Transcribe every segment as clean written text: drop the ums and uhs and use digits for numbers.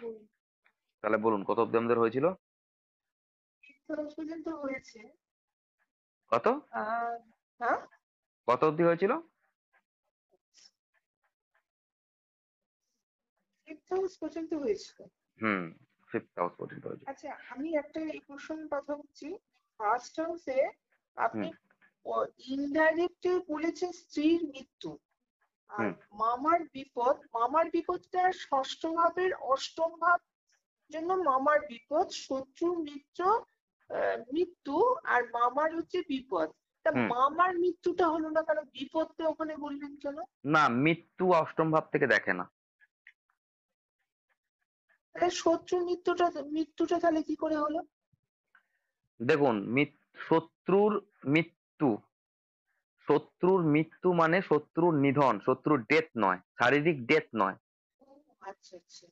বলুন। তাহলে বলুন কত অব্দি আমাদের হয়েছিল? 6,000 পর্যন্ত হয়েছে। কত? আর হ্যাঁ, কত অব্দি হয়েছিল? 5th হাউস পর্যন্ত হয়েছিল। হুম, ফিফথ হাউস পর্যন্ত হয়েছিল। আচ্ছা, আমি একটা এই প্রসঙ্গে কথা বলছি। ফার্স্ট হাউসে আপনি হুম। ইনডাইরেক্ট বলেছেন স্ত্রীর মৃত্যু। আর হুম। মামার বিপদ, মামার বিপদটা ষষ্ঠ ভাবের অষ্টম ভাব, জন্য মামার বিপদ, শত্রুর মৃত্যু। আর মামার হচ্ছে বিপদ। তা হুম। মামার মৃত্যুটা হলো না কেন, বিপদটা ওখানে বললেন কেন? না, মৃত্যু অষ্টম ভাব থেকে দেখে না। তাহলে শত্রুর মৃত্যুটা তাহলে কি করে হলো? দেখুন, শত্রুর মৃত্যু, শত্রুর মৃত্যু মানে শত্রুর নিধন, শত্রুর ডেথ নয়, শারীরিক ডেথ নয়। ও আচ্ছা আচ্ছা,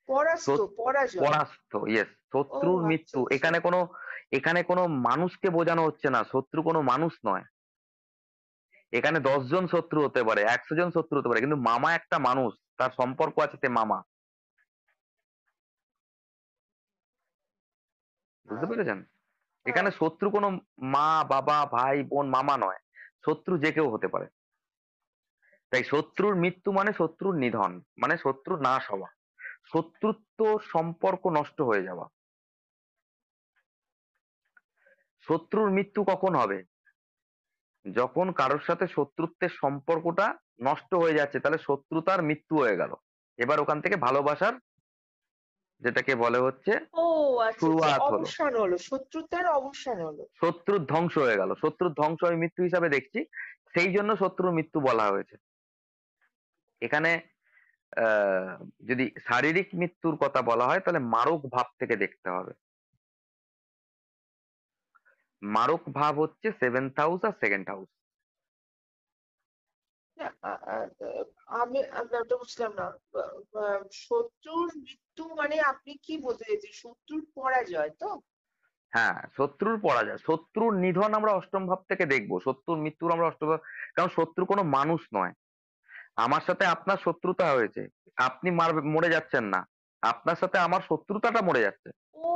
পরাস্ত, পরাজয়। পরাস্ত, ইয়েস, ও শত্রুর আচ্ছা মৃত্যু। আচ্ছা। এখানে কোনো মানুষকে বোঝানো হচ্ছে না, শত্রু কোনো মানুষ নয়। এখানে 10 জন শত্রু হতে পারে, 100 জন শত্রু হতে পারে, কিন্তু মামা একটা মানুষ, তার সম্পর্ক আছে, সে মামা। বুঝতে পেরেছেন? হ্যাঁ। এখানে শত্রু কোনো মা, বাবা, ভাই, বোন, মামা নয়। শত্রু যে কেউ হতে পারে। তাই শত্রুর মৃত্যু মানে শত্রুর নিধন, মানে শত্রুর নাশ হওয়া, শত্রুত্ব, সম্পর্ক নষ্ট হয়ে যাওয়া। শত্রুর মৃত্যু কখন হবে? যখন কারোর সাথে শত্রুত্বের সম্পর্কটা নষ্ট হয়ে যাচ্ছে, তাহলে শত্রুতার মৃত্যু হয়ে গেল। এবার ওখান থেকে ভালোবাসার, যেটাকে বলে হচ্ছে, ও আচ্ছা আচ্ছা, শুরুয়াত হলো। অবসান হলো, শত্রুতার অবসান হলো। শত্রুর ধ্বংস হয়ে গেল, শত্রুর ধ্বংস আমি মৃত্যু হিসাবে দেখছি। সেই জন্য শত্রুর মৃত্যু বলা হয়েছে এখানে। আহ যদি শারীরিক মৃত্যুর কথা বলা হয়, তাহলে মারক ভাব থেকে দেখতে হবে। মারক ভাব হচ্ছে 7th হাউস আর 2nd হাউস। না, আমি ওটা বুঝলাম না। শত্রুর মৃত্যু মানে আপনি কি বলতে চাইছেন, শত্রুর পরাজয় তো? হ্যাঁ, শত্রুর পরাজয়, শত্রুর নিধন আমরা অষ্টম ভাব থেকে দেখবো, শত্রুর মৃত্যুর আমরা অষ্টম ভাব। কারণ শত্রু কোনো মানুষ নয়। আমার সাথে আপনার শত্রুতা হয়েছে, আপনি মরে যাচ্ছেন না, আপনার সাথে আমার শত্রুতাটা মরে যাচ্ছে। ও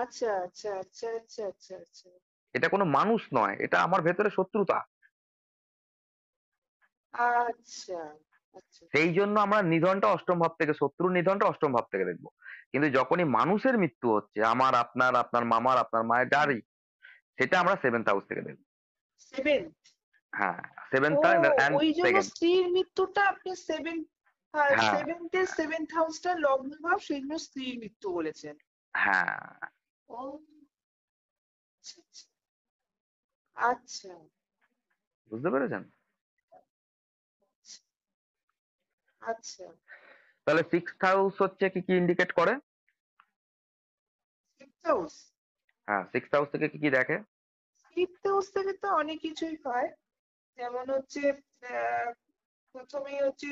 আচ্ছা আচ্ছা আচ্ছা আচ্ছা আচ্ছা আচ্ছা এটা কোনো মানুষ নয়, এটা আমার ভেতরে শত্রুতা। আচ্ছা আচ্ছা সেই আচ্ছা। জন্য আমরা নিধনটা অষ্টম ভাব থেকে, শত্রুর নিধনটা অষ্টম ভাব থেকে দেখবো। কিন্তু যখনই মানুষের মৃত্যু হচ্ছে, আমার, আপনার, আপনার মামার, আপনার মায়ের, যারই, সেটা আমরা 7th হাউস থেকে দেখবো। সেভেন। হ্যাঁ, ও, 7th অ্যান্ড ওই জন্য 2nd। স্ত্রীর মৃত্যুটা আপনি হ্যাঁ। সেভেন্থ হাউসটা লগ্ন ভাব, সেই জন্য স্ত্রীর মৃত্যু বলেছেন। হ্যাঁ। ও আচ্ছা আচ্ছা আচ্ছা। বুঝতে পেরেছেন? আচ্ছা। তাহলে 6th হাউস হচ্ছে কি কি ইন্ডিকেট করে? সিক্স হাউস, হ্যাঁ, 6th হাউস থেকে কি কি দেখে? ফিফথ হাউস থেকে তো অনেক কিছুই হয়। যেমন হচ্ছে আহ, প্রথমেই হচ্ছে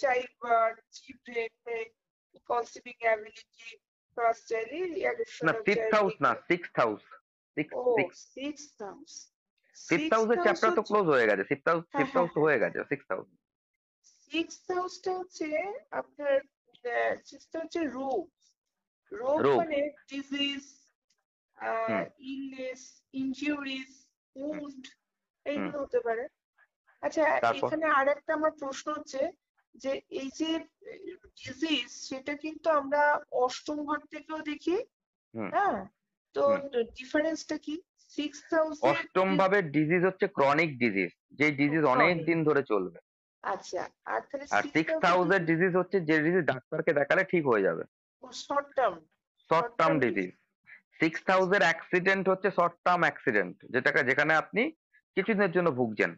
child birth, children, conceiving ability, first child, reaction না, অফ ফিফথ চাইল্ড। হাউস না, 6th হাউস। সিক্স ও six six house. Fifth six হাউসের হাউস চ্যাপ্টার তো হচ্ছে, ক্লোজ হয়ে গেছে। ফিফথ হাউস, হ্যাঁ ফিফথ হ্যাঁ হাউস তো হ্যাঁ হয়ে হ্যাঁ, গেছে, 6th হাউস। সিক্স হাউসটা হচ্ছে আপনার, সিক্সটা হচ্ছে রোগ। রোগ রোগ। মানে ডিজিজ, হুম। ইলনেস, ইনজুরিজ, হুম। উন্ড, হুম। এইগুলো হতে পারে। আচ্ছা, তারপর। এখানে আরেকটা আমার প্রশ্ন হচ্ছে যে এই যে ডিজিজ, সেটা কিন্তু আমরা অষ্টম ঘর থেকেও দেখি। হুম। হ্যাঁ, তো হুম। ডিফারেন্সটা কি? সিক্স হাউসের অষ্টম ভাবের ডিজিজ হচ্ছে ক্রনিক ডিজিজ, যে ডিজিজ অনেক ক্রনিক, দিন ধরে চলবে। আচ্ছা। আর তাহলে আর সিক্স সিক্সথ হাউসের হাউসের ডিজিজ ডিজিজ হচ্ছে যে ডিজিজ ডাক্তারকে দেখালে ঠিক হয়ে যাবে, short term, short short term term disease. Disease. Sixth হাউসের অ্যাক্সিডেন্ট হচ্ছে শর্ট টার্ম অ্যাক্সিডেন্ট, যেখানে আপনি কিছুদিনের জন্য ভুগছেন।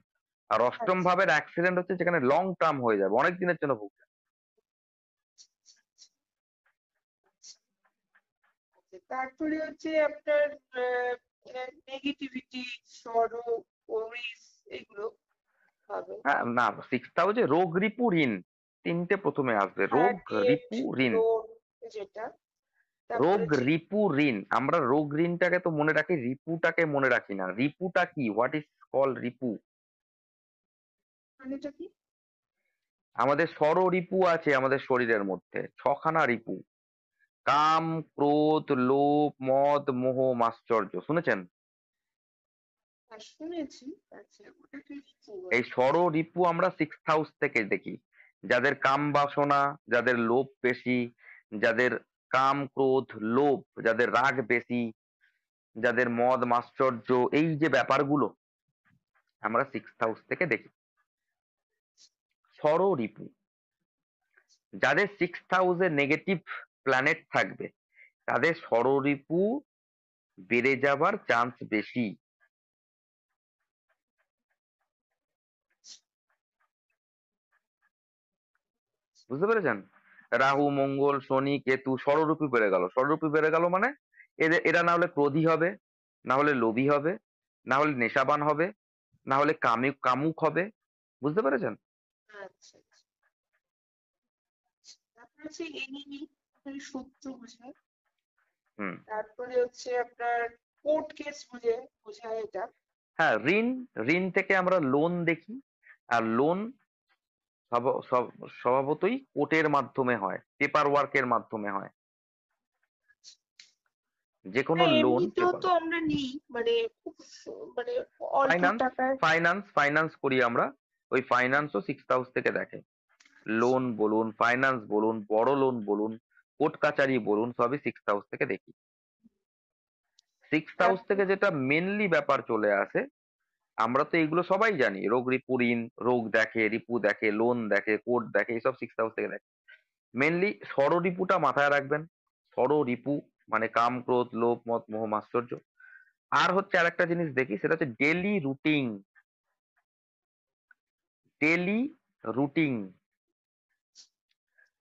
আর অষ্টম আচ্ছা ভাবের অ্যাক্সিডেন্ট হচ্ছে যেখানে লং টার্ম হয়ে যাবে, অনেক দিনের জন্য ভুগছেন। আচ্ছা। তারপরে হচ্ছে আপনার নেগেটিভিটি, সরো, ওরিস, এগুলো হবে। হ্যাঁ, না, সিক্সথ হাউসে রোগ, রিপু, ঋণ, তিনটে প্রথমে আসবে, রোগ, ডেট, রিপু, ঋণ। লোন, যেটা। রোগ, তারপরে হচ্ছে রিপু, ঋণ। আমরা রোগ ঋণটাকে তো মনে রাখি, রিপুটাকে মনে রাখি না। রিপুটা কি? হোয়াট ইজ কল রিপু? মানেটা কি? আমাদের ষড়রিপু আছে আমাদের শরীরের মধ্যে, ছখানা রিপু। কাম, ক্রোধ, লোভ, মদ, মোহ, মাশ্চর্য, শুনেছেন? শুনেছি। আচ্ছা, ওটাকে কি এই বলে? ষড়রিপু আমরা সিক্সথ হাউস থেকে দেখি। যাদের কাম বাসনা, যাদের লোভ বেশি, যাদের কাম, ক্রোধ, লোভ, যাদের রাগ বেশি, যাদের মদ মাশ্চর্য, এই যে ব্যাপারগুলো আমরা সিক্সথ হাউস থেকে দেখি। ষড়রিপু, যাদের সিক্সথ হাউসে নেগেটিভ প্ল্যানেট থাকবে তাদের ষড়রিপু বেড়ে যাবার চান্স বেশি। বুঝতে পেরেছেন? রাহু, মঙ্গল, শনি, কেতু ষড়রিপু বেড়ে গেল। ষড়রিপু বেড়ে গেল মানে এরা না হলে ক্রোধী হবে, না হলে লোভী হবে, না হলে নেশাবান হবে, না হলে কামুক হবে। বুঝতে পেরেছেন? আচ্ছা, আচ্ছা। তারপরে হচ্ছে এনিমি, মানে শত্রু বোঝায়। হুম। তারপরে হচ্ছে আপনার কোর্ট কেস বোঝায় এটা। হ্যাঁ, ঋণ। ঋণ থেকে আমরা লোন দেখি। আর লোন স্বভাবতই কোর্টের মাধ্যমে হয়, পেপার ওয়ার্কের মাধ্যমে হয়। যে কোনো হ্যাঁ, লোন এমনিতেও পেপার, তো আমরা নিই, মানে খুব মানে অল্প ফাইন্যান্স, টাকায়। ফাইন্যান্স করি আমরা। ওই ফাইন্যান্সও সিক্সথ হাউস থেকে দেখে। লোন বলুন, ফাইন্যান্স বলুন, বড় লোন বলুন, কোর্ট কাচারি বলুন, সবই সিক্সথ হাউস থেকে দেখি। সিক্সথ হাউস তারপর থেকে যেটা মেনলি ব্যাপার চলে আসে, আমরা তো এগুলো সবাই জানি, রোগ রিপু, ঋণ রোগ দেখে, রিপু দেখে, লোন দেখে, কোর্ট দেখে, এইসব সিক্সথ হাউস থেকে দেখে। মেনলি ষড়রিপুটা মাথায় রাখবেন। ষড়রিপু মানে কাম, ক্রোধ, লোভ, মদ, মোহ, মাশ্চর্য। আর হচ্ছে আরেকটা জিনিস দেখি, সেটা হচ্ছে ডেলি রুটিন। ডেলি রুটিন,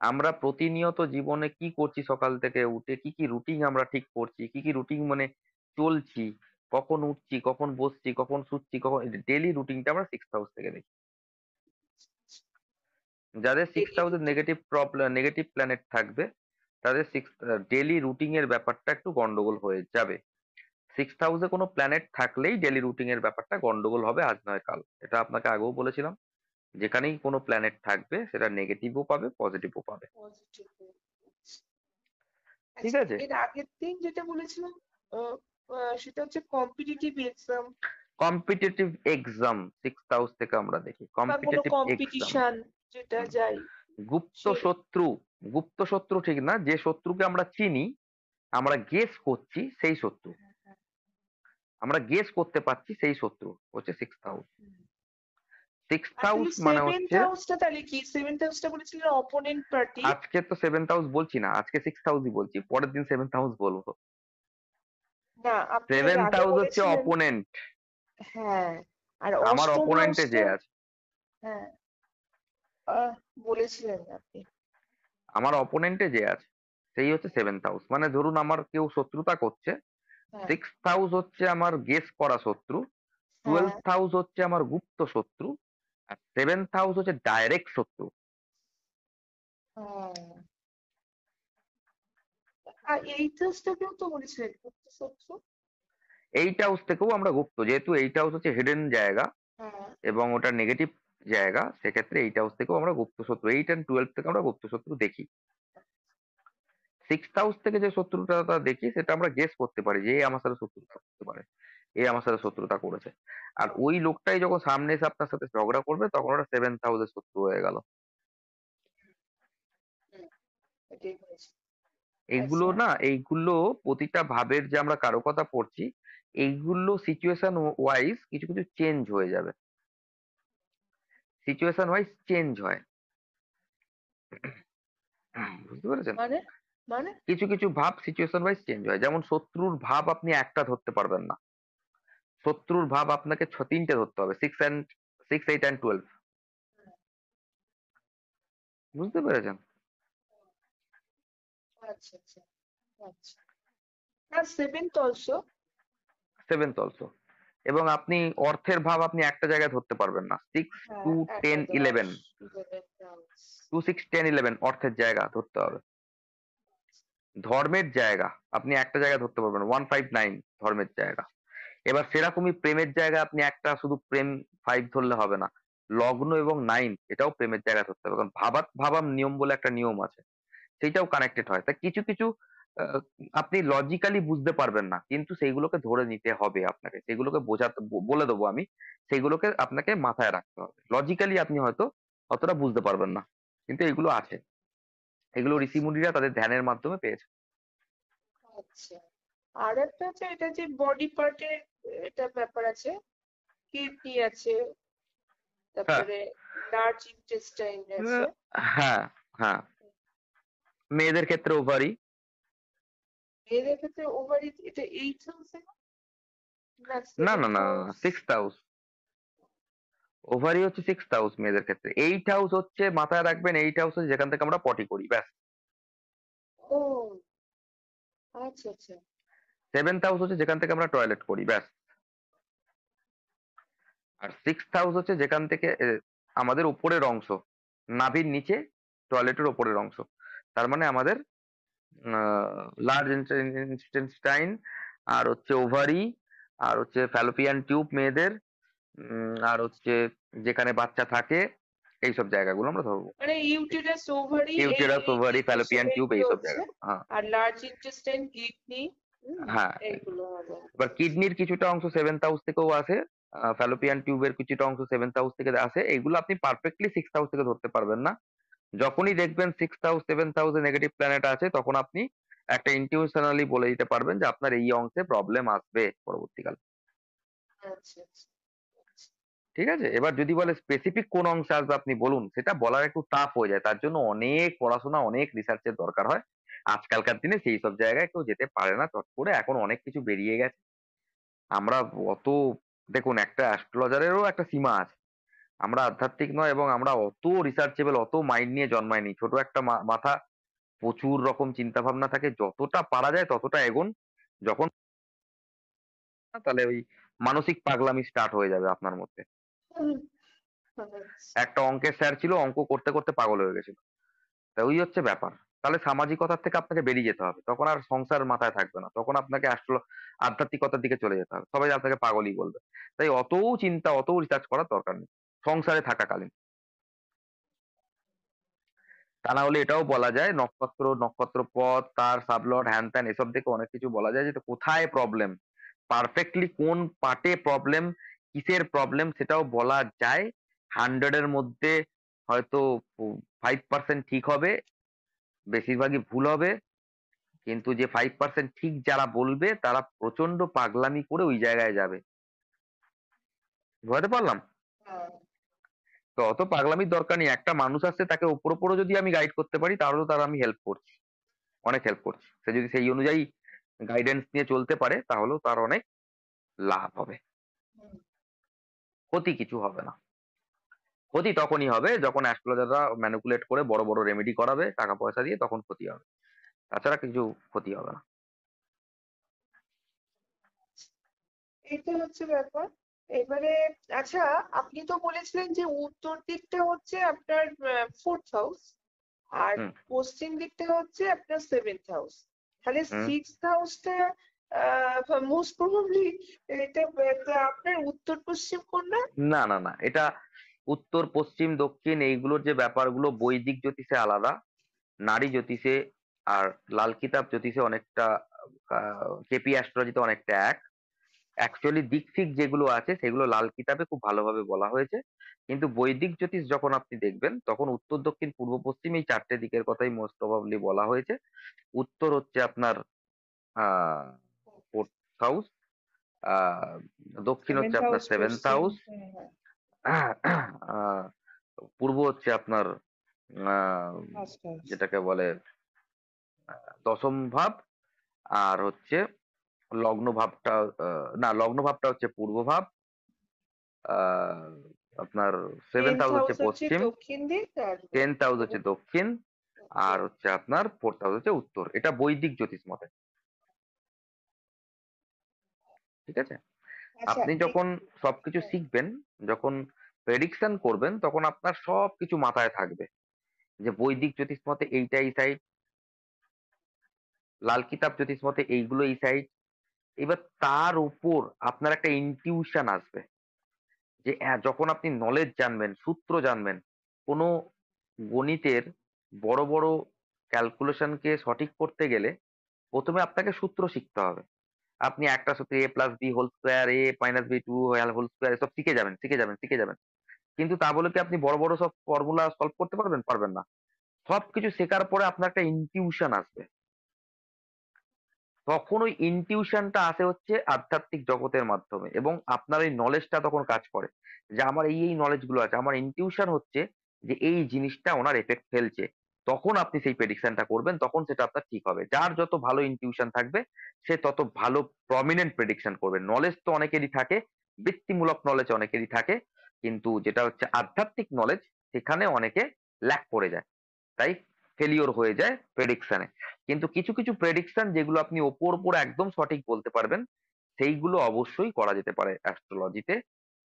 আমরা প্রতিনিয়ত জীবনে কি করছি, সকাল থেকে উঠে কি কি রুটিন আমরা ঠিক করছি, কি কি রুটিন মানে চলছি, কখন উঠছি, কখন বসছি, কখন শুচ্ছি, কখন, ডেলি রুটিনটা আমরা সিক্সথ হাউস থেকে দেখি। যাদের সিক্সথ ডেলি হাউসে routine. Negative problem, negative planet থাকবে তাদের ডেলি রুটিন এর ব্যাপারটা একটু গন্ডগোল হয়ে যাবে। সিক্সথ হাউসে কোনো প্ল্যানেট থাকলেই ডেলি রুটিন এর ব্যাপারটা গন্ডগোল হবে, আজ নয় কাল। এটা আপনাকে আগেও বলেছিলাম, যেখানেই কোনো প্ল্যানেট থাকবে সেটা নেগেটিভও পাবে, পজিটিভও পাবে। পজিটিভ। ঠিক আচ্ছা, আছে? এর আগের দিন যেটা বলেছিলাম, আহ, সেটা হচ্ছে competitive exam competitive exam sixth house থেকে আমরা দেখি। বা কোনো কম্পিটিটিভ এক্সাম, কম্পিটিশন যেটা যাই গুপ্ত সেই। শত্রু। গুপ্ত শত্রু ঠিক না, যে শত্রুকে আমরা চিনি, আমরা গেস করছি সেই শত্রু, আমরা গেস করতে পারছি সেই শত্রু হচ্ছে সিক্সথ হাউস। সিক্সথ আর হাউস তাহলে মানে সেভেন্থ হচ্ছে, হাউসটা তাহলে কি? সেভেন্থ হাউসটা বলেছিলেন অপোনেন্ট পার্টি। আজকে তো সেভেন্থ হাউস বলছি না, আজকে সিক্সথ হাউসই বলছি, পরের দিন সেভেন্থ হাউস বলবো। না, আপনি এর সেভেন্থ আগে হাউস হচ্ছে বলেছিলেন। অপোনেন্ট। হ্যাঁ, আর আমার অষ্টম অপোনেন্টে যে হাউসটা। আছে, হ্যাঁ, বলেছিলেন আপনি। আমার অপোনেন্টে যে আছে সেই হচ্ছে সেভেন্থ হাউস। মানে ধরুন আমার কেউ শত্রুতা করছে, হ্যাঁ, সিক্সথ হাউস হচ্ছে আমার গেস করা শত্রু, হ্যাঁ। টুয়েলথ হাউস হচ্ছে আমার গুপ্ত শত্রু, আর সেভেন্থ হাউস হচ্ছে ডাইরেক্ট শত্রু। হ্যাঁ। আর এইট হাউসটাকেও তো বলেছিলেন গুপ্ত শত্রু। এইট হাউস থেকেও আমরা গুপ্ত, যেহেতু এইট হাউস হচ্ছে হিডেন জায়গা হ্যাঁ। এবং ওটা নেগেটিভ জায়গা, সেক্ষেত্রে এইট হাউস থেকেও আমরা গুপ্ত শত্রু, এইট অ্যান্ড টুয়েলভ থেকে আমরা গুপ্ত শত্রু দেখি। সিক্সথ হাউস থেকে যে শত্রুতা দেখি সেটা আমরা গেস করতে পারি যে এ আমার সাথে শত্রুতা করতে পারে, এ আমার সাথে শত্রুতা করেছে। আর ওই লোকটাই যখন সামনে এসে আপনার সাথে ঝগড়া করবে তখন ওটা সেভেন্থ হাউসের শত্রু হয়ে গেল। হুম, এটাই বলেছি। এইগুলো আচ্ছা। না, এইগুলো প্রতিটা ভাবের যে আমরা কারো কথা পড়ছি, এইগুলো সিচুয়েশন ওয়াইজ কিছু কিছু চেঞ্জ হয়ে যাবে, সিচুয়েশন ওয়াইজ চেঞ্জ হয়। বুঝতে পেরেছেন? মানে মানে কিছু কিছু ভাব সিচুয়েশন ওয়াইজ চেঞ্জ হয়। যেমন শত্রুর ভাব আপনি একটা ধরতে পারবেন না, শত্রুর ভাব আপনাকে তিনটে ধরতে হবে, সিক্স, এইট অ্যান্ড টুয়েলভ। বুঝতে পেরেছেন? আচ্ছা, আচ্ছা, আচ্ছা। আর সেভেন্থ অলসো। Seventh also. এবং আপনি অর্থের ভাব আপনি একটা জায়গায় ধরতে পারবেন না, সিক্স, হ্যাঁ, টু, টেন, একাদশ, ইলেভেন। Eleventh house. 2, 6, 10, 11 অর্থের জায়গা ধরতে হবে। ধর্মের জায়গা আপনি একটা জায়গায় ধরতে পারবেন, 159 ধর্মের জায়গা। এবার সেরকমই প্রেমের জায়গা আপনি একটা শুধু প্রেম 5 ধরলে হবে না, লগ্ন এবং নাইন এটাও প্রেমের জায়গা ধরতে হবে, কারণ ভাবাত ভাবাম নিয়ম বলে একটা নিয়ম আছে, সেইটাও কানেক্টেড হয়। তা কিছু কিছু আহ, আপনি লজিক্যালি বুঝতে পারবেন না, কিন্তু সেইগুলোকে ধরে নিতে হবে আপনাকে, সেগুলোকে বলে দেবো আমি, সেগুলোকে আপনাকে মাথায় রাখতে হবে। লজিক্যালি আপনি হয়তো অতটা বুঝতে পারবেন না, কিন্তু এগুলো আছে, এগুলো আচ্ছা ঋষিমুনিরা তাদের ধ্যানের মাধ্যমে পেয়েছে। আচ্ছা। আর একটা আছে, এটা যে বডি পার্টের এটা ব্যাপার আছে, কিডনি আছে, হ্যাঁ, তারপরে লার্জ ইন্টেস্টাইন আছে। হ্যাঁ, হ্যাঁ, মেয়েদের ক্ষেত্রে ওভারি। মেয়েদের ক্ষেত্রে ওভারি, এটা 8 হাউস না না, না, সেভেন্থ না, হাউস? Six house. ওভারি হচ্ছে সিক্স হাউস মেয়েদের ক্ষেত্রে, এইট হাউস হচ্ছে, মাথায় রাখবেন, এইট হাউস হচ্ছে যেখান থেকে আমরা পটি করি, ব্যাস। ও আচ্ছা আচ্ছা। সেভেন্থ হাউস হচ্ছে যেখান থেকে আমরা টয়লেট করি, ব্যাস। আর সিক্স হাউস হচ্ছে যেখান থেকে আমাদের উপরের অংশ, নাভির নিচে, টয়লেটের উপরের অংশ, তার মানে আমাদের লার্জ ইন্টেস্টাইন, আর হচ্ছে ওভারি, আর হচ্ছে ফ্যালোপিয়ান টিউব মেয়েদের, আর হচ্ছে যেখানে বাচ্চা থাকে, এইসব জায়গাগুলো আমরা ধরবো। মানে ইউটেরাস, ওভারি, এই ইউটেরাস, এই ওভারি, জিনিস ফ্যালোপিয়ান টিউব, এইগুলো এইসব হচ্ছে। জায়গা, হ্যাঁ। আর লার্জ ইন্টেস্টাইন, কিডনি, হ্যাঁ, এইগুলো হবে। এবার কিডনির কিছুটা অংশ সেভেন্থ হাউস থেকেও আসে, ফ্যালোপিয়ান টিউবের কিছুটা অংশ সেভেন্থ হাউস থেকে আসে, এইগুলো আপনি পারফেক্টলি সিক্স হাউস থেকে ধরতে পারবেন না। যখনই দেখবেন সিক্স হাউস সেভেন্থ হাউসে নেগেটিভ প্ল্যানেট আছে, তখন আপনি একটা ইনটিউশনালি বলে দিতে পারবেন যে আপনার এই অংশে প্রবলেম আসবে পরবর্তীকালে। আচ্ছা আচ্ছা আচ্ছা। ঠিক আছে, এবার যদি বলে স্পেসিফিক কোন অংশে আসবে আপনি বলুন, সেটা বলার একটু টাফ হয়ে যায়, তার জন্য অনেক পড়াশোনা, অনেক রিসার্চের দরকার হয়। আজকালকার দিনে সেই সব জায়গায় কেউ যেতে পারে না চট করে, এখন অনেক কিছু বেরিয়ে গেছে। আমরা অত, দেখুন, একটা অ্যাস্ট্রোলজারেরও একটা সীমা আছে। আমরা আধ্যাত্মিক নয়, এবং আমরা অত রিসার্চেবল, অত মাইন্ড নিয়ে জন্মাইনি, ছোট একটা মাথা, প্রচুর রকম চিন্তা ভাবনা থাকে, যতটা পারা যায় ততটা এগোন। যখন না, তাহলে ওই মানসিক পাগলামি স্টার্ট হয়ে যাবে আপনার মধ্যে। হুম, আচ্ছা। একটা অঙ্কের স্যার ছিল, অঙ্ক করতে করতে পাগল হয়ে গেছিল। তা ওই হচ্ছে ব্যাপার। তাহলে সামাজিকতার থেকে আপনাকে বেরিয়ে যেতে হবে, তখন আর সংসার মাথায় থাকবে না, তখন আপনাকে আধ্যাত্মিকতার দিকে চলে যেতে হবে, সবাই আপনাকে পাগলই বলবে। তাই অত চিন্তা, অত রিসার্চ করার দরকার নেই সংসারে থাকাকালীন। তা না হলে এটাও বলা যায়, নক্ষত্র, নক্ষত্র পথ, তার সাবলট, হ্যান ত্যান, এসব দেখে অনেক কিছু বলা যায়, যে তো কোথায় প্রবলেম, পারফেক্টলি কোন পার্টে প্রবলেম, কিসের প্রবলেম, সেটাও বলা যায়। 100-এর মধ্যে হয়তো 5% ঠিক হবে, বেশিরভাগই ভুল হবে। কিন্তু যে 5% ঠিক যারা বলবে, তারা প্রচন্ড পাগলামি করে ওই জায়গায় যাবে। বুঝতে পারলাম? হ্যাঁ, তো অত পাগলামির দরকার নেই, একটা মানুষ আসছে, তাকে ওপর ওপরও যদি আমি গাইড করতে পারি, তাহলে তার আমি হেল্প করছি, অনেক হেল্প করছি। সে যদি সেই অনুযায়ী গাইডেন্স নিয়ে চলতে পারে, তাহলেও তার অনেক লাভ হবে, হুম, ক্ষতি কিছু হবে না। ক্ষতি তখনই হবে যখন অ্যাস্ট্রোলজাররা ম্যানিপুলেট করে বড় বড় রেমেডি করাবে টাকা পয়সা দিয়ে, তখন ক্ষতি হবে, তাছাড়া কিছু ক্ষতি হবে না। এটা হচ্ছে ব্যাপার। এবারে আচ্ছা, আপনি তো বলেছিলেন যে উত্তর দিকটা হচ্ছে আপনার 4th হাউস, আর হুম, পশ্চিম দিকটা হচ্ছে আপনার 7th হাউস। তাহলে হুম। 6th হাউসটা মোস্ট প্রবাবলি এটা আপনার উত্তর পশ্চিম কোনটা? না, না, না, এটা উত্তর পশ্চিম দক্ষিণ এইগুলোর যে ব্যাপারগুলো বৈদিক জ্যোতিষে আলাদা, নারী জ্যোতিষে আর লাল কিতাব জ্যোতিষে অনেকটা, কেপি অ্যাস্ট্রোলজিতে অনেকটা এক। অ্যাকচুয়ালি দিক ফিক যেগুলো আছে সেগুলো লাল কিতাবে খুব ভালোভাবে বলা হয়েছে, কিন্তু বৈদিক জ্যোতিষ যখন আপনি দেখবেন, তখন উত্তর দক্ষিণ পূর্ব পশ্চিম এই চারটে দিকের কথাই মোস্ট প্রবাবলি বলা হয়েছে। উত্তর হচ্ছে আপনার আহ ফোর্থ হাউস, আহ দক্ষিণ হচ্ছে সেভেন্থ আপনার হাউস সেভেন্থ পশ্চিম, হাউস, হ্যাঁ হ্যাঁ। পূর্ব হচ্ছে আপনার আহ ফার্স্ট হাউস। যেটাকে বলে দশম ভাব, আর হচ্ছে লগ্ন ভাবটা, না, লগ্ন ভাবটা হচ্ছে পূর্ব ভাব, আহ আপনার সেভেন্থ টেন্থ হাউস হচ্ছে হাউস হচ্ছে পশ্চিম, দক্ষিণ দিক, আর টেন্থ হাউস পূর্ব হচ্ছে দক্ষিণ, আর পশ্চিম। হচ্ছে আপনার ফোর্থ হাউস হচ্ছে উত্তর, এটা বৈদিক জ্যোতিষ মতে। ঠিক আছে, আচ্ছা আপনি যখন সবকিছু শিখবেন, যখন প্রেডিকশন করবেন, তখন আপনার সবকিছু মাথায় থাকবে, যে বৈদিক জ্যোতিষ মতে এইটা এই সাইড, লাল কিতাব জ্যোতিষ মতে এইগুলো এই সাইড। এবার তার উপর আপনার একটা ইনটিউশন আসবে, যে যখন আপনি নলেজ জানবেন, সূত্র জানবেন, কোনো গণিতের বড় বড় ক্যালকুলেশনকে সঠিক করতে গেলে প্রথমে আপনাকে সূত্র শিখতে হবে। আপনি একটা সূত্রে A plus B whole square, A minus B to whole square, এসব শিখে যাবেন শিখে যাবেন শিখে যাবেন। কিন্তু তা বলে কি আপনি বড় বড় সব ফর্মুলা সলভ করতে পারবেন? পারবেন না। সবকিছু শেখার পরে আপনার একটা ইনটিউশন আসবে। তখন ওই ইনটিউশনটা আসে হচ্ছে আধ্যাত্মিক জগতের মাধ্যমে, এবং আপনার এই নলেজটা তখন কাজ করে যে আমার এই নলেজ গুলো আছে। আমার ইনটিউশন হচ্ছে যে এই জিনিসটা ওনার এফেক্ট ফেলছে। তখন আপনি সেই প্রেডিকশনটা করবেন, তখন সেটা আপনার ঠিক হবে। যার যত ভালো ইনটিউশন থাকবে সে তত ভালো প্রমিনেন্ট প্রেডিকশন করবে। নলেজ তো অনেকেরই থাকে, বৃত্তিমূলক নলেজ অনেকেরই থাকে, কিন্তু যেটা হচ্ছে আধ্যাত্মিক নলেজ, সেখানে অনেকে ল্যাক করে যায়, তাই ফেলিওর হয়ে যায় প্রেডিকশনে। কিন্তু কিছু কিছু প্রেডিকশন যেগুলো আপনি ওপর ওপর একদম সঠিক বলতে পারবেন, সেইগুলো অবশ্যই করা যেতে পারে অ্যাস্ট্রোলজিতে,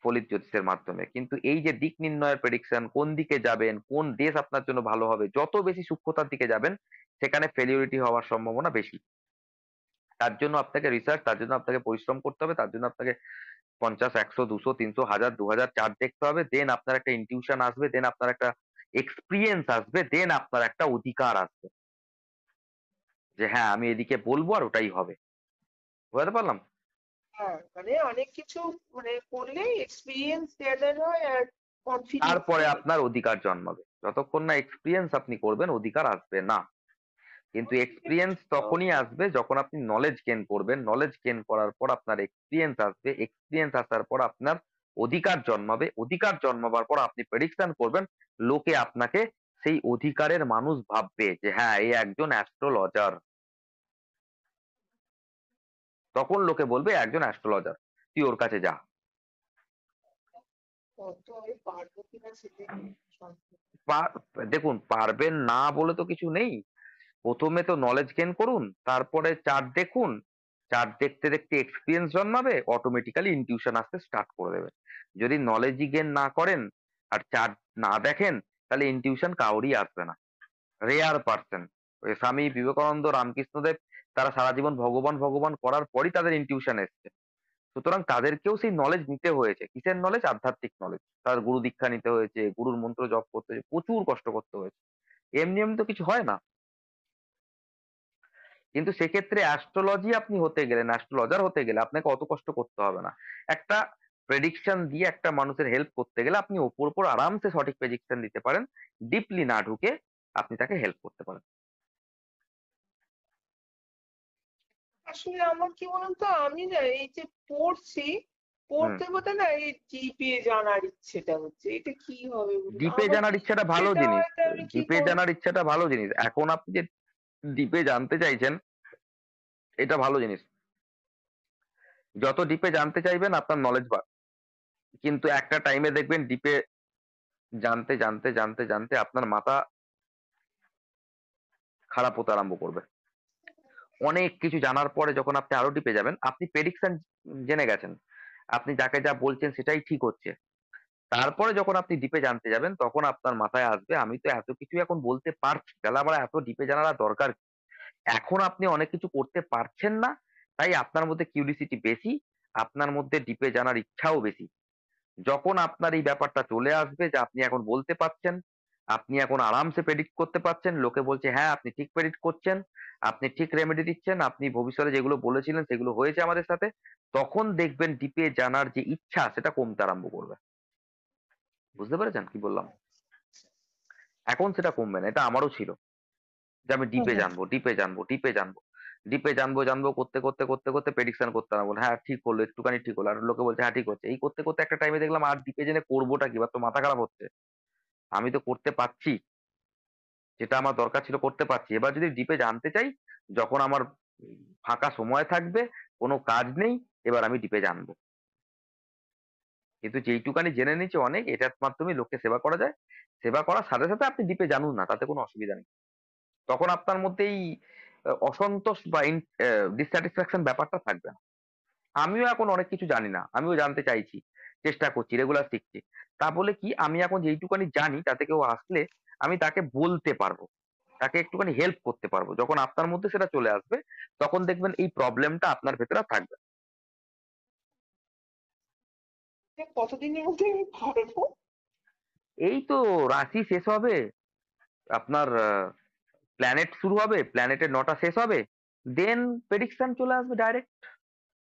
ফলিত জ্যোতিষের মাধ্যমে। কিন্তু এই যে দিক নির্ণয়ের প্রেডিকশন, কোন দিকে যাবেন, কোন দেশ আপনার জন্য ভালো হবে, যত বেশি সূক্ষ্মতার দিকে যাবেন সেখানে ফেলিওরিটি হওয়ার সম্ভাবনা বেশি। তার জন্য আপনাকে রিসার্চ, তার জন্য আপনাকে পরিশ্রম করতে হবে, তার জন্য আপনাকে 50, 100, 200, 300, 1000, 2000 চার্ট দেখতে হবে। দেন আপনার একটা ইনটিউশন আসবে, দেন আপনার একটা এক্সপিরিয়েন্স আসবে, দেন আপনার একটা অধিকার আসবে যে হ্যাঁ আমি এদিকে বলবো আর ওটাই হবে। বুঝতে পারলাম? হ্যাঁ, মানে অনেক কিছু মানে করলে এক্সপিরিয়েন্স গ্যাদার হয় আর কনফিডেন্স তারপরে বাড়ে। আপনার অধিকার জন্মাবে। যতক্ষণ না এক্সপিরিয়েন্স আপনি করবেন, অধিকার আসবে না। কিন্তু এক্সপিরিয়েন্স তখনই আসবে যখন আপনি নলেজ গেইন করবেন। নলেজ গেইন করার পর আপনার এক্সপিরিয়েন্স আসবে। এক্সপিরিয়েন্স আসার পর আপনার অধিকার জন্মাবে। অধিকার জন্মাবার পর আপনি প্রেডিকশন করবেন। লোকে আপনাকে সেই অধিকারের মানুষ ভাববে যে হ্যাঁ এই একজন অ্যাস্ট্রোলজার। তখন লোকে বলবে "এ একজন অ্যাস্ট্রোলজার, তুই ওর কাছে যা"। কত আমি পারবো কিনা সেটাই সন্দেহ। দেখুন, পারবেন না বলে তো কিছু নেই। প্রথমে তো নলেজ গেইন করুন, তারপরে চার্ট দেখুন। চার্ট দেখতে দেখতে এক্সপিরিয়েন্স জন্মাবে, অটোমেটিক্যালি ইনটিউশন আসতে স্টার্ট করে দেবে। যদি নলেজই গেইন না করেন আর চার্ট না দেখেন, তাহলে ইনটিউশন কাউরই আসবে না। Rare person. ওই স্বামী বিবেকানন্দ, রামকৃষ্ণদেব, তারা সারা জীবন ভগবান ভগবান করার পরই তাদের ইনটিউশন এসছে। সুতরাং তাদেরকেও সেই নলেজ নিতে হয়েছে। কিসের নলেজ? আধ্যাত্মিক নলেজ। তার গুরু দীক্ষা নিতে হয়েছে, গুরুর মন্ত্র জপ করতে হয়েছে, প্রচুর কষ্ট করতে হয়েছে। এমনি এমনি তো কিছু হয় না। কিন্তু সেক্ষেত্রে অ্যাস্ট্রোলজি আপনি হতে গেলেন, অ্যাস্ট্রোলজার হতে গেলে আপনাকে অত কষ্ট করতে হবে না। একটা প্রেডিকশন দিয়ে একটা মানুষের হেল্প করতে গেলে আপনি ওপর ওপর আরামসে সঠিক প্রেডিকশন দিতে পারেন। ডিপলি না ঢুকে আপনি তাকে হেল্প করতে পারেন। আসলে আমার কি বলতো, আমি না এই যে পড়ছি, হুম। পড়তে পড়তে না এই জিপে জানার ইচ্ছেটা হচ্ছে, এটা কি হবে বলুন, ডিপে আমার জানার কি ইচ্ছাটা ভালো সেটা জিনিস। হয় তা আমি কি ডিপে করব? জানার ইচ্ছাটা ভালো জিনিস। এখন আপনি যে ডিপে জানতে চাইছেন, এটা ভালো জিনিস। যত ডিপে জানতে চাইবেন আপনার নলেজ বাড়বে। কিন্তু একটা টাইমে দেখবেন ডিপে জানতে জানতে জানতে জানতে আপনার মাথা খারাপ হতে আরম্ভ করবে। অনেক কিছু জানার পরে যখন আপনি আরো ডিপে যাবেন, আপনি প্রেডিকশন জেনে গেছেন, আপনি যাকে যা বলছেন সেটাই ঠিক হচ্ছে। তারপরে যখন আপনি ডিপে জানতে যাবেন, তখন আপনার মাথায় আসবে আমি তো এত কিছু এখন বলতে পারছি, তাহলে আমার এত ডিপে জানার আর দরকার কি? এখন আপনি অনেক কিছু করতে পারছেন না, তাই আপনার মধ্যে কিউরিসিটি বেশি, আপনার মধ্যে ডিপে জানার ইচ্ছাও বেশি। যখন আপনার এই ব্যাপারটা চলে আসবে যে আপনি এখন বলতে পারছেন, আপনি এখন আরামসে প্রেডিক্ট করতে পারছেন, লোকে বলছে হ্যাঁ আপনি ঠিক প্রেডিক্ট করছেন, আপনি ঠিক রেমেডি দিচ্ছেন, আপনি ভবিষ্যতে যেগুলো বলেছিলেন সেগুলো হয়েছে আমাদের সাথে, তখন দেখবেন ডিপে জানার যে ইচ্ছা সেটা কমতে আরম্ভ করবে। বুঝতে পেরেছেন কি বললাম? এখন সেটা কমবে না। এটা আমারও ছিল যে আমি হুম, ডিপে হুম। জানবো, ডিপে জানবো, ডিপে জানবো, ডিপে জানবো জানবো করতে করতে করতে করতে প্রেডিকশন করতে পারবো। হ্যাঁ ঠিক হলো, একটুখানি ঠিক হলো, আর লোকে বলছে হ্যাঁ ঠিক হচ্ছে। এই করতে করতে একটা টাইমে দেখলাম আর ডিপে জেনে করবোটা কি, বা তো মাথা খারাপ হচ্ছে, আমি তো করতে পারছি, যেটা আমার দরকার ছিল করতে পারছি। এবার যদি ডিপে জানতে চাই, যখন আমার ফাঁকা সময় থাকবে, কোনো কাজ নেই, এবার আমি ডিপে জানবো। কিন্তু যেইটুকানি জেনে নিচ্ছি অনেক, এটার মাধ্যমে লোককে সেবা করা যায়। সেবা করার সাথে সাথে আপনি ডিপে জানুন না, তাতে কোনো অসুবিধা নেই। তখন আপনার মধ্যে এই অসন্তোষ বা ডিসস্যাটিসফ্যাকশন ব্যাপারটা থাকবে না। আমিও এখন অনেক কিছু জানি না, আমিও জানতে চাইছি, চেষ্টা করছি, রেগুলার শিখছি। তা বলে কি আমি এখন যেইটুকানি জানি তাতে কেউ আসলে আমি তাকে বলতে পারবো, তাকে একটুখানি হেল্প করতে পারবো। যখন আপনার মধ্যে সেটা চলে আসবে, তখন দেখবেন এই প্রবলেমটা আপনার ভেতরে আর থাকবে না। কতদিনের মধ্যে আমি পারবো? এই তো রাশি শেষ হবে, আপনার প্ল্যানেট শুরু হবে, প্ল্যানেটের 9টা শেষ হবে, দেন প্রেডিকশন চলে আসবে ডাইরেক্ট।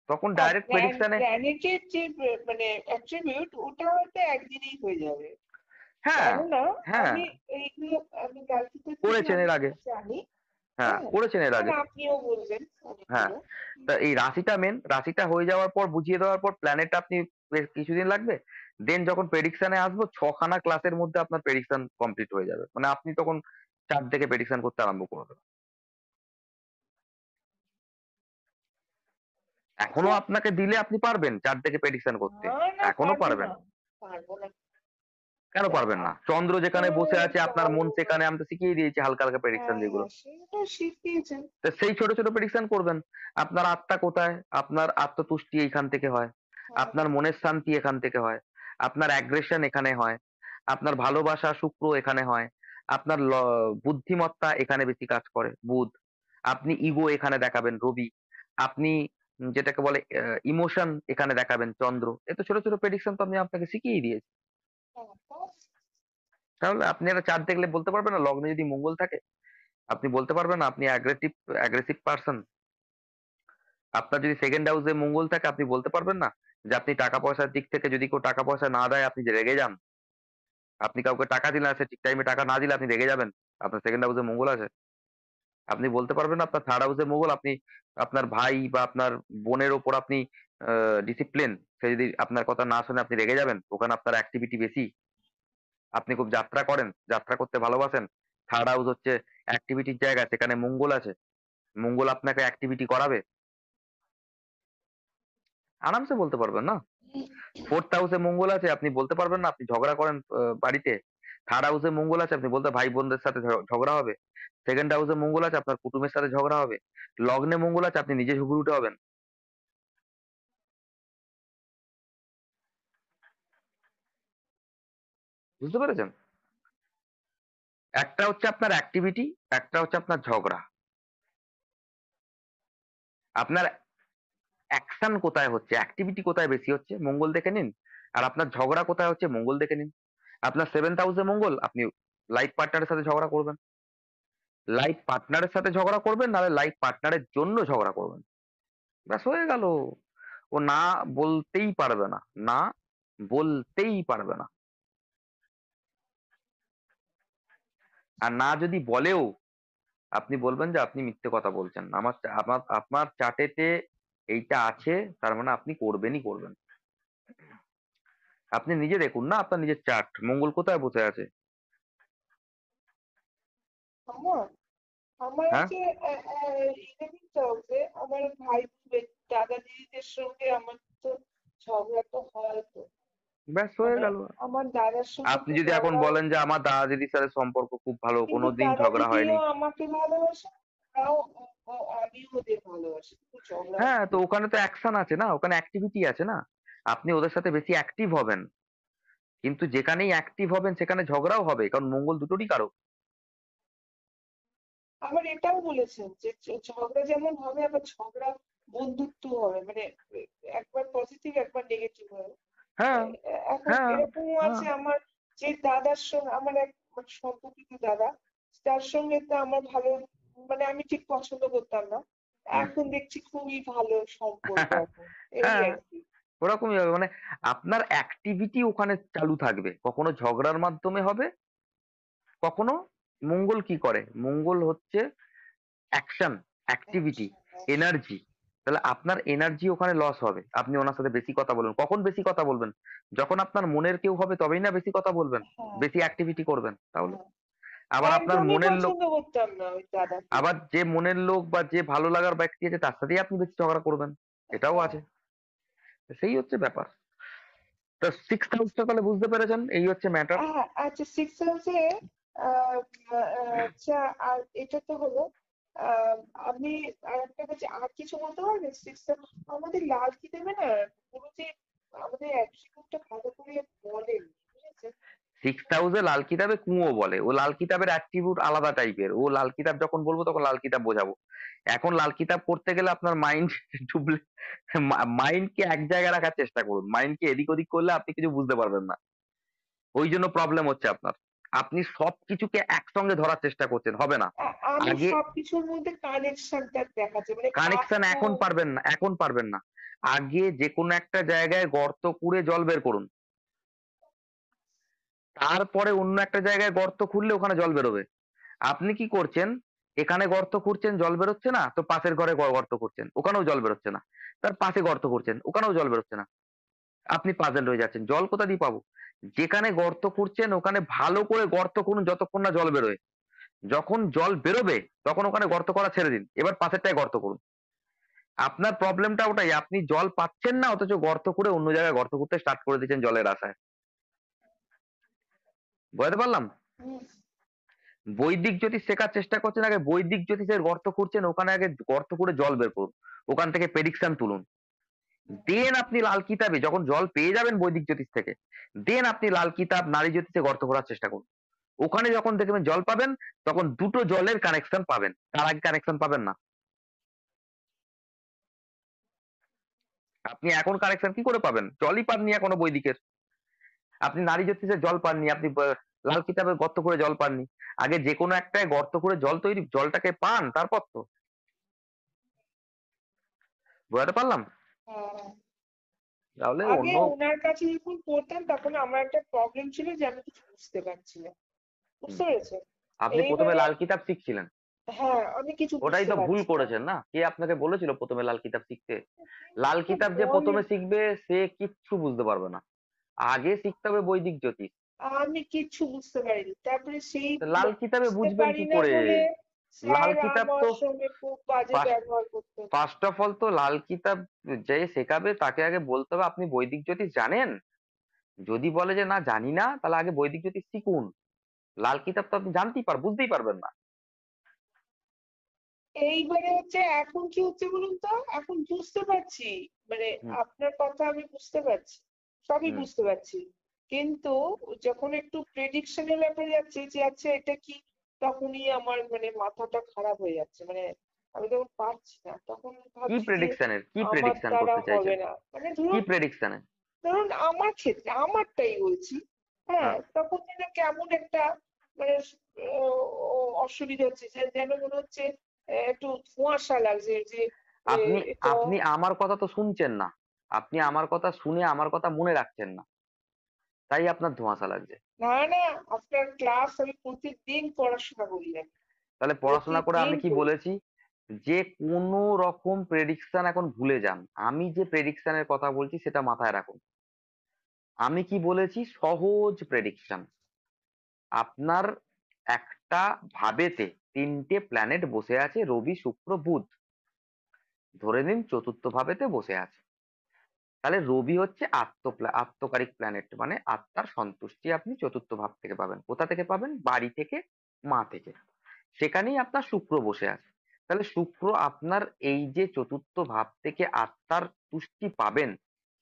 তখন ডাইরেক্ট প্রেডিকশনে, প্ল্যানেটের যে মানে অ্যাট্রিবিউট ওটা হয়তো একদিনেই হয়ে যাবে, হ্যাঁ কেননা হ্যাঁ, আমি এইগুলো আমি ক্যালকুলেট থেকে করেছেন এর আগে, অনেকগুলো জানি। হ্যাঁ হ্যাঁ, করেছেন এর আর আগে, আপনিও বলবেন হ্যাঁ। অনেকগুলো। তা এই রাশিটা মেন, রাশিটা হয়ে যাওয়ার পর, বুঝিয়ে দেওয়ার পর প্ল্যানেট আপনি বেশ কিছুদিন লাগবে, দেন যখন প্রেডিকশনে আসবো 6খানা ক্লাসের মধ্যে আপনার প্রেডিকশন কমপ্লিট হয়ে যাবে, মানে আপনি তখন চার্ট থেকে প্রেডিকশন করতে আরম্ভ করবেন। এখনো আচ্ছা, আপনাকে দিলে আপনি পারবেন চার্ট থেকে প্রেডিকশন করতে, না না এখনো পারবো পারবেন। না, পারবো না। কেন পারবেন না? চন্দ্র যেখানে বসে আছে আপনার মন পারবো না। সেখানে, আমি তো শিখিয়ে দিয়েছি হালকা হালকা প্রেডিকশন হ্যাঁ যেগুলো। হ্যাঁ, সেটা শিখিয়েছেন। তো সেই ছোট ছোট প্রেডিকশন করবেন। আপনার আত্মা কোথায়, আপনার আত্মতুষ্টি এইখান থেকে হয়, হ্যাঁ আপনার মনের শান্তি এখান থেকে হয়, আপনার অ্যাগ্রেশন এখানে হয়, আপনার ভালোবাসা শুক্র এখানে হয়, আপনার বুদ্ধিমত্তা এখানে বেশি কাজ করে বুধ, আপনি ইগো এখানে দেখাবেন রবি, আপনি যেটাকে বলে ইমোশন এখানে দেখাবেন চন্দ্র। এত ছোট ছোট প্রেডিকশন তো আমি আপনাকে শিখিয়ে দিয়েছি। হ্যাঁ, তাহলে আপনি একটা চার্ট দেখলে বলতে পারবেন না লগ্নে যদি মঙ্গল থাকে, আপনি বলতে পারবেন না আপনি অ্যাগ্রেসিভ অ্যাগ্রেসিভ পার্সন? আপনার যদি সেকেন্ড হাউসে মঙ্গল থাকে আপনি বলতে পারবেন না যে আপনি টাকা পয়সার দিক থেকে যদি কেউ টাকা পয়সা না দেয় আপনি যে রেগে যান? আপনি কাউকে টাকা দিলেন, সে ঠিক টাইমে টাকা না দিলে আপনি রেগে যাবেন? আপনার সেকেন্ড হাউসে মঙ্গল আছে। আপনি বলতে পারবেন না আপনার থার্ড হাউসে মঙ্গল, আপনি আপনার ভাই বা আপনার বোনের ওপর আপনি ডিসিপ্লিন, সে যদি আপনার কথা না শুনে আপনি রেগে যাবেন? ওখানে আপনার অ্যাক্টিভিটি বেশি, আপনি খুব যাত্রা করেন, যাত্রা করতে ভালোবাসেন, থার্ড হাউস হচ্ছে অ্যাক্টিভিটির জায়গা, সেখানে মঙ্গল আছে, মঙ্গল আপনাকে অ্যাক্টিভিটি করাবে, আরামসে বলতে পারবেন না? ফোর্থ হাউসে মঙ্গল আছে, আপনি বলতে পারবেন না আপনি ঝগড়া করেন বাড়িতে? থার্ড হাউসে মঙ্গল আছে, আপনি বলতে ভাই বোনদের সাথে ঝগড়া হবে। সেকেন্ড হাউসে মঙ্গল আছে, আপনার কুটুমের সাথে ঝগড়া হবে। লগ্নে মঙ্গল আছে, আপনি নিজে ঝগড়ুটে হবেন। বুঝতে পেরেছেন? একটা হচ্ছে আপনার অ্যাক্টিভিটি, একটা হচ্ছে আপনার ঝগড়া। আপনার অ্যাকশন কোথায় হচ্ছে, অ্যাক্টিভিটি কোথায় বেশি হচ্ছে, মঙ্গল দেখে নিন। আর আপনার ঝগড়া কোথায় হচ্ছে, মঙ্গল দেখে নিন। আপনার সেভেন্থ হাউসে মঙ্গল, আপনি লাইফ পার্টনারের সাথে ঝগড়া করবেন, লাইফ পার্টনারের সাথে ঝগড়া করবেন, নাহলে লাইফ পার্টনারের জন্য ঝগড়া করবেন। ব্যাস হয়ে গেল। ও না বলতেই পারবে না, না বলতেই পারবে না। আর না যদি বলেও, আপনি বলবেন যে আপনি মিথ্যে কথা বলছেন, আমার আপনার চার্টেতে এইটা আছে, তার মানে আপনি করবেনই করবেন। আপনি নিজে দেখুন না আপনার নিজের চার্ট, মঙ্গল কোথায় বসে আছে? আমার আমার হ্যাঁ, হচ্ছে ইলেভেন্থ হাউসে। আমার ভাই দাদা দিদিদের সঙ্গে আমার তো ঝগড়া তো হয় তো, ব্যাস হয়ে মানে গেল। আমার দাদার সঙ্গে আপনি তো যদি এখন ঝগড়া বলেন যে হচ্ছে, আমার দাদা দিদির সাথে সম্পর্ক খুব ভালো, কিন্তু কোনোদিন দাদা ঝগড়া দিদিও হয়নি, আমাকে ভালোবাসে, তাও আমিও ওদের ভালোবাসি, কিন্তু ঝগড়া হ্যাঁ, তো হচ্ছে। ওখানে তো অ্যাকশন আছে না, ওখানে অ্যাক্টিভিটি আছে না, আপনি ওদের সাথে বেশি অ্যাক্টিভ হবেন। কিন্তু যেখানেই অ্যাক্টিভ হবেন সেখানে ঝগড়াও হবে, কারণ মঙ্গল দুটোরই কারক। আবার এটাও বলেছেন যে ঝগড়া যেমন হবে, আবার ঝগড়া বন্ধুত্ব হবে, মানে একবার পজিটিভ একবার নেগেটিভ হবে। হ্যাঁ এখন হ্যাঁ এরকমও হ্যাঁ, আছে, আমার যে দাদার সঙ্গে আমার এক মানে সম্পর্কিত দাদা, তার সঙ্গে তো আমার ভালো, মানে আমি ঠিক পছন্দ করতাম না, হুম। এখন দেখছি খুবই ভালো সম্পর্ক এখন, এই হ্যাঁ, আর কি। ওরকমই হবে, মানে আপনার অ্যাক্টিভিটি ওখানে চালু থাকবে, কখনো ঝগড়ার মাধ্যমে হবে, কখনো মঙ্গল কি করে, মঙ্গল হচ্ছে action, activity, Action, action, energy. তাহলে আপনার এনার্জি ওখানে লস হবে, আপনি ওনার সাথে বেশি কথা বলবেন, কখন বেশি কথা বলবেন? যখন আপনার মনের কেউ হবে তবেই না বেশি কথা বলবেন, হ্যাঁ বেশি অ্যাক্টিভিটি করবেন তাহলে। হ্যাঁ, আবার আপনার একদমই মনের লোক, পছন্দ করতাম না ওই দাদাকে। আবার যে মনের লোক বা যে ভালো লাগার ব্যক্তি আছে তার সাথেই আপনি বেশি ঝগড়া করবেন, এটাও হ্যাঁ আছে। সেই হচ্ছে ব্যাপার। তো সিক্স হাউসটা তাহলে বুঝতে পেরেছেন, এই হচ্ছে ম্যাটার। হ্যাঁ, আচ্ছা সিক্স হাউসে আচ্ছা, আর এটা তো হলো আহ, আপনি আর একটা কাছে আর কিছু বলতে পারবেন সিক্স? আমাদের লাল কি দেবে না পুরো যে আমাদের অ্যাট্রিবিউটটা ভালো করে বলেন, বুঝেছেন? সিক্স হাউসে লাল কিতাবে কুঁয়ো বলে, ও লাল কিতাবের অ্যাট্রিবিউট আলাদা টাইপের, ও লাল কিতাব যখন বলবো তখন লাল কিতাব বোঝাবো। এখন লাল কিতাব পড়তে গেলে আপনার মাইন্ড ডুবলে, মাইন্ডকে এক জায়গায় রাখার চেষ্টা করুন, মাইন্ডকে এদিক ওদিক করলে আপনি কিছু বুঝতে পারবেন না। ওই জন্য প্রবলেম হচ্ছে আপনার, আপনি সবকিছুকে একসঙ্গে ধরার চেষ্টা করছেন, হবে না। আমি আগে সবকিছুর মধ্যে কানেকশনটা দেখাচ্ছে, মানে কানেকশন এখন পারবেন না, এখন পারবেন না। আগে যে কোনো একটা জায়গায় গর্ত কুড়ে জল বের করুন, তারপরে অন্য একটা জায়গায় গর্ত খুঁড়লে ওখানে জল বেরোবে। আপনি কি করছেন, এখানে গর্ত খুঁড়ছেন জল বেরোচ্ছে না, তো পাশের ঘরে গর্ত খুঁড়ছেন ওখানেও জল বেরোচ্ছে না, তার পাশে গর্ত খুঁড়ছেন ওখানেও জল বেরোচ্ছে না। আপনি পাজেল হয়ে যাচ্ছেন, জল কোথা দিয়ে পাবো? যেখানে গর্ত খুঁড়ছেন ওখানে ভালো করে গর্ত খুঁড়ুন যতক্ষণ না জল বেরোয়। যখন জল বেরোবে তখন ওখানে গর্ত করা ছেড়ে দিন, এবার পাশেরটায় গর্ত করুন। আপনার প্রবলেমটা ওটাই, আপনি জল পাচ্ছেন না অথচ গর্ত করে অন্য জায়গায় গর্ত করতে স্টার্ট করে দিচ্ছেন জলের আশায়। বুঝতে পারলাম? বৈদিক জ্যোতিষ শেখার চেষ্টা করছেন, আগে বৈদিক জ্যোতিষের গর্ত খুঁড়ছেন, ওখানে আগে গর্ত করে জল বের করুন, ওখান থেকে প্রেডিকশন তুলুন। দেন আপনি লাল কিতাবে যখন জল পেয়ে যাবেন বৈদিক জ্যোতিষ থেকে, দেন আপনি লাল কিতাব নারী জ্যোতিষে গর্ত করার চেষ্টা করুন। ওখানে যখন দেখবেন জল পাবেন, তখন দুটো জলের কানেকশন পাবেন, তার আগে কানেকশন পাবেন না। আপনি এখন কানেকশন কি করে পাবেন? জলই পাননি এখনো বৈদিকের। আপনি নারী জ্যোতিষে জল পাননি, আপনি লাল কিতাবে গর্ত করে জল পাননি। আগে যে কোনো একটাই গর্ত করে জল তৈরি, জলটাকে পান তারপর তো। বোঝাতে পারলাম? হ্যাঁ, তাহলে আগে অন্য ওনার কাছে যখন পড়তাম তখন আমার একটা প্রবলেম ছিল যে আমি কিছু বুঝতে পারছি না, হুম, বুঝতে পেরেছেন? আপনি প্রথমে এইবারে লাল কিতাব শিখছিলেন, হ্যাঁ, আমি কিছু ওটাই বুঝতে তো ভুল পারছি না। করেছেন না। কে আপনাকে বলেছিল প্রথমে লাল কিতাব শিখতে? লাল কিন্তু কিতাব যে বলে প্রথমে শিখবে সে কিচ্ছু বুঝতে পারবে না, আগে শিখতে হবে বৈদিক জ্যোতিষ। আমি কিচ্ছু বুঝতে পারিনি, তারপরে সেই তো লাল কিতাবে বুঝতে বুঝবেন পারি কি না করে? বলে লাল স্যার কিতাব আমার তো সঙ্গে খুব বাজে ব্যবহার করতেন। ফার্স্ট অফ অল তো লাল কিতাব যে শেখাবে তাকে আগে বলতে হবে আপনি বৈদিক জ্যোতিষ জানেন। যদি বলে যে না জানি না, তাহলে আগে বৈদিক জ্যোতিষ শিখুন। লাল কিতাব তো আপনি জানতেই বুঝতেই পারবেন না। এইবারে হচ্ছে এখন কি হচ্ছে বলুন তো, এখন বুঝতে পারছি, মানে হুম। আপনার কথা আমি বুঝতে পারছি, সবই হুম। বুঝতে পারছি, কিন্তু যখন একটু প্রেডিকশনের ব্যাপারে যাচ্ছে যে আচ্ছা এটা কি, তখনই আমার মানে মাথাটা খারাপ হয়ে যাচ্ছে, মানে আমি তখন পারছি না, তখন কি ভাবছি যে প্রেডিকশনের, কি আমার প্রেডিকশন দ্বারা করতে হবে চাইছেন? না, মানে কি ধরুন, প্রেডিকশনে? ধরুন আমার ক্ষেত্রে আমারটাই বলছি, হ্যাঁ, হ্যাঁ। তখন যেন কেমন একটা মানে অসুবিধা হচ্ছে, যেন মনে হচ্ছে একটু ধোঁয়াশা লাগছে যে আপনি এটা। আপনি আমার কথা তো শুনছেন না, আপনি আমার কথা শুনে আমার কথা মনে রাখছেন না, তাই আপনার ধোঁয়াশা লাগছে। না না, আপনার ক্লাস আমি প্রতিদিন পড়াশোনা করি, আমি তাহলে পড়াশোনা করে প্রতিদিন আমি কি করি। বলেছি? যে কোনো রকম প্রেডিকশন এখন ভুলে যান, আমি যে প্রেডিকশনের কথা বলছি সেটা মাথায় রাখুন। আমি কি বলেছি? সহজ প্রেডিকশন। আপনার একটা ভাবেতে তিনটে প্ল্যানেট বসে আছে, রবি শুক্র বুধ, ধরে নিন চতুর্থ ভাবেতে বসে আছে। তাহলে রবি হচ্ছে আত্মকারিক প্ল্যানেট, মানে আত্মার সন্তুষ্টি আপনি চতুর্থ ভাব থেকে পাবেন। কোথা থেকে পাবেন? বাড়ি থেকে, মা থেকে। সেখানেই আপনার শুক্র বসে আছে। তাহলে শুক্র আপনার এই যে চতুর্থ ভাব থেকে আত্মার তুষ্টি পাবেন,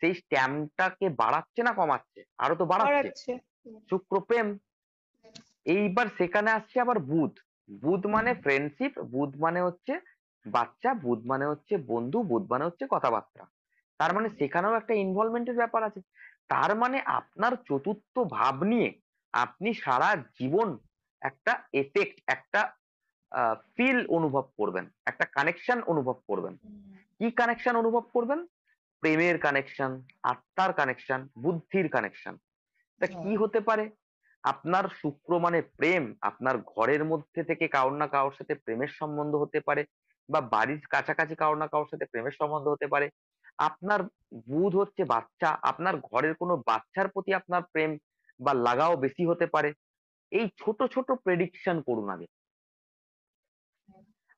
সেই স্ট্যাম্পটাকে বাড়াচ্ছে না কমাচ্ছে? আরো তো বাড়াচ্ছে। বাড়াচ্ছে। হুম, শুক্র প্রেম। এইবার সেখানে আসছে আবার বুধ। বুধ মানে ফ্রেন্ডশিপ, বুধ মানে হচ্ছে বাচ্চা, বুধ মানে হচ্ছে বন্ধু, বুধ মানে হচ্ছে কথাবার্তা। তার মানে হুম, সেখানেও একটা ইনভলভমেন্টের ব্যাপার আছে। তার মানে আপনার চতুর্থ ভাব নিয়ে আপনি সারা জীবন একটা এফেক্ট, একটা ফিল অনুভব করবেন, একটা কানেকশন অনুভব করবেন। হুম, কি কানেকশন অনুভব করবেন? প্রেমের কানেকশন, আত্মার কানেকশন, বুদ্ধির কানেকশন। তা কি হ্যাঁ, হতে পারে? আপনার শুক্র মানে প্রেম, আপনার ঘরের মধ্যে থেকে কারোর না কারোর সাথে প্রেমের সম্বন্ধ হতে পারে, বা বাড়ির কাছাকাছি কারোর না কারোর সাথে প্রেমের সম্বন্ধ হতে পারে। আপনার বুধ হচ্ছে বাচ্চা, আপনার ঘরের কোনো বাচ্চার প্রতি আপনার প্রেম বা লাগাও বেশি হতে পারে। এই ছোট ছোট প্রেডিকশন করুন আগে।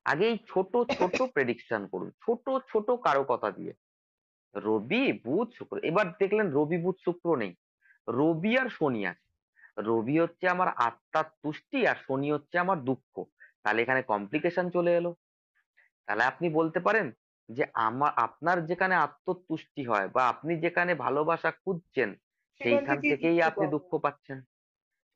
আগে এই ছোট ছোট প্রেডিকশন করুন, ছোট ছোট কারো কথা দিয়ে। রবি বুধ শুক্র, এবার দেখলেন রবি বুধ শুক্র নেই, রবি আর শনি আছে। রবি হচ্ছে আমার আত্মার তুষ্টি আর শনি হচ্ছে আমার দুঃখ। তাহলে এখানে কমপ্লিকেশন চলে এলো। তাহলে আপনি বলতে পারেন যে আপনার যেখানে আত্মতুষ্টি হয় বা আপনি যেখানে ভালোবাসা খুঁজছেন, সেখান সেইখান থেকেই থেকেই দুঃখ আপনি পাবো। দুঃখ পাচ্ছেন।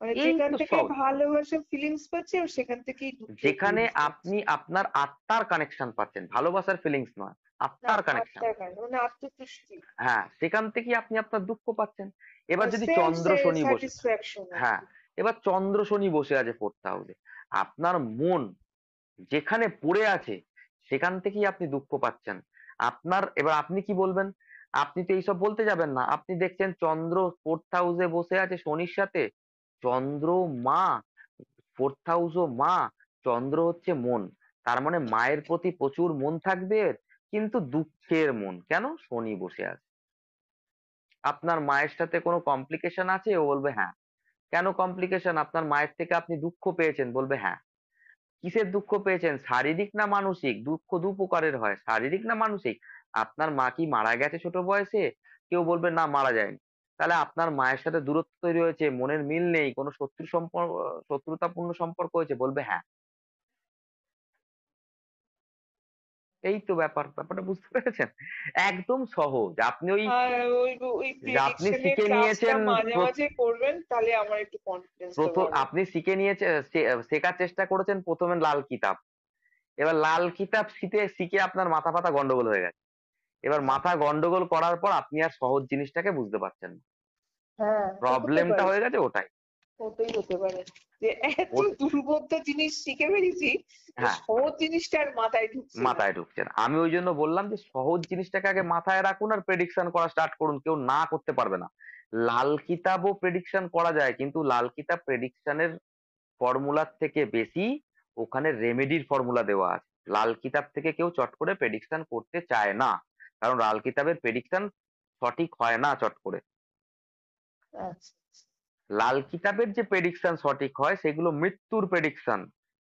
মানে এই যেখান তো থেকে সহজ। ভালোবাসা ফিলিংস পাচ্ছি আর সেখান থেকেই দুঃখের যেখানে ফিলিংস পাচ্ছি। আপনি আপনার আত্মার কানেকশন পাচ্ছেন, ভালোবাসার ফিলিংস নয়, না, আত্মার কানেকশন। আত্মার কারণে মানে আত্মতুষ্টি হ্যাঁ, সেখান থেকেই আপনি আপনার দুঃখ পাচ্ছেন। এবার আর যদি সেলফ চন্দ্র শনি বসে, স্যাটিসফ্যাকশন আর হ্যাঁ, কি। এবার চন্দ্র শনি বসে আছে 4th হাউসে, আপনার মন যেখানে পড়ে আছে সেখান থেকেই আপনি দুঃখ পাচ্ছেন। আপনার এবার আপনি কি বলবেন? আপনি তো এইসব বলতে যাবেন না, আপনি দেখছেন চন্দ্র 4th হাউসে বসে আছে শনির সাথে। চন্দ্র মা, 4th হাউসও মা, চন্দ্র হচ্ছে মন। তার মানে মায়ের প্রতি প্রচুর মন থাকবে, কিন্তু দুঃখের মন। কেন? শনি বসে আছে। আপনার মায়ের সাথে কোনো কমপ্লিকেশন আছে? ও বলবে হ্যাঁ। কেন কমপ্লিকেশন? আপনার মায়ের থেকে আপনি দুঃখ পেয়েছেন? বলবে হ্যাঁ। কিসের দুঃখ পেয়েছেন? শারীরিক না মানসিক? দুঃখ দু প্রকারের হয়, শারীরিক না মানসিক। আপনার মা কি মারা গেছে ছোট বয়সে? কেউ বলবে না, মারা যায়নি। তাহলে আপনার মায়ের সাথে দূরত্ব তৈরি হয়েছে, মনের মিল নেই, কোনো শত্রুতাপূর্ণ সম্পর্ক হয়েছে? বলবে হ্যাঁ। এই তো ব্যাপারটা বুঝতে পেরেছেন? একদম সহজ। আপনি ওই আর ওই ওই যে আপনি প্রেডিকশনের শিখে ক্লাসটা নিয়েছেন, মাঝে মাঝে করবেন, তাহলে আমার একটু কনফিডেন্সটা প্রথম বাড়বে। আপনি শিখে নিয়েছে, শেখার চেষ্টা করেছেন প্রথমে লাল কিতাব। এবার লাল কিতাব শিখে শিখে আপনার মাথা ফাতা গন্ডগোল হয়ে গেছে। এবার হ্যাঁ, মাথা গন্ডগোল করার পর আপনি আর সহজ জিনিসটাকে বুঝতে পারছেন না। হ্যাঁ, তো হতে প্রবলেমটা পারে। হয়ে গেছে ওটাই। ওটাই হতে পারে যে এত ও, দুর্বোধ্য জিনিস শিখে ফেলেছি যে হ্যাঁ, সহজ জিনিসটা আর মাথায় ঢুকছে না। মাথায় ঢুকছে না। আমি ওই জন্য বললাম যে সহজ জিনিসটাকে আগে মাথায় রাখুন আর প্রেডিকশন করা স্টার্ট করুন। কেউ না করতে পারবে না। লাল কিতাবও প্রেডিকশন করা যায়, কিন্তু লাল কিতাব প্রেডিকশনের ফর্মুলার থেকে বেশি ওখানে রেমেডির ফর্মুলা দেওয়া আছে। লাল কিতাব থেকে কেউ চট করে প্রেডিকশন করতে চায় না, কারণ লাল কিতাবের প্রেডিকশন সঠিক হয় না চট করে। আচ্ছা, লাল কিতাবের যে প্রেডিকশন সঠিক হয় সেগুলো মৃত্যুর প্রেডিকশন।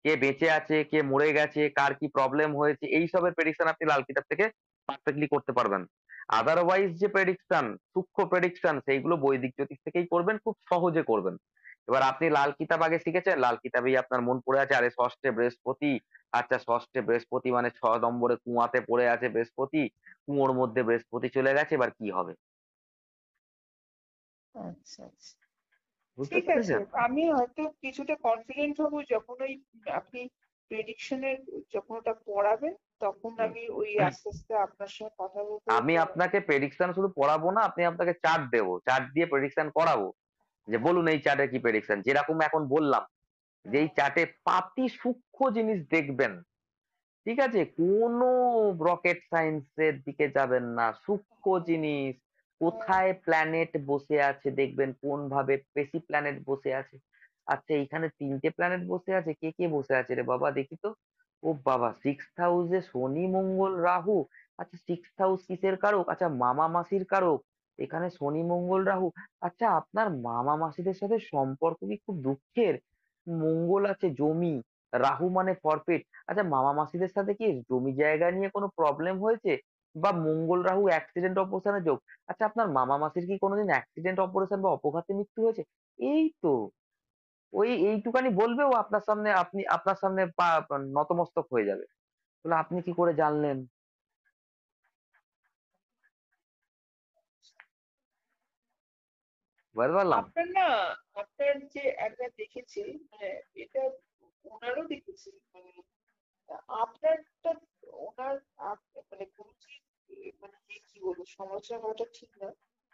কে বেঁচে আছে, কে মরে গেছে, কার কি প্রবলেম হয়েছে, এইসবের প্রেডিকশন আপনি লাল কিতাব থেকে পারফেক্টলি করতে পারবেন। আদারওয়াইজ যে প্রেডিকশন, সূক্ষ্ম প্রেডিকশন, সেইগুলো বৈদিক জ্যোতিষ থেকেই করবেন, খুব সহজে করবেন। এবার আপনি লাল কিতাব আগে শিখেছেন, লাল কিতাবেই আপনার মন পড়ে আছে, আরে ষষ্ঠে বৃহস্পতি। আচ্ছা, ষষ্ঠে বৃহস্পতি মানে 6 নম্বরে কুয়াতে পড়ে আছে বৃহস্পতি, কুয়োর মধ্যে বৃহস্পতি চলে গেছে, এবার কি হবে? আচ্ছা, আচ্ছা, বুঝতে ঠিক আছে। পেরেছেন? আমি হয়তো কিছুটা কনফিডেন্ট হব যখন ওই আপনি প্রেডিকশনের যখন ওটা পড়াবেন, তখন হুম। আমি ওই আস্তে আস্তে আপনার সঙ্গে কথা বলতে আমি বলতে আপনাকে প্রেডিকশন শুধু পড়াবো না, আপনি আপনাকে চার্ট দেবো, চার্ট দিয়ে প্রেডিকশন করাবো। যে বলুন এই চার্টে কি প্রেডিকশন, যেরকম এখন বললাম, যে এই চার্টে পাতি সূক্ষ্ম জিনিস দেখবেন। ঠিক আছে, কোনো রকেট সায়েন্সের দিকে যাবেন না, সূক্ষ্ম জিনিস। কোথায় প্ল্যানেট বসে আছে দেখবেন, কোন ভাবে পেসি প্ল্যানেট বসে আছে। আচ্ছা, এখানে 3টে প্ল্যানেট বসে আছে, কে কে বসে আছে রে বাবা, দেখি তো। ও বাবা, 6th হাউসে শনি মঙ্গল রাহু। আচ্ছা, 6th হাউস কিসের কারক? আচ্ছা, মামা মাসির কারক। এখানে শনি মঙ্গল রাহু। আচ্ছা, আপনার মামা মাসিদের সাথে সম্পর্ক কি খুব দুঃখের? মঙ্গল আছে জমি, রাহু মানে ফরফিট। আচ্ছা, মামা মাসিদের সাথে কি জমি জায়গা নিয়ে কোনো প্রবলেম হয়েছে? বা মঙ্গল রাহু অ্যাক্সিডেন্ট অপারেশনের যোগ। আচ্ছা, আপনার মামা মাসির কি কোনোদিন অ্যাক্সিডেন্ট অপারেশন বা অপঘাতে মৃত্যু হয়েছে? এই তো, ওই এইটুকানি বলবে, ও আপনার সামনে, আপনি আপনার সামনে নতমস্তক হয়ে যাবে। বলে আপনি কি করে জানলেন? বুঝতে পারলাম। আপনার না, আপনার যে একবার দেখেছি, মানে এটা ওনারও দেখেছি, মানে আপনারটা ওনার মানে গুরুজি, মানে যে কি বলবো, সমালোচনা করাটা ঠিক না,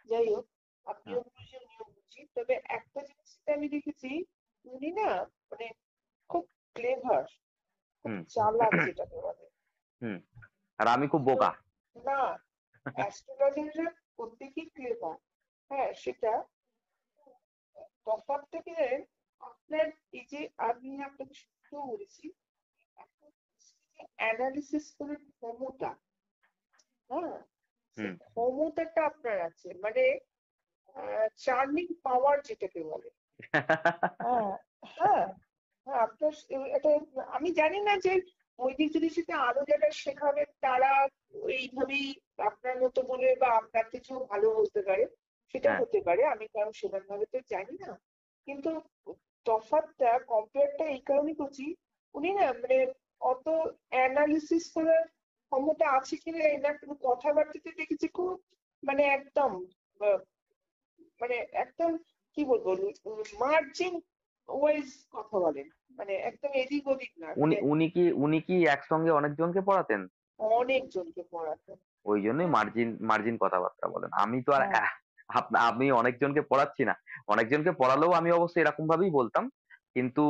যাই হোক, হুম, আপনিও গুরুজি উনিও গুরুজি, তবে একটা জিনিস যেটা আমি দেখেছি, উনি না মানে খুব ক্লেভার, খুব হুম, চালাক যেটাকে বলে। হুম। আর আমি খুব তো বোকা। না, অ্যাস্ট্রোলজাররা প্রত্যেকেই ক্লেভার, হ্যাঁ সেটা, তফাৎটা কি জানেন? আপনার এই যে আমি আপনাকে শুরুতেও বলেছি, অ্যানালিসিস করার ক্ষমতা, হ্যাঁ, সেই হুম। ক্ষমতাটা আপনার আছে, মানে চার্মিং পাওয়ার যেটাকে বলে। হ্যাঁ, হ্যাঁ, হ্যাঁ, আপনার এটা, আমি জানি না যে বৈদিক জ্যোতিষীতে আরো যারা শেখাবে তারা এইভাবেই আপনার মতো বলে বা আপনার থেকেও ভালো বলতে পারে, সেটা হ্যাঁ, হতে পারে, আমি কারণ সেরকম ভাবে তো জানি না। কিন্তু তফাৎটা কম্পেয়ারটা এই কারণে করছি, উনি না মানে অত অ্যানালিসিস করার ক্ষমতা আছে কিনা না, কিন্তু কথাবার্তাতে দেখেছি খুব মানে একদম মানে একদম কি বলবো, মার্জিন ওয়াইজ কথা বলেন, মানে একদম এদিক ওদিক না, উনি মানে উনি কি একসঙ্গে অনেকজনকে পড়াতেন? অনেকজনকে পড়াতেন। ওই জন্যই হ্যাঁ, মার্জিন মার্জিন কথাবার্তা বলেন। আমি তো আর হ্যাঁ। আমি অনেকজনকে পড়াচ্ছি না। অনেকজনকে পড়ালেও আমি অবশ্যই এরকম ভাবেই বলতাম। কিন্তু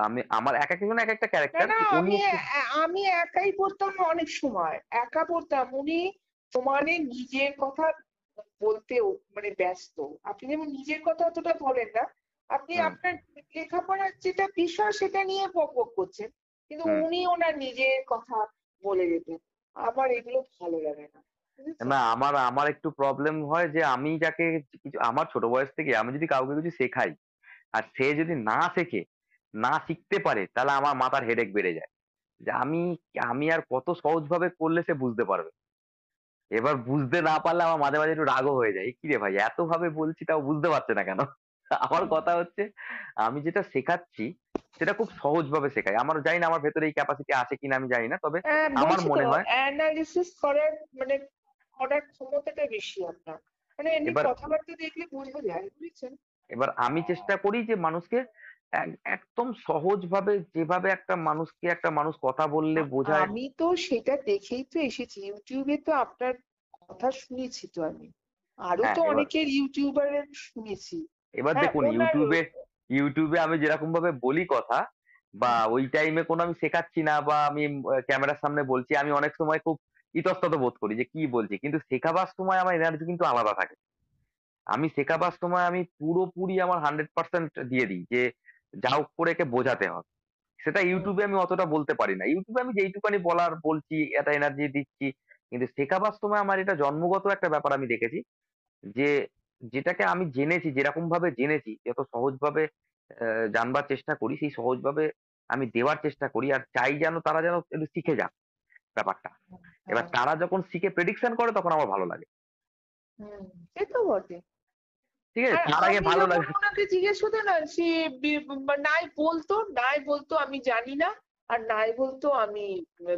আমি আমার এক একজন এক একটা না, ক্যারেক্টার, না, উনি একটু আমি একাই পড়তাম না, অনেক সময় একা পড়তাম। উনি সমানে নিজের কথা বলতেও মানে ব্যস্ত। আপনি যেমন নিজের কথা অতটা বলেন না, আপনি হুম আপনার লেখাপড়ার যেটা বিষয় সেটা নিয়ে বক বক করছেন, কিন্তু হুম উনি ওনার নিজের কথা বলে যেতেন। আমার এগুলো ভালো লাগে না, বুঝেছেন? না, আমার আমার একটু প্রবলেম হয় যে আমি যাকে কিছু আমার ছোট বয়স থেকে আমি যদি কাউকে কিছু শেখাই আর সে যদি না শেখে, না শিখতে পারে, তাহলে আমার মাথার হেডেক বেড়ে যায়। যে আমি আমি আর কত সহজ ভাবে করলে সে বুঝতে পারবে। এবার বুঝতে না পারলে আমার মাঝে মাঝে একটু রাগও হয়ে যায়, কি রে ভাই এত ভাবে বলছি তাও বুঝতে পারছে না কেন? আমার কথা হচ্ছে আমি যেটা শেখাচ্ছি সেটা খুব সহজ ভাবে শেখাই। আমার জানি না আমার ভেতরে এই ক্যাপাসিটি আছে কিনা আমি জানি না, তবে আমার বলছি তো, মনে হয় অ্যানালিসিস করার মানে করার ক্ষমতাটা বেশি আপনার, মানে এমনি এবার কথাবার্তা দেখলে বোঝা যায়, বুঝেছেন? এবার আমি চেষ্টা করি যে মানুষকে একদম সহজ ভাবে, যেভাবে একটা মানুষ কথা বললে বোঝায়। আমি তো সেটা দেখেই তো এসেছি, ইউটিউবে তো আপনার কথা শুনেছি তো আমি, আরো হ্যাঁ, তো এবার অনেকের ইউটিউবারের শুনেছি। এবার হ্যাঁ, দেখুন ওনার ইউটিউবে আমি যেরকম ভাবে বলি কথা, বা ওই টাইমে কোনো আমি শেখাচ্ছি না বা আমি ক্যামেরার সামনে বলছি, আমি অনেক সময় খুব ইতস্তত বোধ করি যে কি বলছি, কিন্তু শেখাবার সময় আমার এনার্জি কিন্তু আলাদা থাকে। আমি শেখাবার সময় আমি পুরোপুরি আমার 100% দিয়ে দিই যে যা হোক করে একে বোঝাতে হবে। সেটা হুম, ইউটিউবে আমি অতটা বলতে পারি না। ইউটিউবে আমি যেইটুকানি বলার বলছি, একটা এনার্জি দিচ্ছি। কিন্তু শেখাবার সময় আমার এটা জন্মগত একটা ব্যাপার আমি দেখেছি যে যেটাকে আমি জেনেছি, যেরকম ভাবে জেনেছি, যত সহজ ভাবে জানবার চেষ্টা করি, সেই সহজ ভাবে আমি দেওয়ার চেষ্টা করি, আর চাই যেন তারা যেন একটু শিখে যাক ব্যাপারটা। এবার হ্যাঁ, তারা যখন শিখে প্রেডিকশন করে তখন আমার ভালো লাগে। হুম, সে তো বটে। ঠিক আছে, আর তার আগে আমি ভালো যখন লাগে। ওনাকে জিজ্ঞেস করতো না, সে নাই বলতো আমি জানি না, আর নাই বলতো আমি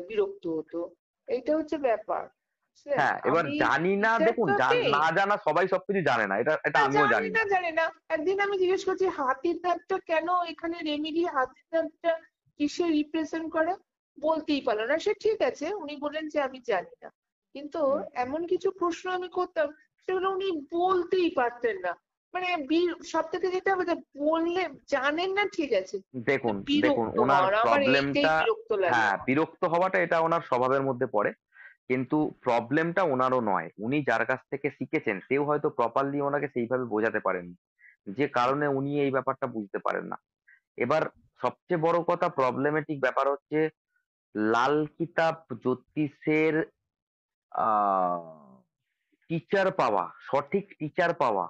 বিরক্ত হতো। এইটা হচ্ছে ব্যাপার, বুঝলেন? হ্যাঁ, এবার আমি জানি না, দেখুন টিচারটাকে না জানা সবাই সবকিছু জানে না, এটা এটা আমিও জানি জানি না, না। জানি না। একদিন আমি জিজ্ঞেস করছি হাতির দাঁতটা কেন এখানে রেমেডি, হাতির দাঁতটা কিসে রিপ্রেজেন্ট করে, বলতেই পারলো না। সে ঠিক আছে, উনি বললেন যে আমি জানি না, কিন্তু হুম, এমন কিছু প্রশ্ন আমি করতাম সেগুলো উনি বলতেই পারতেন না। মানে সব থেকে যেটা হবে যে বললে জানেন না, ঠিক আছে, কিন্তু দেখুন দেখুন বিরক্ত ওনার হন, আমার এইটাই প্রবলেমটা, বিরক্ত লাগে। হ্যাঁ বিরক্ত হওয়াটা এটা ওনার স্বভাবের মধ্যে পড়ে। কিন্তু প্রবলেমটা ওনারও নয়, উনি যার কাছ থেকে শিখেছেন সেও হয়তো প্রপারলি ওনাকে সেইভাবে বোঝাতে পারেননি, যে কারণে উনি এই ব্যাপারটা বুঝতে পারেন না। এবার সবচেয়ে বড় কথা, প্রবলেমেটিক ব্যাপার হচ্ছে লাল কিতাব জ্যোতিষের আহ টিচার পাওয়া, সঠিক টিচার পাওয়া।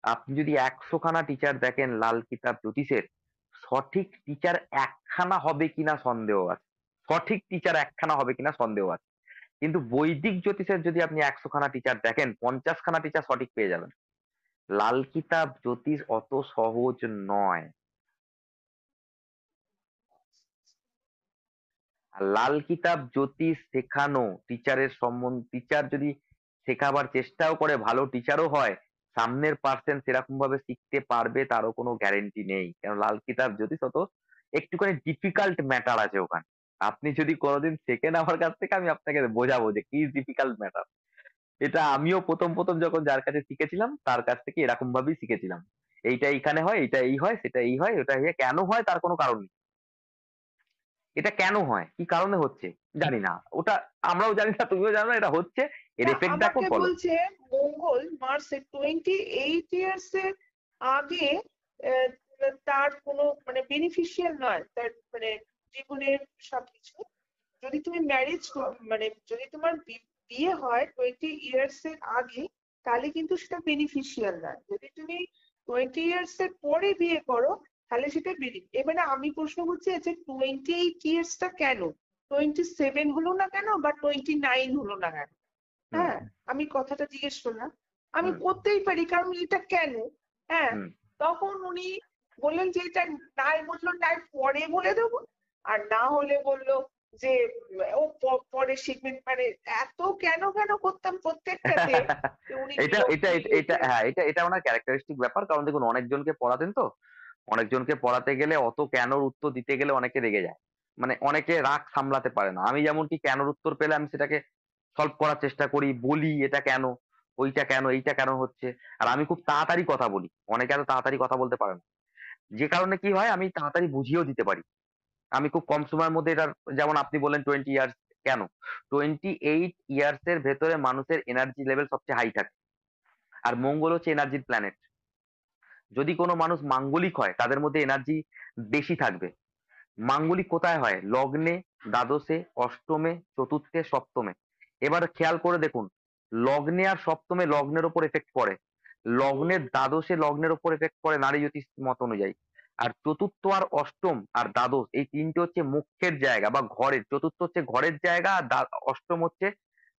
আপনি যদি 100 খানা টিচার দেখেন লাল কিতাব জ্যোতিষের, সঠিক টিচার একখানা হবে কিনা সন্দেহ আছে। সঠিক টিচার একখানা হবে কিনা সন্দেহ আছে। কিন্তু বৈদিক জ্যোতিষের যদি আপনি 100 খানা টিচার দেখেন, 50 খানা টিচার সঠিক পেয়ে যাবেন। লাল কিতাব জ্যোতিষ অত সহজ নয়। আর লাল কিতাব জ্যোতিষ শেখানো টিচারের সম্বন্ধে, টিচার যদি শেখাবার চেষ্টাও করে, ভালো টিচারও হয়, সামনের পার্সন সেরকম ভাবে শিখতে পারবে তারও কোনো গ্যারেন্টি নেই। কারণ লাল কিতাব জ্যোতিষ অত একটুখানি ডিফিকাল্ট ম্যাটার আছে ওখানে। আপনি যদি কোনোদিন শেখেন আমার কাছ থেকে, আমি আপনাকে বোঝাবো যে কি ডিফিকাল্ট ম্যাটার। এটা আমিও প্রথম প্রথম যখন যার কাছে শিখেছিলাম তার কাছ থেকে এরকম ভাবেই শিখেছিলাম। এইটা এইখানে হয়, এটা এই হয়, সেটা এই হয়, ওটা কেন হয় তার কোনো কারণ নেই। এটা কেন হয়, কি কারণে হচ্ছে জানি না, ওটা আমরাও জানি না, তুমিও জানো না, এটা হচ্ছে, এর না, এফেক্ট দেখো আমাকে ফলো। বলছে মঙ্গল মার্সে 28 ইয়ার্স এর আগে আহ, তার কোনো মানে বেনিফিশিয়াল নয়, তার মানে জীবনের সবকিছু। যদি তুমি মানে যদি তোমার বিয়ে হয় 20 ইয়ার্স এর আগে, তাহলে কিন্তু সেটা বেনিফিশিয়াল নয়। যদি তুমি 20 ইয়ার্স এর পরে বিয়ে করো, তাহলে সেটা এবারে আমি প্রশ্ন করছি যে 28 ইয়ার্সটা কেন, 27 হলো না কেন, বা 29 হলো না কেন? হুম হ্যাঁ, আমি কথাটা জিজ্ঞেস করলাম। আমি হুম করতেই পারি, কারণ এটা কেন? হ্যাঁ, হুম তখন উনি বললেন যে এটা নাই, বললো নাই পরে বলে দেবো, আর না হলে বললো যে ও পরে শিখবেন, মানে এত কেন কেন করতাম প্রত্যেকটাতে যে উনি এটা এটা বিরক্তই এটা এটা হতেন। হ্যাঁ, এটা এটা ওনার ক্যারেক্টারিস্টিক ব্যাপার। কারণ দেখুন, অনেকজনকে পড়াতেন তো, অনেকজনকে পড়াতে গেলে অত কেনর উত্তর দিতে গেলে অনেকে রেগে যায়, মানে অনেকে রাগ সামলাতে পারে না। আমি যেমন কি কেনর উত্তর পেলে আমি সেটাকে সলভ করার চেষ্টা করি, বলি এটা কেন, ওইটা কেন, এইটা কেন হচ্ছে। আর আমি খুব তাড়াতাড়ি কথা বলি, অনেকে এত তাড়াতাড়ি কথা বলতে পারে না, যে কারণে কি হয় আমি তাড়াতাড়ি বুঝিয়েও দিতে পারি। আমি খুব কম সময়ের মধ্যে এটার, যেমন আপনি বললেন 20 ইয়ার্স, কেন 28 ইয়ার্স এর ভেতরে মানুষের এনার্জি লেভেল সবচেয়ে হাই থাকে। আর মঙ্গল হচ্ছে এনার্জির প্ল্যানেট। যদি কোনো মানুষ মাঙ্গলিক হয় তাদের মধ্যে এনার্জি বেশি থাকবে। মাঙ্গলিক কোথায় হয়? লগ্নে, দ্বাদশে, অষ্টমে, চতুর্থে, সপ্তমে। এবার খেয়াল করে দেখুন, লগ্নে আর সপ্তমে লগ্নের ওপর এফেক্ট পড়ে, লগ্নের দ্বাদশে লগ্নের ওপর এফেক্ট পড়ে নারী জ্যোতিষ মত অনুযায়ী। আর চতুর্থ আর অষ্টম আর দ্বাদশ এই তিনটে হচ্ছে মুখ্যের জায়গা বা ঘরের। চতুর্থ হচ্ছে ঘরের জায়গা, আর অষ্টম হচ্ছে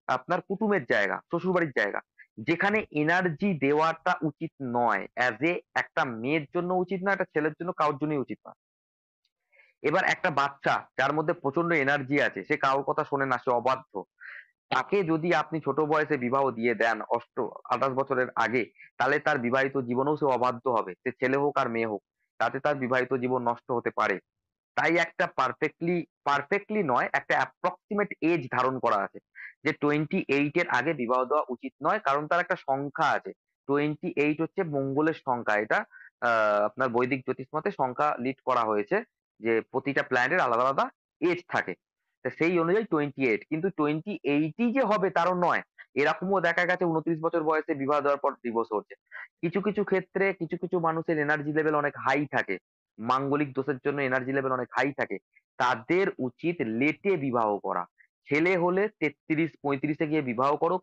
আপনার কুটুমের জায়গা, শ্বশুরবাড়ির জায়গা, যেখানে এনার্জি দেওয়াটা উচিত নয়। অ্যাজ এ একটা মেয়ের জন্য উচিত না, একটা ছেলের জন্য কারোর জন্যই উচিত না। এবার একটা বাচ্চা যার মধ্যে প্রচন্ড এনার্জি আছে, সে কারোর কথা শোনে না, সে অবাধ্য, তাকে যদি আপনি ছোট বয়সে বিবাহ দিয়ে দেন 28 বছরের আগে, তাহলে তার বিবাহিত জীবনেও সে অবাধ্য হবে, সে ছেলে হোক আর মেয়ে হোক, তাতে তার বিবাহিত জীবন নষ্ট হতে পারে। তাই একটা পারফেক্টলি, পারফেক্টলি নয়, একটা অ্যাপ্রক্সিমেট এজ ধারণ করা আছে যে 28 এর আগে বিবাহ দেওয়া উচিত নয়, কারণ তার একটা সংখ্যা আছে। 28 হচ্ছে মঙ্গলের সংখ্যা, এটা আপনার বৈদিক জ্যোতিষ মতে সংখ্যা লিড করা হয়েছে, যে প্রতিটা প্ল্যানেটের আলাদা আলাদা এজ থাকে। তা সেই অনুযায়ী 28, কিন্তু 28ই যে হবে তারও নয়। এরকমও দেখা গেছে 29 বছর বয়সে বিবাহ দেওয়ার পর ডিভোর্স হচ্ছে। কিছু কিছু ক্ষেত্রে কিছু কিছু মানুষের এনার্জি লেভেল অনেক হাই থাকে, মাঙ্গলিক দোষের জন্য এনার্জি লেভেল অনেক হাই থাকে, তাদের উচিত লেটে বিবাহ করা। ছেলে হলে 33-35-এ গিয়ে বিবাহ করো,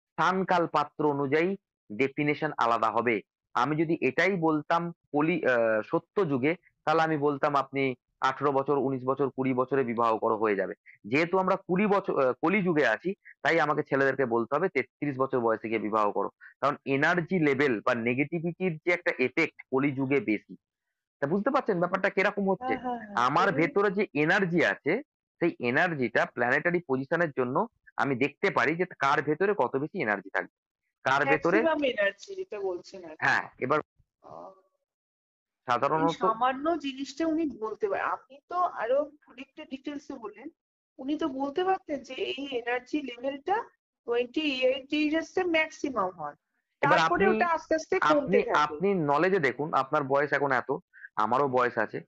স্থানকাল পাত্র অনুযায়ী ডেফিনেশন আলাদা হবে। আমি যদি এটাই বলতাম সত্য যুগে, তাহলে আমি বলতাম আপনি 18 বছর, 19 বছর, 20 বছরে বিবাহ করো, হয়ে যাবে। যেহেতু আমরা 20 বছর কলি যুগে আছি, তাই আমাকে ছেলেদেরকে বলতে হবে 33 বছর বয়সে গিয়ে বিবাহ করো। কারণ এনার্জি লেভেল বা নেগেটিভিটির যে একটা এফেক্ট কলি যুগে বেশি। তা বুঝতে পারছেন ব্যাপারটা কিরকম হচ্ছে? হ্যাঁ, হ্যাঁ, হ্যাঁ, আমার এবং ভেতরে যে এনার্জি আছে, সেই এনার্জিটা প্ল্যানেটারি পজিশনের জন্য আমি দেখতে পারি যে কার ভেতরে কত বেশি এনার্জি থাকবে, কার ভেতরে। ম্যাক্সিমাম এনার্জি যেটা বলছেন আর কি। হ্যাঁ, এবার আহ, এই সাধারণত সামান্য জিনিসটা উনি বলতে পারেন, আপনি তো আরো অনেকটা ডিটেলস এ বললেন। উনি তো বলতে পারতেন যে এই এনার্জি লেভেলটা 28 ইয়ার্স এর ম্যাক্সিমাম হয়, এবার তারপরে আপনি ওটা আস্তে আস্তে আপনি কমতে থাকে। আপনি নলেজে দেখুন, আপনার বয়স এখন এত, আমারও বয়স আছে।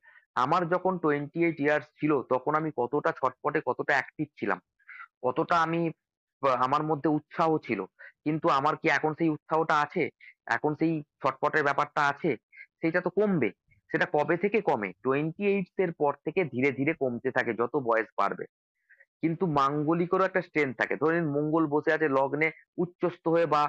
আমার যখন 28 ইয়ার্স ছিল তখন আমি কতটা ছটপটে, কতটা অ্যাক্টিভ ছিলাম, কতটা আমি আমার মধ্যে উৎসাহ ছিল। কিন্তু আমার কি এখন সেই উৎসাহটা আছে? এখন সেই ছটপটের ব্যাপারটা আছে? সেটা তো কমবে। সেটা কবে থেকে কমে? 28 এর পর থেকে ধীরে ধীরে কমতে থাকে যত বয়স বাড়বে। কিন্তু মাঙ্গলিকেরও একটা স্ট্রেন্থ থাকে। ধরে নিন মঙ্গল বসে আছে লগ্নে উচ্চস্থ হয়ে বা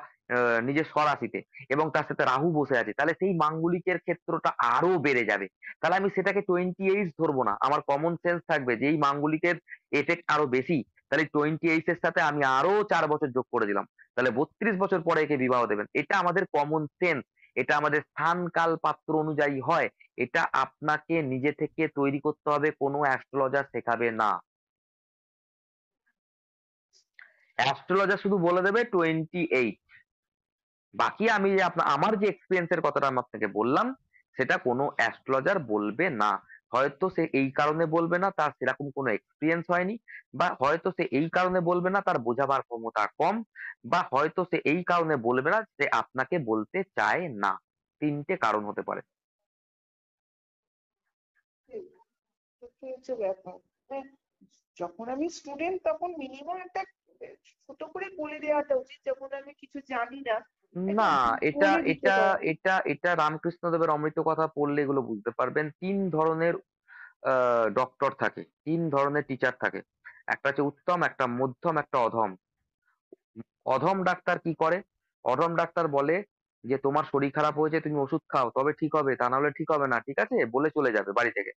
নিজের স্বরাশিতে, এবং তার সাথে রাহু বসে আছে, তাহলে সেই মাঙ্গলিকের ক্ষেত্রটা আরো বেড়ে যাবে। তাহলে আমি সেটাকে 28 ধরবো না, আমার কমন সেন্স থাকবে যে এই মাঙ্গলিকের এফেক্ট আরো বেশি, তাহলে 28 এর সাথে আমি আরো 4 বছর যোগ করে দিলাম, তাহলে 32 বছর পরে একে বিবাহ দেবেন। এটা আমাদের কমন সেন্স, এটা আমাদের স্থান কাল পাত্র অনুযায়ী হয়। এটা আপনাকে নিজে থেকে তৈরি করতে হবে, কোনো অ্যাস্ট্রোলজার শেখাবে না। অ্যাস্ট্রোলজার শুধু বলে দেবে 28। বাকি আমি যে আমার যে এক্সপিরিয়েন্স এর কথাটা আমি আপনাকে বললাম, সেটা কোনো অ্যাস্ট্রোলজার বলবে না। হয়তো সে এই কারণে বলবে না, তার সেরকম কোনো এক্সপিরিয়েন্স হয়নি, বা হয়তো সে এই কারণে বলবে না, তার বোঝাবার ক্ষমতা কম, বা হয়তো সে এই কারণে বলবে না, সে আপনাকে বলতে চায় না। তিনটে কারণ হতে পারে। সেটাই হচ্ছে ব্যাপার। মানে যখন আমি স্টুডেন্ট তখন মিনিমাম একটা ছোট করে বলে দেওয়াটা উচিত, যখন আমি কিছু জানি না একটা না, এটা বলে দিতে এটা পারো। এটা এটা রামকৃষ্ণদেবের অমৃত কথা পড়লে এগুলো বুঝতে পারবেন। 3 ধরনের ডক্টর থাকে, 3 ধরনের টিচার থাকে। একটা হচ্ছে উত্তম, একটা মধ্যম, একটা অধম। অধম ডাক্তার কি করে? অধম ডাক্তার বলে যে তোমার শরীর খারাপ হয়েছে, তুমি ওষুধ খাও তবে ঠিক হবে, তা না হলে ঠিক হবে না, ঠিক আছে বলে চলে যাবে বাড়ি থেকে।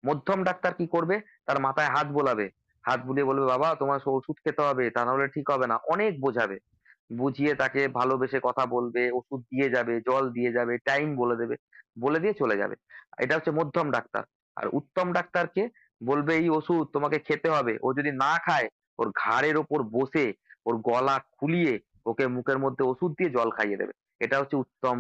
মধ্যম ডাক্তার কি করবে? তার মাথায় হাত বোলাবে, হাত বুলিয়ে বলবে বাবা তোমার ওষুধ খেতে হবে, তা না হলে ঠিক হবে না, অনেক বোঝাবে, বুঝিয়ে তাকে ভালোবেসে কথা বলবে, ওষুধ দিয়ে যাবে, জল দিয়ে যাবে, টাইম বলে দেবে, বলে দিয়ে চলে যাবে। এটা হচ্ছে মধ্যম ডাক্তার। আর উত্তম ডাক্তারকে, বলবে এই ওষুধ তোমাকে খেতে হবে, ও যদি না খায় ওর ঘাড়ের ওপর বসে ওর গলা খুলিয়ে ওকে মুখের মধ্যে ওষুধ দিয়ে জল খাইয়ে দেবে। এটা হচ্ছে উত্তম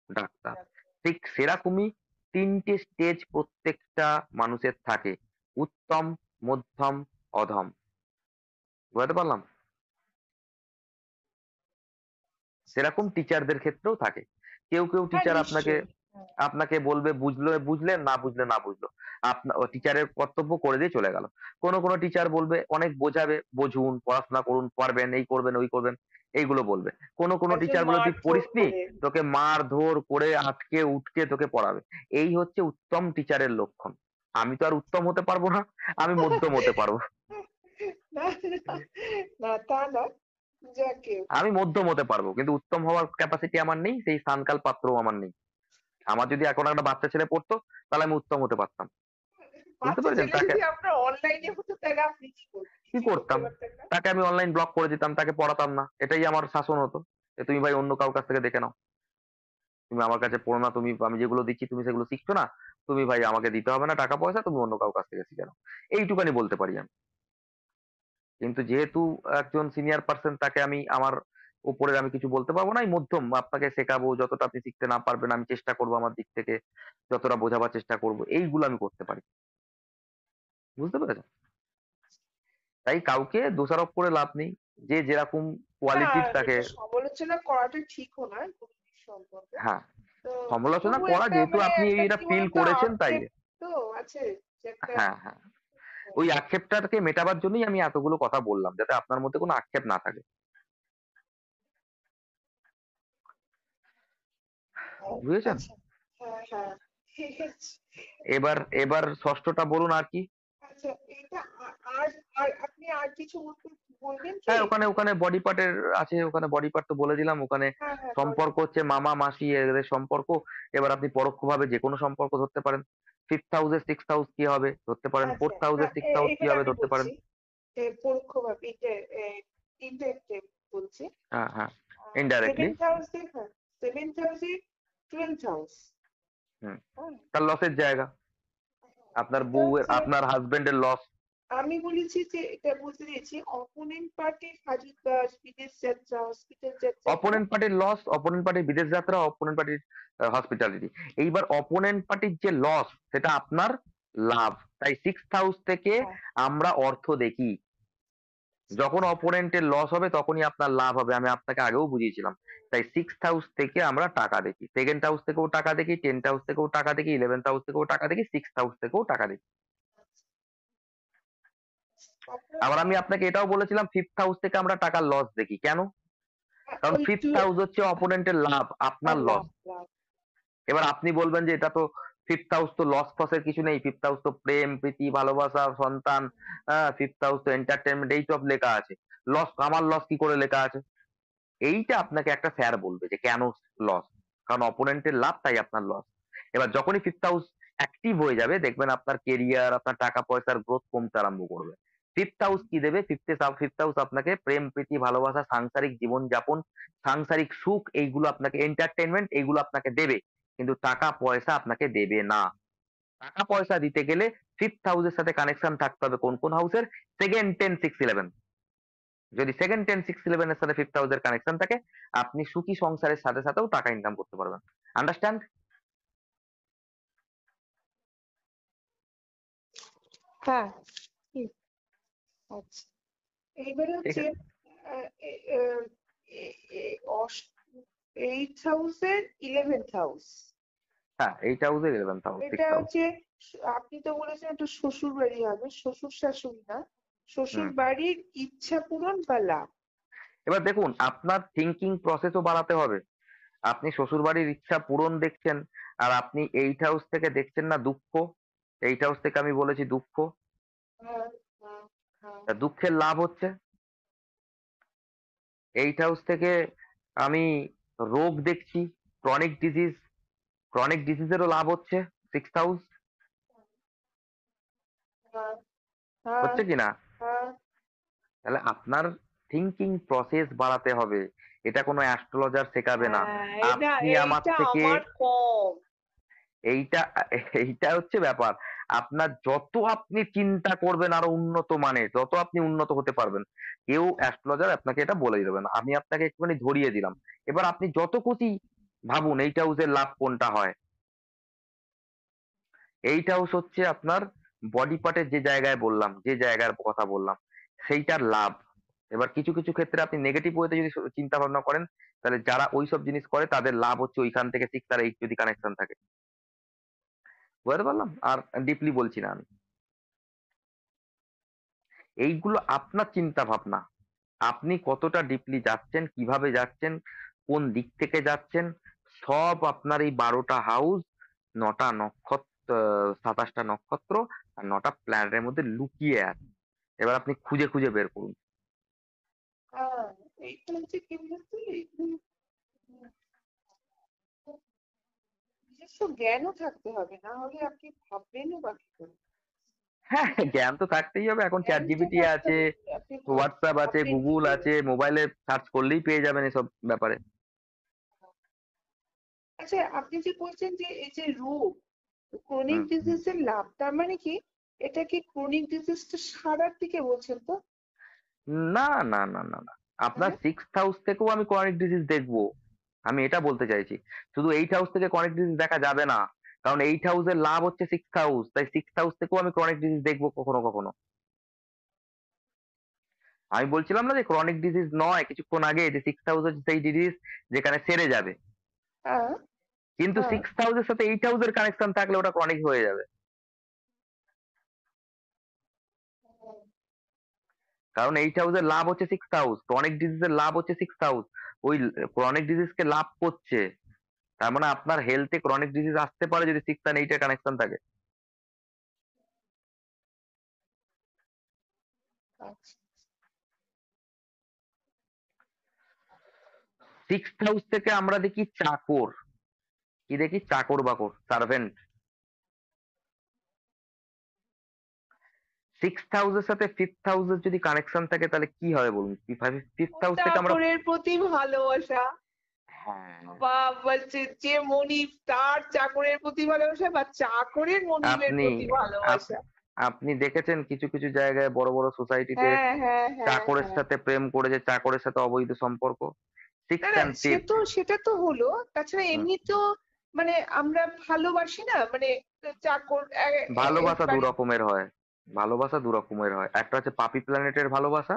ডাক্তার। ঠিক সেরকমই তিনটে স্টেজ প্রত্যেকটা মানুষের থাকে: উত্তম, মধ্যম, অধম। বুঝতে পারলাম? সেরকম টিচারদের ক্ষেত্রেও থাকে। কেউ কেউ হ্যাঁ, টিচার আপনাকে নিশ্চয়ই। হ্যাঁ, আপনাকে বলবে বুঝলে বুঝলেন, না বুঝলে না বুঝলো, আপনার টিচারের কর্তব্য করে দিয়ে চলে গেল। কোনো কোনো টিচার বলবে অনেক বোঝাবে, বুঝুন, পড়াশোনা করুন, পারবেন, এই করবেন ওই করবেন, এইগুলো বলবে। কোনো কোনো একদম টিচার বলে তুই মারধর পড়িস নি, করে। তোকে মারধর করে আটকে উটকে তোকে পড়াবে। এই হচ্ছে উত্তম টিচারের লক্ষণ। আমি তো আর উত্তম হতে পারবো না, আমি মধ্যম হতে পারবো। না, না, না, তা না। যাকে আমি মধ্যম হতে পারবো, কিন্তু উত্তম হওয়ার ক্যাপাসিটি আমার নেই, সেই স্থানকাল পাত্রও আমার নেই। আমার যদি এখন একটা বাচ্চা ছেলে পড়তো, তাহলে আমি উত্তম হতে পারতাম। বুঝতে বাচ্চা পেরেছেন? ছেলে তাকে যদি আপনার অনলাইনে হতো তাহলে আপনি কি করতেন? কি কিছুই করতে করতাম? পারতেন না। তাকে আমি অনলাইন ব্লক করে দিতাম, তাকে পড়াতাম না। এটাই আমার শাসন হতো, যে তুমি ভাই অন্য কারোর কাছ থেকে দেখে নাও, তুমি আমার কাছে পড়ো না, তুমি আমি যেগুলো দিচ্ছি তুমি সেগুলো শিখছো না, তুমি ভাই আমাকে দিতে হবে না টাকা পয়সা, তুমি অন্য কারোর কাছ থেকে শিখে নাও। এইটুকানি বলতে পারি আমি। কিন্তু যেহেতু একজন সিনিয়র পার্সন, তাকে আমি আমার উপরে আমি কিছু বলতে পারবো না। আমি মধ্যম আপনাকে শেখাবো, যতটা আপনি শিখতে না পারবেন আমি চেষ্টা করবো আমার দিক থেকে, যতটা বোঝাবার চেষ্টা করবো, এইগুলো আমি করতে পারি। বুঝতে পেরেছেন? তাই কাউকে দোষারোপ করে লাভ নেই। যে যেরকম না, কোয়ালিটির তাকে। এটা সমালোচনা করাটা ঠিকও নয় কোনো কিছু সম্পর্কে। হ্যাঁ, তো সমালোচনা তবু করা একটা যেহেতু মানে আপনি একটা এটা কি ফিল বলতো করেছেন তাই। আক্ষেপ তো আছে যে একটা। হ্যাঁ, হ্যাঁ, ওই আক্ষেপটাকে মেটাবার জন্যই আমি এতগুলো কথা বললাম, যাতে আপনার মধ্যে কোনো আক্ষেপ না থাকে। বুঝেছেন? আচ্ছা। হ্যাঁ, হ্যাঁ, ঠিক আছে। এবার এবার ষষ্ঠটা বলুন আর কি। আচ্ছা, এটা আর আর আপনি আর কিছু বলবেন কি? হ্যাঁ, ওখানে ওখানে বডি পার্টের আছে, ওখানে বডি পার্ট তো বলে দিলাম। ওখানে হ্যাঁ, হ্যাঁ, বলেন। সম্পর্ক হচ্ছে মামা মাসি এদের সম্পর্ক। এবার আপনি পরোক্ষভাবে যে কোনো সম্পর্ক ধরতে পারেন। ফিফথ হাউসে সিক্স হাউস কি হবে ধরতে পারেন, আচ্ছা, ফোর্থ হাউসে হ্যাঁ, সিক্স হাউস কি এখানে হবে আমি ধরতে পারেন। বলছি যে পরোক্ষভাবে ইনডাইরেক্ট বলছি। হ্যাঁ, হ্যাঁ, ইনডাইরেক্টলি। সেভেন্থ হাউসে, হ্যাঁ, সেভেন্থ হাউসে টুয়েলথ হাউস। হুম, হ্যাঁ, তার লসের জায়গা, আপনার এটা বউয়ের হচ্ছে, আপনার হাজবেন্ডের লস। আমি বলেছি যে এটা বলতে দিয়েছি অপোনেন্ট পার্টির হাজির কাজ, বিদেশ যাত্রা, হসপিটাল যাত্রা এগুলো। অপোনেন্ট পার্টির লস, অপোনেন্ট পার্টির বিদেশ যাত্রা, অপোনেন্ট পার্টির হসপিটালিটি। এইবার অপোনেন্ট পার্টির যে লস সেটা আপনার লাভ। তাই সিক্স হাউস থেকে হ্যাঁ, আমরা অর্থ দেখি। যখন অপোনেন্টের লস হবে তখনই আপনার লাভ হবে, আমি আপনাকে আগেও বুঝিয়েছিলাম। তাই সিক্স হাউস থেকে আমরা টাকা দেখি, সেকেন্ড হাউস থেকেও টাকা দেখি, টেন্থ হাউস থেকেও টাকা দেখি, ইলেভেন্থ হাউস থেকেও টাকা দেখি, সিক্স হাউস থেকেও টাকা দেখি। আপনার আবার আমি আপনাকে এটাও বলেছিলাম ফিফথ হাউস থেকে আমরা টাকার লস দেখি। কেন? কারণ ওই ফিফথ হাউস হচ্ছে অপোনেন্টের লাভ, আপনার লস। লাভ লাভ। এবার আপনি বলবেন যে এটা তো ফিফথ হাউস, তো লস ফসের কিছু নেই, ফিফথ হাউস তো প্রেম প্রীতি ভালোবাসা সন্তান, ফিফথ হাউস তো এন্টারটেনমেন্ট, এই সব লেখা আছে। লস, আমার লস কি করে লেখা আছে? এইটা আপনাকে একটা স্যার বলবে যে কেন লস, কারণ অপোনেন্টের লাভ তাই আপনার লস। এবার যখনই ফিফথ হাউস অ্যাক্টিভ হয়ে যাবে দেখবেন আপনার কেরিয়ার, আপনার টাকা পয়সার গ্রোথ কমতে আরম্ভ করবে। ফিফথ হাউস কি দেবে? ফিফথ হাউস আপনাকে প্রেম প্রীতি ভালোবাসা, সাংসারিক জীবন যাপন, সাংসারিক সুখ, এইগুলো আপনাকে, এন্টারটেনমেন্ট এইগুলো আপনাকে দেবে, কিন্তু টাকা পয়সা আপনাকে দেবে না। টাকা পয়সা দিতে গেলে ফিফথ হাউসের সাথে কানেকশন থাকতে হবে। কোন কোন হাউসের? Second, ten, six, eleven. যদি সেকেন্ড, টেন, সিক্স, ইলেভেন এর সাথে ফিফথ হাউসের কানেকশন থাকে, আপনি সুখী সংসারের সাথে সাথেও টাকা ইনকাম করতে পারবেন। আন্ডারস্ট্যান্ড? হ্যাঁ, ঠিক আছে। এইবারে ঠিক হচ্ছে আছে। এইট হাউসের ইলেভেন্থ হাউস। হ্যাঁ, এইট হাউসের ইলেভেন্থ হাউস, এটা সিক্স হাউস। হচ্ছে, আপনি তো বলেছেন একটা শ্বশুর বাড়ি হবে, শ্বশুর শাশুড়ি না, শ্বশুর হুম। বাড়ির ইচ্ছা পূরণ বা লাভ। এবার দেখুন আপনার থিঙ্কিং প্রসেসও বাড়াতে হবে। আপনি শ্বশুর বাড়ির ইচ্ছা পূরণ দেখছেন, আর আপনি এইট হাউস থেকে দেখছেন না দুঃখ। এইট হাউস থেকে আমি বলেছি দুঃখ, হ্যাঁ, হ্যাঁ, হ্যাঁ, তা দুঃখের লাভ হচ্ছে। এইট হাউস থেকে আমি রোগ দেখছি, ক্রনিক ডিজিজ, ক্রনিক ডিজিজেরও লাভ হচ্ছে সিক্স হাউস। হ্যাঁ, হ্যাঁ, হচ্ছে কি না? হ্যাঁ, তাহলে আপনার থিঙ্কিং প্রসেস বাড়াতে হবে। এটা কোনো অ্যাস্ট্রোলজার শেখাবে না। হ্যাঁ, এটা আপনি আমার এইটা থেকে আমার কম। এইটা এইটা হচ্ছে ব্যাপার। আপনার যত আপনি চিন্তা করবেন আরো উন্নত মানের, যত আপনি উন্নত হতে পারবেন, কেউ অ্যাস্ট্রোলজার আপনাকে এটা বলে দেবে না। আমি আপনাকে একটুখানি ধরিয়ে দিলাম। এবার আপনি যত খুশি ভাবুন এইট হাউসের লাভ কোনটা হয়। এইট হাউস হচ্ছে আপনার বডি পার্টের যে জায়গায় বললাম, যে জায়গার কথা বললাম, সেইটার লাভ। এবার কিছু কিছু ক্ষেত্রে আপনি নেগেটিভ ওয়েতে যদি চিন্তা ভাবনা করেন, তাহলে যারা ওইসব জিনিস করে তাদের লাভ হচ্ছে ওইখান থেকে 6 আর 8 যদি কানেকশন থাকে। বুঝতে পারলাম? আর ডিপলি বলছি না আমি। এইগুলো আপনার চিন্তা ভাবনা। আপনি কতটা ডিপলি যাচ্ছেন, কিভাবে যাচ্ছেন, কোন দিক থেকে যাচ্ছেন, সব আপনার এই 12টা হাউস, 9টা নক্ষত্র, 27টা নক্ষত্র আর 9টা প্ল্যানেটের মধ্যে লুকিয়ে আছে। এবার আপনি খুঁজে খুঁজে বের করুন। আহ, এইটা হচ্ছে কি বলতো, একটু নিজস্ব জ্ঞানও থাকতে হবে, না হলে আপনি ভাববেনও বা কি করে? হ্যাঁ, জ্ঞান তো থাকতেই হবে। এখন চ্যাট জ্ঞানটা জিপিটি থাকতে আছে, হবে, আপনি হোয়াটসঅ্যাপ আছে, ভাববেন কি গুগল করে? আছে, মোবাইলে সার্চ করলেই পেয়ে যাবেন এসব ব্যাপারে। আচ্ছা, আপনি যে বলছেন যে এই যে রোগ, ক্রনিক হুম। ডিজিজের লাভ, তার মানে কি এটা কি ক্রনিক ডিজিজটা সারার দিকে বলছেন তো? না, না, না, না, না। আপনার তাহলে 6th হাউস থেকেও আমি ক্রনিক ডিজিজ দেখবো। আমি এটা বলতে চাইছি। শুধু 8 হাউস থেকে ক্রনিক ডিজিজ দেখা যাবে না। কারণ 8 হাউসের লাভ হচ্ছে 6th হাউস, তাই 6th হাউস থেকেও আমি ক্রনিক ডিজিজ দেখবো কখনো কখনো। আমি বলছিলাম না যে ক্রনিক ডিজিজ নয় কিছুক্ষণ আগে, যে 6th হাউস হচ্ছে সেই ডিজিজ যেখানে সেরে যাবে। হ্যাঁ, কিন্তু হ্যাঁ। 6th হাউসের সাথে 8 হাউসের কানেকশন থাকলে ওটা ক্রনিক হয়ে যাবে। কারণ 8 হাউসের লাভ হচ্ছে 6th হাউস, ক্রনিক ডিজিজের লাভ হচ্ছে 6th হাউস। ওই ক্রনিক ডিজিজকে লাভ করছে। তার মানে আপনার হেলথে ক্রনিক ডিজিজ আসতে পারে যদি 6 আর 8 এর কানেকশন থাকে। আচ্ছা। 6th হাউস থেকে আমরা দেখি চাকর, কি দেখি, চাকর বাকর, সার্ভেন্ট। 6th হাউসের সাথে 5th হাউসের যদি কানেকশন থাকে তাহলে কি হবে বলুন? ও 5th হাউস থেকে আমরা, চাকরের প্রতি ভালোবাসা, হ্যাঁ, বা বলছে যে মনিব তার চাকরের প্রতি ভালোবাসা, বা চাকরের মনিবের আপনি প্রতি আপ- ভালোবাসা। আপনি দেখেছেন কিছু কিছু জায়গায় বড় বড় সোসাইটিতে হ্যাঁ, হ্যাঁ, হ্যাঁ, চাকরের হ্যাঁ। সাথে প্রেম করেছে, চাকরের সাথে অবৈধ সম্পর্ক। না, সিক্স না, অ্যান্ড ফিফথ সেটা তো হলো। তাছাড়া এমনিতেও মানে আমরা ভালোবাসি না, মানে চাকর ভালোবাসা দু মানে, রকমের হয়। ভালোবাসা দু রকমের হয়, একটা হচ্ছে পাপি প্ল্যানেটের ভালোবাসা,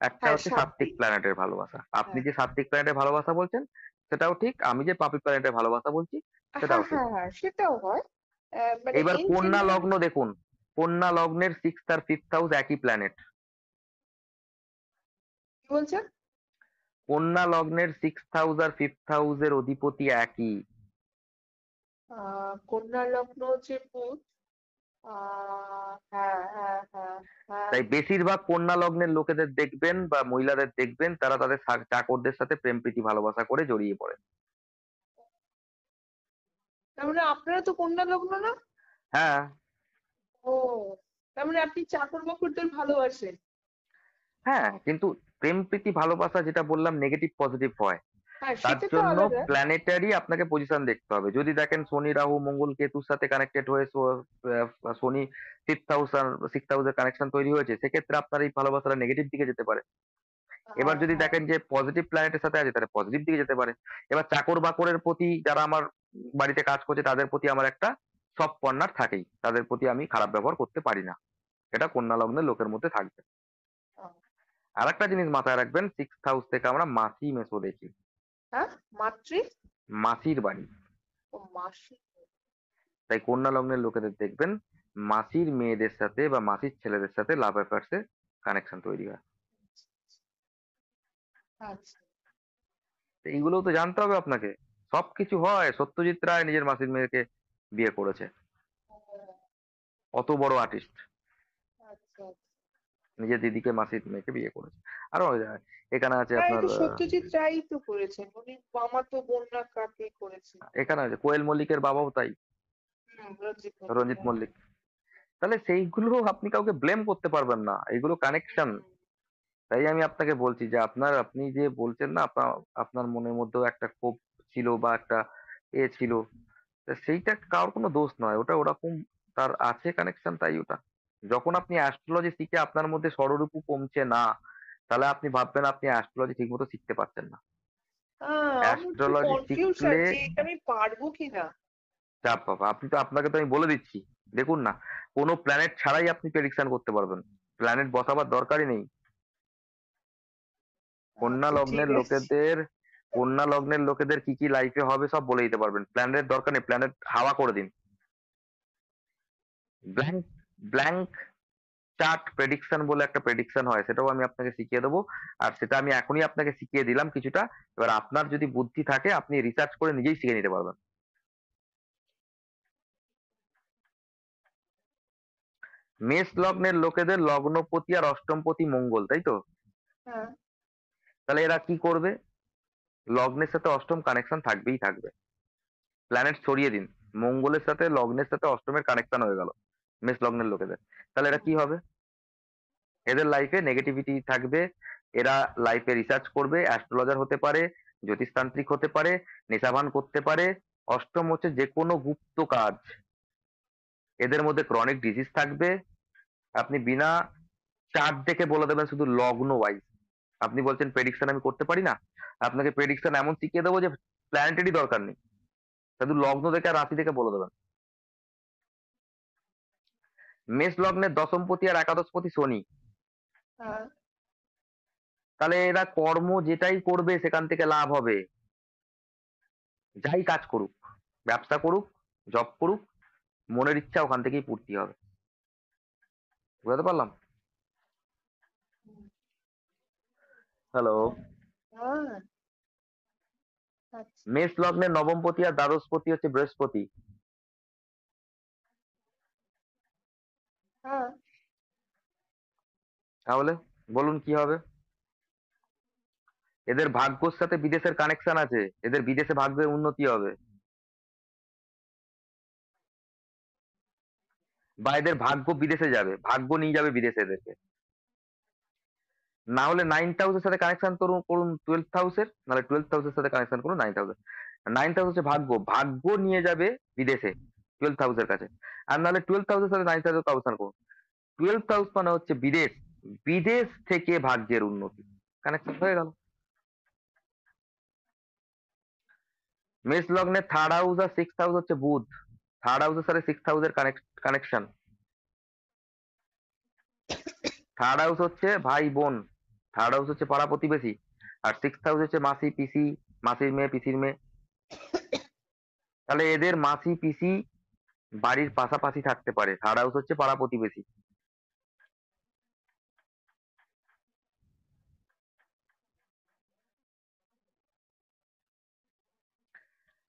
একটা হ্যাঁ, হচ্ছে সাত্ত্বিক সাত্বিক। প্ল্যানেটের ভালোবাসা। আপনি হ্যাঁ, যে সাত্ত্বিক প্ল্যানেটের ভালোবাসা বলছেন সেটাও ঠিক, আমি যে পাপি প্ল্যানেটের ভালোবাসা বলছি হ্যাঁ, সেটাও ঠিক। হ্যাঁ, হ্যাঁ, সেটাও হয়। মানে এবার ইন কন্যা জেনারেল। লগ্ন দেখুন, কন্যা লগ্নের 6th আর 5th হাউস একই প্ল্যানেট। কি বলছেন? কন্যা লগ্নের 6th হাউস আর 5th হাউসের অধিপতি একই। কন্যা লগ্ন হচ্ছে বুধ। হ্যাঁ, হ্যাঁ, হ্যাঁ, হ্যাঁ। তাই বেশিরভাগ কন্যা লগ্নের লোকেদের দেখবেন বা মহিলাদের দেখবেন তারা তাদের চাকরদের সাথে প্রেম প্রীতি ভালোবাসা করে জড়িয়ে পড়ে। তার মানে আপনারা তো কন্যা লগ্ন না? হ্যাঁ, ও, তার মানে আপনি চাকর বাকরদের ভালোবাসেন? হ্যাঁ, কিন্তু প্রেম প্রীতি ভালোবাসা যেটা বললাম নেগেটিভ পজিটিভ হয়। হ্যাঁ, তার সেটা তো জন্য আলাদা। প্ল্যানেটারি আপনাকে পজিশন দেখতে হবে। যদি দেখেন শনি রাহু মঙ্গল কেতুর সাথে কানেক্টেড হয়ে শনি 5th হাউস আর 6th হাউসের কানেকশন তৈরি হয়েছে, সেক্ষেত্রে আপনার এই ভালোবাসাটা নেগেটিভ দিকে যেতে পারে। এবার হ্যাঁ, যদি হ্যাঁ। দেখেন যে পজিটিভ প্ল্যানেটের সাথে আছে তাহলে পজিটিভ দিকে যেতে পারে। এবার চাকর বাকরের প্রতি যারা আমার বাড়িতে কাজ করছে তাদের প্রতি আমার একটা সফট কর্নার থাকেই, তাদের প্রতি আমি খারাপ ব্যবহার করতে পারি না। এটা কন্যা লগ্নের লোকের মধ্যে থাকবে। আহ, আর একটা জিনিস মাথায় রাখবেন, 6th হাউস থেকে আমরা মাসি মেসো দেখি, হ্যাঁ, মাতৃ। মাসির বাড়ি। ও, মাসি। তাই কন্যা লগ্নের লোকেদের দেখবেন মাসির মেয়েদের সাথে বা মাসির ছেলেদের সাথে লাভ অ্যাফেয়ার্স এর কানেকশন তৈরি হয়। আচ্ছা। তো এইগুলোও তো জানতে হবে আপনাকে। সবকিছু হয়, সত্যজিৎ রায় নিজের মাসির মেয়েকে বিয়ে করেছে, অত বড় আর্টিস্ট আচ্ছা, আচ্ছা। নিজের দিদিকে মাসির মেয়েকে বিয়ে করেছে। আরো এখানে আছে হ্যাঁ, আপনার এটা সত্যজিৎ রায়ই তো করেছেন, উনি মামাতো বোন না কাকে করেছেন? এখানে আছে কোয়েল মল্লিকের বাবাও তাই, রঞ্জিত রঞ্জিত মজুমদার। মল্লিক। তাহলে সেইগুলো আপনি কাউকে ব্লেম করতে পারবেন না, এগুলো কানেকশন। হুম। তাই আমি আপনাকে বলছি যে আপনি যে বলছেন না আপনার আপনার মনের মধ্যেও একটা ক্ষোভ ছিল বা একটা ছিল, তা সেইটা কারোর কোনো দোষ নয়, ওটা ওরকম তার আছে কানেকশন, তাই ওটা। যখন আপনি অ্যাস্ট্রোলজি শিখে আপনার মধ্যে ষড়রূপও কমছে না, তাহলে আপনি ভাববেন আপনি অ্যাস্ট্রোলজি ঠিক মতো শিখতে পারছেন না। আমি একটু অ্যাস্ট্রোলজি কনফিউশন শিখলে যে এটা আমি পারবো কিনা। চাপ পাবা, আপনাকে তো আমি বলে দিচ্ছি। দেখুন না, কোনো প্ল্যানেট ছাড়াই আপনি প্রেডিকশন করতে পারবেন, প্ল্যানেট বসাবার দরকারই নেই। কন্যা আচ্ছা ঠিক লগ্নের আছে। লোকেদের কন্যা লগ্নের লোকেদের কি কি লাইফে হবে সব বলে দিতে পারবেন, প্ল্যানেটের দরকার নেই, প্ল্যানেট হাওয়া করে দিন। ব্ল্যাঙ্ক ব্ল্যাঙ্ক চার্ট প্রেডিকশন বলে একটা প্রেডিকশন হয়, সেটাও আমি আপনাকে শিখিয়ে দেবো। আর সেটা আমি এখনই আপনাকে শিখিয়ে দিলাম কিছুটা। এবার আপনার যদি বুদ্ধি থাকে আপনি রিসার্চ করে নিজেই শিখে নিতে পারবেন। মেষ লগ্নের লোকেদের লগ্নপতি আর অষ্টমপতি মঙ্গল, তাই তো? হ্যাঁ। তাহলে এরা কি করবে? লগ্নের সাথে অষ্টম কানেকশন থাকবেই থাকবে। প্ল্যানেট ছড়িয়ে দিন, মঙ্গলের সাথে লগ্নের সাথে অষ্টমের কানেকশন হয়ে গেল মেষ লগ্নের লোকেদের। তাহলে এরা কি হবে? এদের লাইফে নেগেটিভিটি থাকবে। এরা লাইফে রিসার্চ করবে, অ্যাস্ট্রোলজার হতে পারে, জ্যোতিষতান্ত্রিক হতে পারে, নেশাভান করতে পারে। অষ্টম হচ্ছে যে কোনো গুপ্ত কাজ। এদের মধ্যে ক্রনিক ডিজিজ থাকবে। আপনি বিনা চার্ট দেখে বলে দেবেন শুধু লগ্ন ওয়াইজ। আপনি বলছেন প্রেডিকশন আমি করতে পারি না, আপনাকে প্রেডিকশন এমন শিখিয়ে দেবো যে প্ল্যানেটেরই দরকার নেই, শুধু লগ্ন দেখে আর রাশি দেখে বলে দেবেন। মেষ লগ্নের দশমপতি আর একাদশপতি শনি। হ্যাঁ। তাহলে এরা কর্ম যেটাই করবে সেখান থেকে লাভ হবে। যাই কাজ করুক, ব্যবসা করুক, জব করুক, মনের ইচ্ছা ওখান থেকেই পূর্তি হবে। বুঝতে পারলাম? হ্যালো। হ্যাঁ। হ্যাঁ। আচ্ছা। মেষ লগ্নের নবমপতি আর দ্বাদশপতি হচ্ছে বৃহস্পতি। হ্যাঁ। তাহলে বলুন কি হবে? এদের ভাগ্যর সাথে বিদেশের কানেকশন আছে, এদের বিদেশে ভাগ্যের উন্নতি হবে, বা এদের ভাগ্য বিদেশে যাবে, ভাগ্য নিয়ে যাবে বিদেশে এদেরকে। না হলে নাইন্থ হাউসের সাথে কানেকশন করুন করুন 12th হাউসের, নাহলে 12th হাউসের সাথে কানেকশন করুন 9th হাউসের। 9th হাউস হচ্ছে ভাগ্য, ভাগ্য নিয়ে যাবে বিদেশে 12th হাউসের কাছে। আর নাহলে 12th হাউসের সাথে 9th হাউসের কানেকশন করুন। 12th হাউস মানে হচ্ছে বিদেশ, বিদেশ থেকে ভাগ্যের উন্নতি, কানেকশন হয়ে গেল। মেষ লগ্নে থার্ড হাউস আর 6th হাউস হচ্ছে বুধ, থার্ড হাউসের সাথে 6th হাউসের কানেকশন। থার্ড হাউস হচ্ছে ভাই বোন, থার্ড হাউস হচ্ছে পাড়া প্রতিবেশী, আর 6th হাউস হচ্ছে মাসি পিসি, মাসির মেয়ে পিসির মেয়ে। তাহলে এদের মাসি পিসি বাড়ির পাশাপাশি থাকতে পারে, থার্ড হাউস হচ্ছে পাড়া প্রতিবেশী।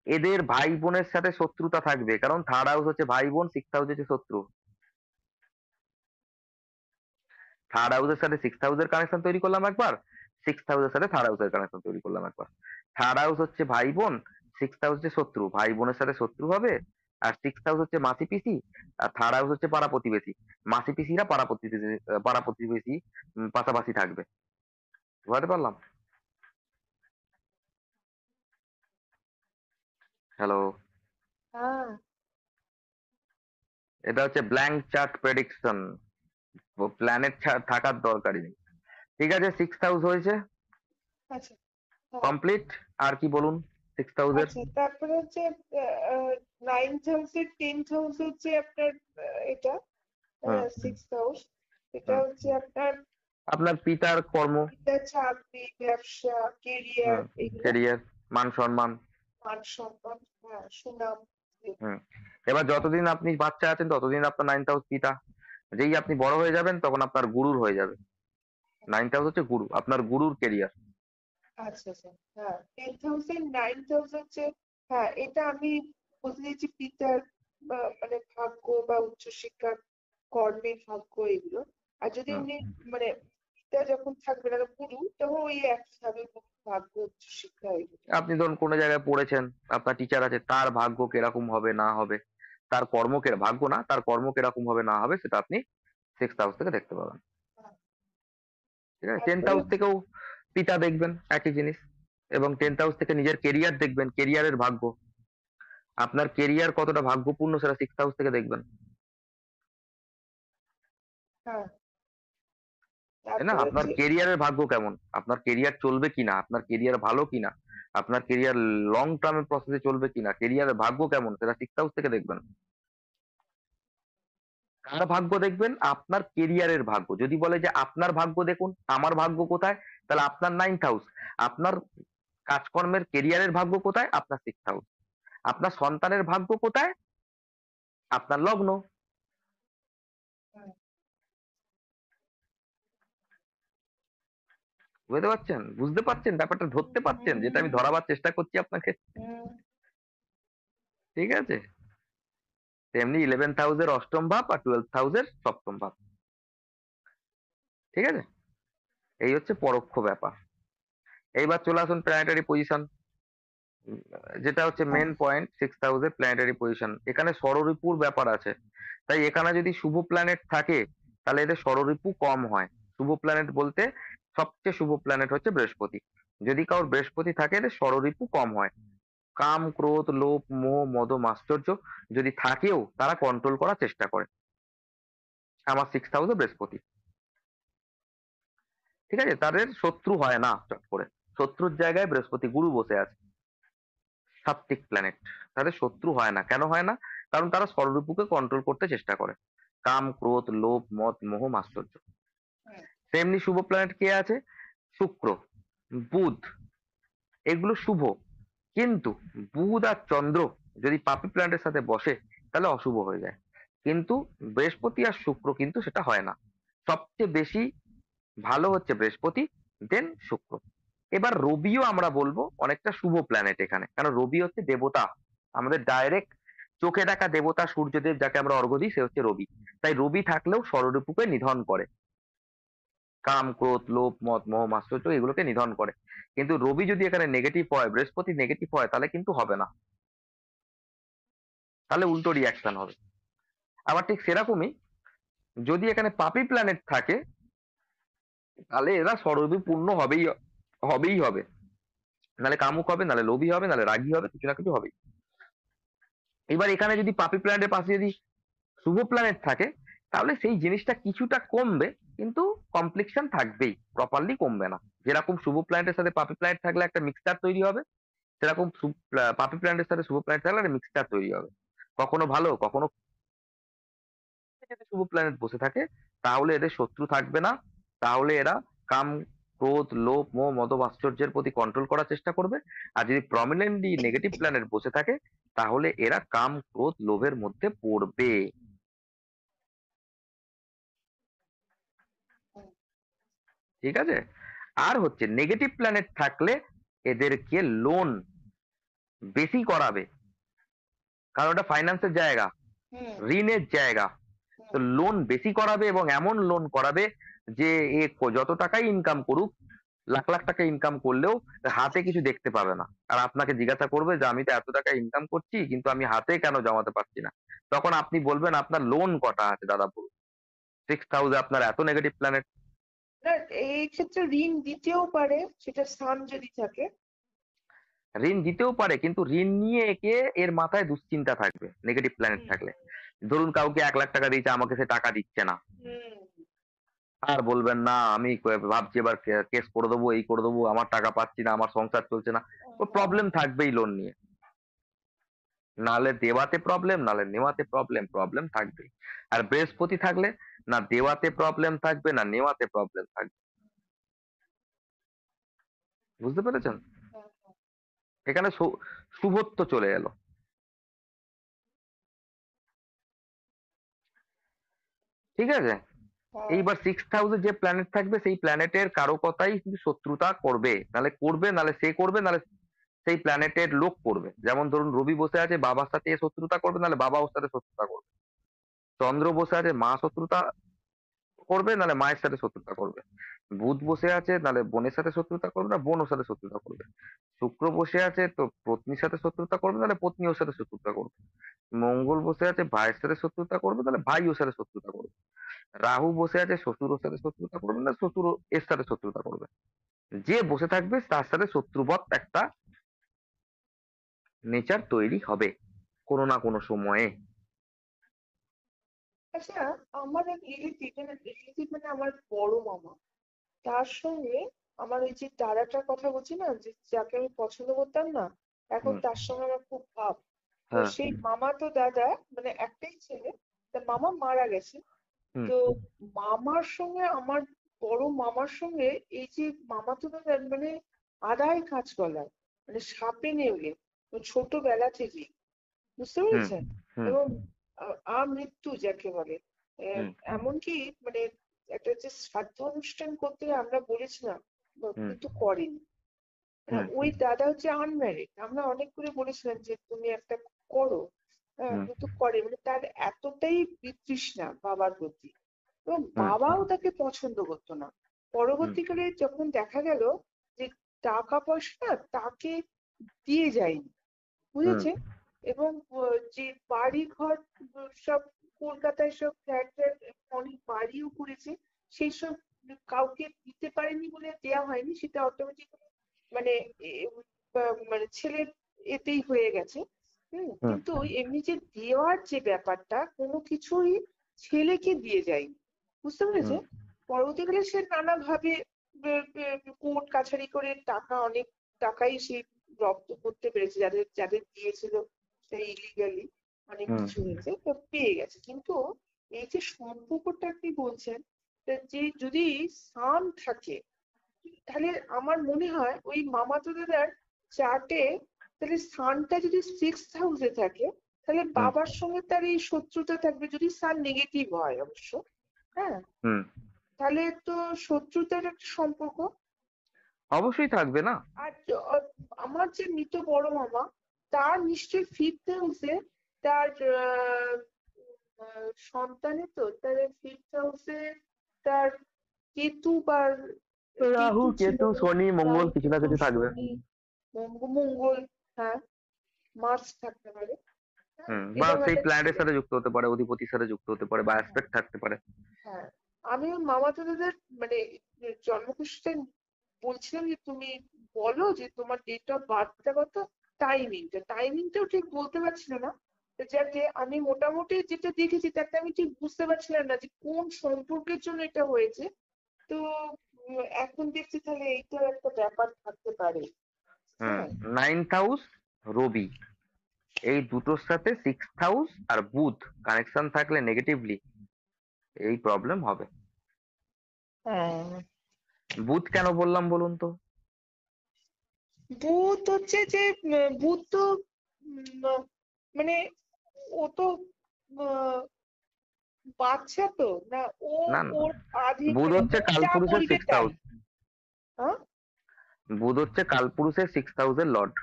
এদের ভাই বোনের সাথে শত্রুতা থাকবে, কারণ থার্ড হাউস হচ্ছে ভাই বোন, 6th হাউস হচ্ছে শত্রু। থার্ড হাউসের সাথে 6th হাউসের কানেকশন তৈরি করলাম একবার, 6th হাউসের সাথে থার্ড হাউসের কানেকশন তৈরি করলাম একবার। থার্ড হাউস হচ্ছে ভাই বোন, 6th হাউস হচ্ছে শত্রু, ভাই বোনের সাথে শত্রু হবে। আর 6th হাউস হচ্ছে মাসি পিসি, আর থার্ড হাউস হচ্ছে পাড়া প্রতিবেশী। মাসি পিসিরা পাড়া প্রতিবেশী পাশাপাশি থাকবে। বুঝতে পারলাম? হ্যালো। হ্যাঁ। এটা হচ্ছে ব্ল্যাঙ্ক চার্ট প্রেডিকশন, প্ল্যানেট থাকার দরকারই নেই। ঠিক আছে, 6th হাউস হয়েছে আচ্ছা। হ্যাঁ। কমপ্লিট। আর কি বলুন 6th হাউসের? আচ্ছা তারপরে হচ্ছে নাইন্থ হাউসের 10th হাউস হচ্ছে আপনার এটা হুম। 6th house. এটা হুম। হচ্ছে আপনার আপনার পিতার কর্ম। এটা চাকরি, ব্যবসা, কেরিয়ার হুম। এগুলো। ক্যারিয়ার, মান সম্মান। মান সম্মান, হ্যাঁ, সুনাম। হুম। এবার যতদিন আপনি বাচ্চা আছেন ততদিন আপনার 9th হাউস পিতা, যেই আপনি বড় হয়ে যাবেন তখন আপনার গুরুর হয়ে যাবে। 9th হাউস হচ্ছে গুরু, আপনার গুরুর কেরিয়ার। আচ্ছা আচ্ছা। হ্যাঁ, 10th হাউসের 9th হাউস হচ্ছে, হ্যাঁ এটা আমি বলতে চাইছি পিতার মানে ভাগ্য বা উচ্চশিক্ষার, কর্মের ভাগ্য এগুলো। আর যদি হুম। এমনি মানে পিতা যখন থাকবে না গুরু, তখন ওই একইভাবে ভাগ্য উচ্চশিক্ষা এগুলো। আপনি ধরুন কোনো জায়গায় পড়েছেন, আপনার টিচার আছে, তার ভাগ্য কিরকম হবে না হবে, তার কর্ম ভাগ্য না, তার কর্ম কিরকম হবে না হবে সেটা আপনি 6th হাউস থেকে দেখতে পাবেন। হ্যাঁ, ঠিক আছে, 10th তারপরে হাউস থেকেও পিতা দেখবেন একই জিনিস, এবং 10th হাউস থেকে নিজের কেরিয়ার দেখবেন, কেরিয়ারের ভাগ্য। আপনার কেরিয়ার কতটা ভাগ্যপূর্ণ সেটা 6th হাউস থেকে দেখবেন, হ্যাঁ, তাই না? তারপরে আপনার হচ্ছে কেরিয়ারের ভাগ্য কেমন, আপনার কেরিয়ার চলবে কিনা, আপনার কেরিয়ার ভালো কিনা, আপনার কেরিয়ার লং টার্মের প্রসেসে চলবে কিনা, কেরিয়ারের ভাগ্য কেমন সেটা 6th হাউস থেকে দেখবেন। কার ভাগ্য দেখবেন? আপনার কেরিয়ারের ভাগ্য। যদি বলে যে আপনার ভাগ্য দেখুন, আমার ভাগ্য কোথায়, তাহলে আপনার 9th হাউস। আপনার কাজকর্মের কেরিয়ারের ভাগ্য কোথায়? আপনার 6th হাউস। আপনার সন্তানের ভাগ্য কোথায়? আপনার লগ্ন। হ্যাঁ, বুঝতে পারছেন, বুঝতে পারছেন ব্যাপারটা, ধরতে পারছেন যেটা আমি ধরাবার চেষ্টা করছি আপনাকে? হুম, ঠিক আছে। তেমনি 11th হাউসের অষ্টম ভাব আর 12th হাউসের সপ্তম ভাব। ঠিক আছে, এই হচ্ছে পরোক্ষ ব্যাপার। এইবার চলে আসুন প্ল্যানেটারি পজিশন, যেটা হচ্ছে হ্যাঁ, মেন পয়েন্ট। 6th হাউসের প্ল্যানেটারি পজিশন, এখানে ষড়রিপুর ব্যাপার আছে। তাই এখানে যদি শুভ প্ল্যানেট থাকে তাহলে এদের ষড়রিপু কম হয়। শুভ প্ল্যানেট বলতে সবচেয়ে শুভ প্ল্যানেট হচ্ছে বৃহস্পতি। যদি কারোর বৃহস্পতি থাকে এদের ষড়রিপু কম হয়। কাম, ক্রোধ, লোভ, মোহ, মদ, মাশ্চর্য যদি থাকেও তারা কন্ট্রোল করার চেষ্টা করে। আমার 6th হাউসে বৃহস্পতি। ঠিক আছে, তাদের শত্রু হয় না চট করে। শত্রুর জায়গায় বৃহস্পতি গুরু বসে আছে, সাত্ত্বিক প্ল্যানেট। তাদের শত্রু হয় না, কেন হয় না? কারণ তারা ষড়রিপুকে কন্ট্রোল করতে চেষ্টা করে। কাম, ক্রোধ, লোভ, মদ, মোহ, মাশ্চর্য। হ্যাঁ, তেমনি শুভ প্ল্যানেট কে আছে? শুক্র, বুধ, এগুলো শুভ। কিন্তু বুধ আর চন্দ্র যদি পাপী প্ল্যানেটের সাথে বসে তাহলে অশুভ হয়ে যায়। কিন্তু বৃহস্পতি আর শুক্র কিন্তু সেটা হয় না। সবচেয়ে বেশি ভালো হচ্ছে বৃহস্পতি, দেন শুক্র। এবার রবিও আমরা বলবো অনেকটা শুভ প্ল্যানেট এখানে, কারণ রবি হচ্ছে দেবতা, আমাদের ডাইরেক্ট চোখে দেখা দেবতা সূর্যদেব, যাকে আমরা অর্ঘ্য দিই, সে হচ্ছে রবি। তাই রবি থাকলেও ষড়রিপুকে নিধন করে। কাম, ক্রোধ, লোভ, মদ, মোহ, মাশ্চর্য এগুলোকে নিধন করে। কিন্তু রবি যদি এখানে নেগেটিভ হয়, বৃহস্পতি নেগেটিভ হয়, তাহলে কিন্তু হবে না, তাহলে উল্টো রিয়াকশন হবে। আবার ঠিক সেরকমই যদি এখানে পাপী প্ল্যানেট থাকে তাহলে এরা ষড়রিপূর্ণ হবেই, হবেই হবে। নাহলে কামুক হবে, নাহলে লোভী হবে, নাহলে রাগী হবে, কিছু না কিছু হবে। এবার এখানে যদি পাপি প্ল্যানেটের পাশে যদি শুভ প্ল্যানেট থাকে তাহলে সেই জিনিসটা কিছুটা কমবে, কিন্তু কমপ্লিকেশন থাকবেই, প্রপারলি কমবে না। যেরকম শুভ প্ল্যানেটের সাথে পাপি প্ল্যানেট থাকলে একটা মিক্সচার তৈরি হবে, সেরকম পাপি প্ল্যানেটের সাথে শুভ প্ল্যানেট থাকলে একটা মিক্সচার তৈরি হবে। কখনো ভালো, কখনো যদি শুভ প্ল্যানেট বসে থাকে তাহলে এদের শত্রু থাকবে না। তাহলে এরা কাম, ক্রোধ, লোভ, মোহ, মদ, মাশ্চর্যের প্রতি কন্ট্রোল করার চেষ্টা করবে। আর যদি প্রমিনেন্টলি নেগেটিভ প্ল্যানেট বসে থাকে তাহলে এরা কাম, ক্রোধ, লোভের মধ্যে পড়বে। ঠিক আছে। আর হচ্ছে নেগেটিভ প্ল্যানেট থাকলে এদেরকে লোন বেশি করাবে, কারণ ওটা ফাইন্যান্সের জায়গা, হুম, ঋণের জায়গা। তো হুম, লোন বেশি করাবে, এবং এমন লোন করাবে যে এ যত টাকাই ইনকাম করুক, লাখ লাখ টাকা ইনকাম করলেও হাতে কিছু দেখতে পাবে না। আর আপনাকে জিজ্ঞাসা করবে যে আমি তো এত টাকা ইনকাম করছি কিন্তু আমি হাতে কেন জমাতে পারছি না। তখন আপনি বলবেন আপনার লোন কটা আছে দাদা বলুন। 6th হাউসে আপনার এত নেগেটিভ প্ল্যানেট। না, এই ক্ষেত্রে ঋণ দিতেও পারে, সেটা স্থান যদি থাকে। ঋণ দিতেও পারে, কিন্তু ঋণ নিয়ে একে এর মাথায় দুশ্চিন্তা থাকবে নেগেটিভ প্ল্যানেট হুম, থাকলে। ধরুন কাউকে 1 লাখ টাকা দিয়েছে, আমাকে সে টাকা দিচ্ছে না, হুম, আর বলবেন না আমি ভাবছি এবার কেস করে দেবো, এই করে দেবো, আমার টাকা পাচ্ছি না, আমার সংসার চলছে না। ও প্রবলেম থাকবেই লোন নিয়ে, নালে দেওয়াতে প্রবলেম, নালে নেওয়াতে প্রবলেম, প্রবলেম থাকবেই। আর বৃহস্পতি থাকলে না দেওয়াতে প্রবলেম থাকবে, না নেওয়াতে প্রবলেম থাকবে। বুঝতে পেরেছেন? হ্যাঁ, এখানে শুভত্ব চলে এলো। ঠিক আছে। হ্যাঁ, এইবার 6th হাউসে যে প্ল্যানেট থাকবে সেই প্ল্যানেটের কারো কথাই কিন্তু শত্রুতা করবে, নালে করবে, নালে সে করবে, নালে সেই প্ল্যানেটের লোক করবে। যেমন ধরুন রবি বসে আছে, বাবার সাথে এ শত্রুতা করবে, নালে বাবা ওর সাথে শত্রুতা করবে। চন্দ্র বসে আছে, মা শত্রুতা করবে, নালে মায়ের সাথে শত্রুতা করবে। বুধ বসে আছে, নালে বোনের সাথে শত্রুতা করবে, না বোন ওর সাথে শত্রুতা করবে। শুক্র বসে আছে তো পত্নীর সাথে শত্রুতা করবে, নালে পত্নী ওর সাথে শত্রুতা করবে। মঙ্গল বসে আছে, ভাইয়ের সাথে শত্রুতা করবে, তাহলে ভাই ওর সাথে শত্রুতা করবে। রাহু বসে আছে, শ্বশুর ওর সাথে শত্রুতা করবে, না শ্বশুর এর সাথে শত্রুতা করবে। যে বসে থাকবে তার সাথে শত্রুবৎ একটা নেচার তৈরি হবে। কোনো না কোনো সময়ে। আচ্ছা, আমার এক রিলেটিভ মানে আমার বড় মামা, তার সঙ্গে আমার ওই যে দাদাটার কথা বলছি না, যে যাকে আমি পছন্দ করতাম না, এখন হুম। তার সঙ্গে আমার খুব ভাব। তো হ্যাঁ। সেই মামাতো দাদা, মানে একটাই ছেলে, তা মামা মারা গেছে। হুম। তো মামার সঙ্গে আমার বড় মামার সঙ্গে এই যে মামাতো দাদার মানে আদায় কাজ গলায়, মানে সাপে নেউলে, তো ছোটবেলা থেকেই, বুঝতে হুম। পেরেছেন? হুম। এবং আমৃত্যু যাকে বলে, হুম। এমনকি মানে একটা যে শ্রাদ্ধ অনুষ্ঠান করতে আমরা বলেছিলাম, হুম। কিন্তু করেনি। হুম। ওই দাদা হচ্ছে আনম্যারিড, আমরা অনেক করে বলেছিলাম যে তুমি একটা করো, হুম। কিন্তু করে, মানে তার এতটাই বিতৃষ্ণা বাবার প্রতি, এবং হুম। বাবাও তাকে পছন্দ করতো না। হুম। পরবর্তীকালে যখন দেখা গেল যে টাকা পয়সা না তাকে দিয়ে যায়নি, হুম। বুঝেছে, এবং যে বাড়ি ঘর সব কলকাতায় সব ফ্ল্যাট ট্যাট অনেক বাড়িও করেছে, সেই সব কাউকে দিতে পারেনি বলে দেয়া হয়নি, সেটা অটোমেটিক মানে মানে ছেলের এতেই হয়ে গেছে। হুম। কিন্তু এমনি যে দেওয়ার যে ব্যাপারটা কোনো কিছুই ছেলেকে দিয়ে যায়নি, বুঝতে পেরেছে। হুম। পরবর্তীকালে সে নানাভাবে কোর্ট কাছারি করে টাকা, অনেক টাকাই সে রপ্ত করতে পেরেছে, যাদের যাদের দিয়েছিল সেই ইলিগালি অনেক হুম। কিছু হয়েছে, তো পেয়ে গেছে। কিন্তু এই যে সম্পর্কটা আপনি বলছেন, যে যদি সান থাকে, তাহলে আমার মনে হয় ওই মামাতো দাদার চার্টে, তাহলে সানটা যদি 6th হাউসে থাকে, তাহলে হুম। বাবার সঙ্গে তার এই শত্রুতা থাকবে, যদি সান নেগেটিভ হয় অবশ্য। হ্যাঁ, হুম। তাহলে তো শত্রুতার একটা সম্পর্ক। অবশ্যই থাকবে না। আর আমার যে মৃত বড় মামা, তার নিশ্চয়ই 5th হাউসে তার সন্তানের, তো তার 5th হাউসে তার কেতু বা রাহু কেতু ছিল, কেতু শনি মঙ্গল রাহু কিছু না কেতু কিছু থাকবে। শনি মঙ্গল, হ্যাঁ, মার্স থাকতে পারে। হ্যাঁ, হুম। বা এরকম সেই একটা ছিল। প্ল্যানেটের সাথে যুক্ত হতে পারে, অধিপতির সাথে যুক্ত হতে পারে, বা হ্যাঁ, অ্যাসপেক্ট থাকতে পারে। হ্যাঁ, আমি ওর মামাতো দাদার মানে জন্মকুষ্ঠিটা বলছিলাম যে তুমি বলো যে তোমার ডেট অফ বার্থটা কত, টাইমিংটাও ঠিক বলতে পারছিল না। তো যাকে আমি মোটামুটি যেটা দেখেছি তাতে আমি ঠিক বুঝতে পারছিলাম না যে কোন সম্পর্কের জন্য এটা হয়েছে। তো এখন দেখছি তাহলে এইটার একটা ব্যাপার থাকতে পারে। হুম। হ্যাঁ। 9th হাউস রবি, এই দুটোর সাথে 6th হাউস আর বুধ কানেকশন থাকলে নেগেটিভলি এই প্রবলেম হবে। হ্যাঁ, বুধ কেন বললাম বলুন তো? বুধ হচ্ছে যে বুধ তো মানে ও তো আহ, বাচ্চা তো না, ও না না, ওর আধিক বুধ মানে হচ্ছে ও যা কালপুরুষের বলবে সিক্সথ তাই। হাউস। হ্যাঁ, বুধ হচ্ছে কালপুরুষের 6th হাউসের লর্ড।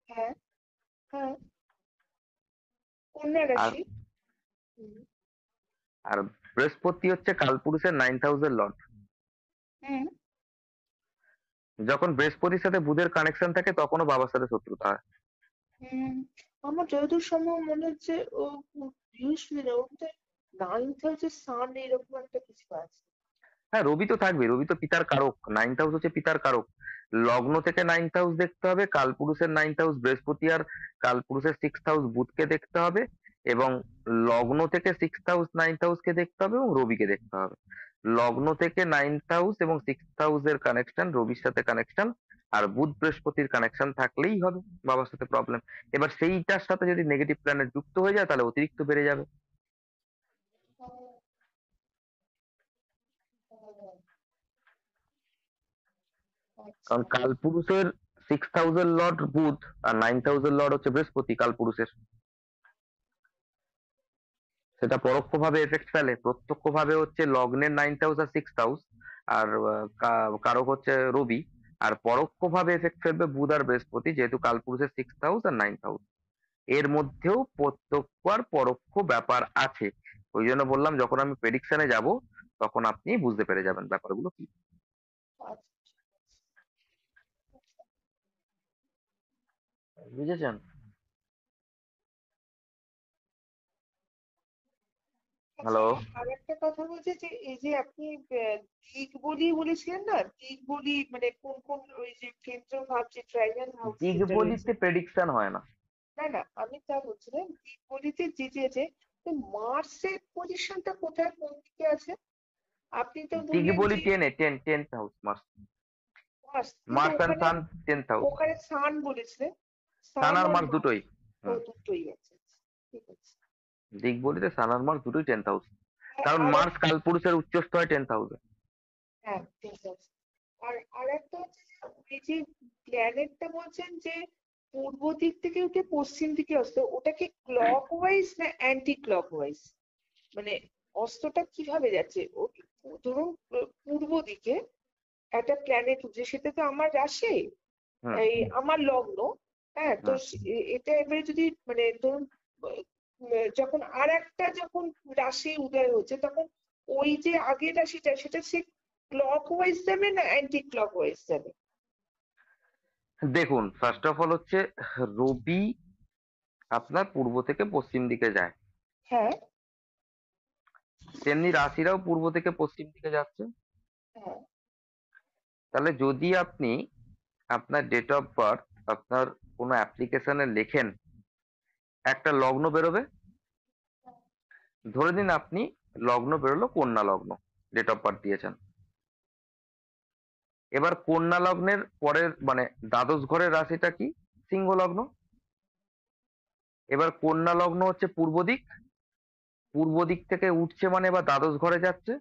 হ্যাঁ, হ্যাঁ, কন্যা আর রাশি। হুম, আর বৃহস্পতি হচ্ছে কালপুরুষের 9th হাউসের লর্ড। হুম, যখন বৃহস্পতির সাথে বুধের কানেকশন থাকে তখনও বাবার সাথে শত্রুতা হয়। হুম। আমার যতদূর সম্ভব মনে হচ্ছে ও বৃহস্পতি না, ওর বোধহয় 9th হাউসে সান এরকম একটা কিছু আছে। হ্যাঁ, রবি তো থাকবে, রবি তো পিতার কারক, 9th হাউস হচ্ছে পিতার কারক। লগ্ন থেকে 9th হাউস দেখতে হবে, কালপুরুষের 9th হাউস বৃহস্পতি আর কালপুরুষের 6th হাউস বুধকে দেখতে হবে, এবং লগ্ন থেকে 6th হাউস 9th হাউস কে দেখতে হবে এবং রবিকে দেখতে হবে। লগ্ন থেকে 9th হাউস এবং 6th হাউসের কানেকশন, রবির সাথে কানেকশন আর বুধ বৃহস্পতির কানেকশন থাকলেই হবে বাবার সাথে প্রবলেম। এবার সেইটার সাথে যদি নেগেটিভ প্ল্যানেট যুক্ত হয়ে যায় তাহলে অতিরিক্ত বেড়ে যাবে। আচ্ছা। কারণ কালপুরুষের 6th হাউসের লর্ড বুধ আর 9th হাউসের লর্ড হচ্ছে বৃহস্পতি কালপুরুষের। সেটা পরোক্ষভাবে এফেক্ট ফেলে, প্রত্যক্ষভাবে হচ্ছে লগ্নের 9th হাউস আর 6th হাউস, আর কারক হচ্ছে রবি। আর পরোক্ষভাবে এফেক্ট ফেলবে বুধ আর বৃহস্পতি, যেহেতু কালপুরুষের 6th হাউস আর 9th হাউস। এর মধ্যেও প্রত্যক্ষ আর পরোক্ষ ব্যাপার আছে। ওই জন্য বললাম যখন আমি প্রেডিকশনে যাব তখন আপনি বুঝতে পেরে যাবেন ব্যাপারগুলো কি। আচ্ছা। বুঝেছেন? আচ্ছা, হ্যালো। আর একটা কথা বলছি যে এই যে আপনি দিক বলি বলেছিলেন না, দিক বলি মানে কোন কোন ওই যে কেন্দ্র ভাব যে ট্রাইগাল হাউস যেটা রয়েছে। দিগবলিতে প্রেডিকশন হয় না। না না, আমি তা বলছি না, দিকবলিতে যে যে যে তো মার্সের পজিশনটা কোথায়, কোন দিকে আছে? আপনি তো বললেন দিকবলি যে 10-এ, 10th হাউস মার্স। মার্স, কিন্তু মার্স অ্যান্ড ওখানে সান 10th হাউস। ওখানে সান বলেছে, সান সান আর আর মার্স মার্স। দুটোই। ও হুম। দুটোই আছে, আচ্ছা, ঠিক আছে। দিকবলিতে সান আর মার্স দুটোই 10th হাউস, আর কারণ আর মার্স কালপুরুষের উচ্চস্থ হয় 10th হাউসে। হ্যাঁ, ঠিক আছে। আর আরেকটা হচ্ছে যে এই যে প্ল্যানেটটা বলছেন যে পূর্ব দিক থেকে উঠে পশ্চিম দিকে আসতো, ওটা কি ক্লকওয়াইজ না অ্যান্টি ক্লকওয়াইজ? মানে অস্তটা কিভাবে যাচ্ছে? ও ধরুন পূর্ব দিকে একটা প্ল্যানেট উঠছে, সেটা তো আমার রাশি, হুম এই আমার লগ্ন। হ্যাঁ, তো হুম। এটা এবারে যদি মানে ধরুন যখন আর একটা যখন রাশি উদয় হচ্ছে, তখন ওই যে আগের রাশিটা সেটা সে ক্লকওয়াইজ যাবে না অ্যান্টি ক্লকওয়াইজ যাবে? দেখুন, ফার্স্ট অফ অল হচ্ছে রবি আপনার পূর্ব থেকে পশ্চিম দিকে যায়, হ্যাঁ, তেমনি রাশিরাও পূর্ব থেকে পশ্চিম দিকে যাচ্ছে। হ্যাঁ, তাহলে যদি আপনি আপনার ডেট অফ বার্থ আপনার কোনো অ্যাপ্লিকেশনে লেখেন, একটা লগ্ন বেরোবে। ধরে নিন আপনি লগ্ন বেরোলো কন্যা লগ্ন, ডেট অফ বার্থ দিয়েছেন। এবার কন্যা লগ্নের পরের মানে দ্বাদশ ঘরের রাশিটা কি? সিংহ লগ্ন। এবার কন্যা লগ্ন হচ্ছে পূর্ব দিক, পূর্ব দিক থেকে উঠছে মানে এবার দ্বাদশ ঘরে যাচ্ছে,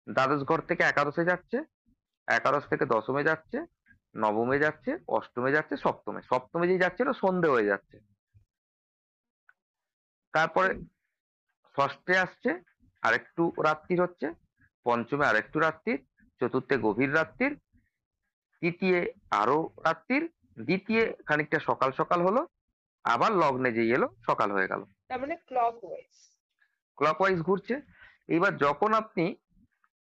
দ্বাদশ ঘর থেকে একাদশে যাচ্ছে, একাদশ থেকে দশমে যাচ্ছে, নবমে যাচ্ছে, অষ্টমে যাচ্ছে, সপ্তমে। সপ্তমে যে যাচ্ছিল সন্ধে হয়ে যাচ্ছে। তারপরে হুম, ষষ্ঠে আসছে, আরেকটু রাত্রির হচ্ছে, পঞ্চমে আরেকটু রাত্রির, চতুর্থে গভীর রাত্রির, তৃতীয় আরো রাত্রির, দ্বিতীয় খানিকটা সকাল সকাল হলো, আবার লগ্নে যে এলো সকাল হয়ে গেল। তার মানে ক্লকওয়াইজ। ক্লকওয়াইজ ঘুরছে। এইবার যখন আপনি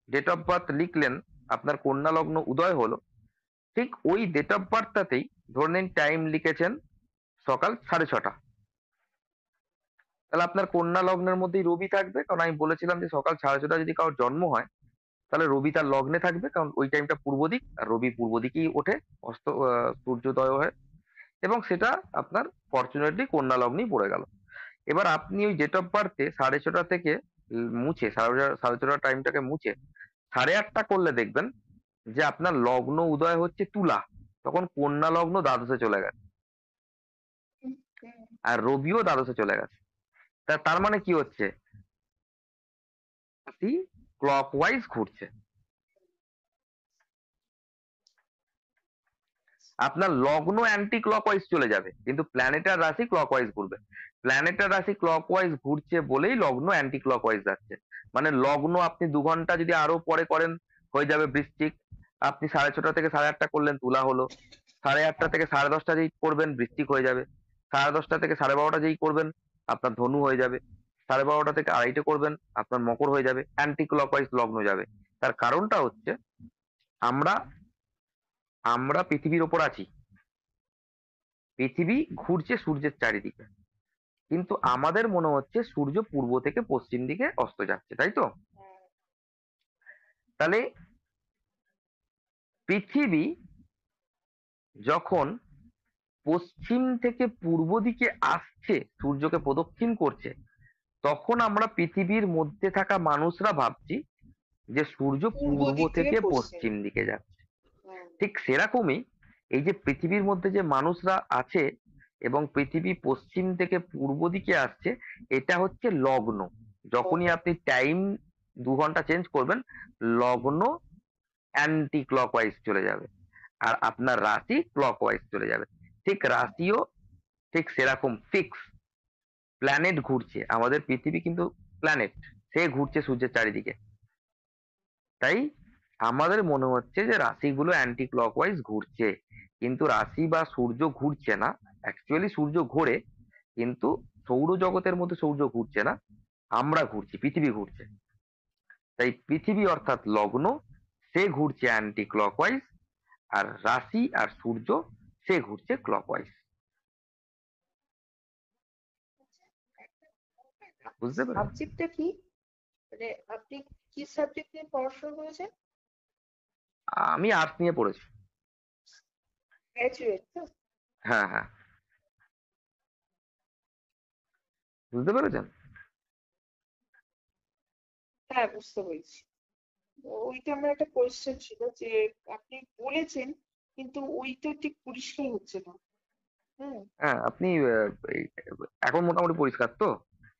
ডেট অফ বার্থ লিখলেন, আপনার কন্যা লগ্ন উদয় হলো, ঠিক ওই ডেট অফ বার্থটাতেই ধরে নিন টাইম লিখেছেন সকাল 6:30, তাহলে আপনার কন্যা লগ্নের মধ্যেই রবি থাকবে, কারণ আমি বলেছিলাম যে সকাল 6:30 যদি কারোর জন্ম হয়, তাহলে রবি তার লগ্নে থাকবে, কারণ ওই টাইমটা পূর্ব দিক, আর রবি পূর্ব দিকেই ওঠে সূর্যোদয় হয়। এবং সেটা আপনার ফরচুনেটলি কন্যা লগ্নেই পড়ে গেল। এবার আপনি ওই ডেট অফ বার্থে 6:30 থেকে মুছে, 6:30 টাইমটাকে মুছে 8:30 করলে দেখবেন যে আপনার লগ্ন উদয় হচ্ছে তুলা, তখন কন্যা লগ্ন দ্বাদশে চলে গেছে, হুম, হুম। আর রবিও দ্বাদশে চলে গেছে। তার মানে কি হচ্ছে? রাশি ক্লকওয়াইজ ঘুরছে। আপনার লগ্ন অ্যান্টি ক্লকওয়াইজ চলে যাবে, কিন্তু প্ল্যানেটার রাশি ক্লকওয়াইজ ঘুরবে। প্ল্যানেটার রাশি ক্লকওয়াইজ ঘুরছে বলেই লগ্ন অ্যান্টি ক্লকওয়াইজ যাচ্ছে। মানে লগ্ন আপনি 2 ঘন্টা যদি আরো পরে করেন, হয়ে যাবে বৃশ্চিক। আপনি 6:30 থেকে 8:30 করলেন, তুলা হলো। 8:30 থেকে 10:30 যেই করবেন, বৃশ্চিক হয়ে যাবে। 10:30 থেকে 12:30 যেই করবেন, আপনার ধনু হয়ে যাবে। 12:30 থেকে 2:30 করবেন, আপনার মকর হয়ে যাবে, অ্যান্টি ক্লকওয়াইজ লগ্ন যাবে। তার কারণটা হচ্ছে আমরা আমরা পৃথিবীর ওপর আছি, পৃথিবী ঘুরছে সূর্যের চারিদিকে, কিন্তু আমাদের মনে হচ্ছে সূর্য পূর্ব থেকে পশ্চিম দিকে অস্ত যাচ্ছে, তাই তো? তাহলে পৃথিবী যখন পশ্চিম থেকে পূর্ব দিকে আসছে, সূর্যকে প্রদক্ষিণ করছে, তখন আমরা পৃথিবীর মধ্যে থাকা মানুষরা ভাবছি যে সূর্য পূর্ব পূর্ব দিক থেকে থেকে পশ্চিম। পশ্চিম দিকে যাচ্ছে। হুম, ঠিক সেরকমই এই যে পৃথিবীর মধ্যে যে মানুষরা আছে এবং পৃথিবী পশ্চিম থেকে পূর্ব দিকে আসছে, এটা হচ্ছে লগ্ন। যখনই লগ্ন। আপনি টাইম 2 ঘন্টা চেঞ্জ করবেন, লগ্ন অ্যান্টি ক্লকওয়াইজ চলে যাবে, আর আপনার রাশি ক্লকওয়াইজ চলে যাবে। ঠিক রাশিও ঠিক সেরকম ফিক্স। প্ল্যানেট ঘুরছে, আমাদের পৃথিবী কিন্তু প্ল্যানেট, সে ঘুরছে সূর্যের চারিদিকে। তাই আমাদের মনে হচ্ছে যে রাশিগুলো অ্যান্টি ক্লকওয়াইজ ঘুরছে, কিন্তু রাশি বা সূর্য ঘুরছে না। অ্যাকচুয়ালি সূর্য ঘোরে, কিন্তু সৌরজগতের মধ্যে সূর্য ঘুরছে না, আমরা ঘুরছি, পৃথিবী ঘুরছে। তাই পৃথিবী অর্থাৎ লগ্ন, সে ঘুরছে অ্যান্টি ক্লকওয়াইজ, আর রাশি আর সূর্য সে ঘুরছে ক্লকওয়াইজ। বুঝতে পেরেছেন? সাবজেক্টটা কি? মানে আপনি কি সাবজেক্ট নিয়ে পড়াশোনা করেছেন? আমি আর্টস নিয়ে পড়েছি। গ্র্যাজুয়েট তো? হ্যাঁ হ্যাঁ। বুঝতে পেরেছেন? হ্যাঁ, বুঝতে পেরেছি। ওইটা আমার একটা কোয়েশ্চেন ছিল যে আপনি বলেছেন কিন্তু ওইটা ঠিক পরিষ্কার হচ্ছে না। হুম। হ্যাঁ, আপনি এখন মোটামুটি পরিষ্কার তো?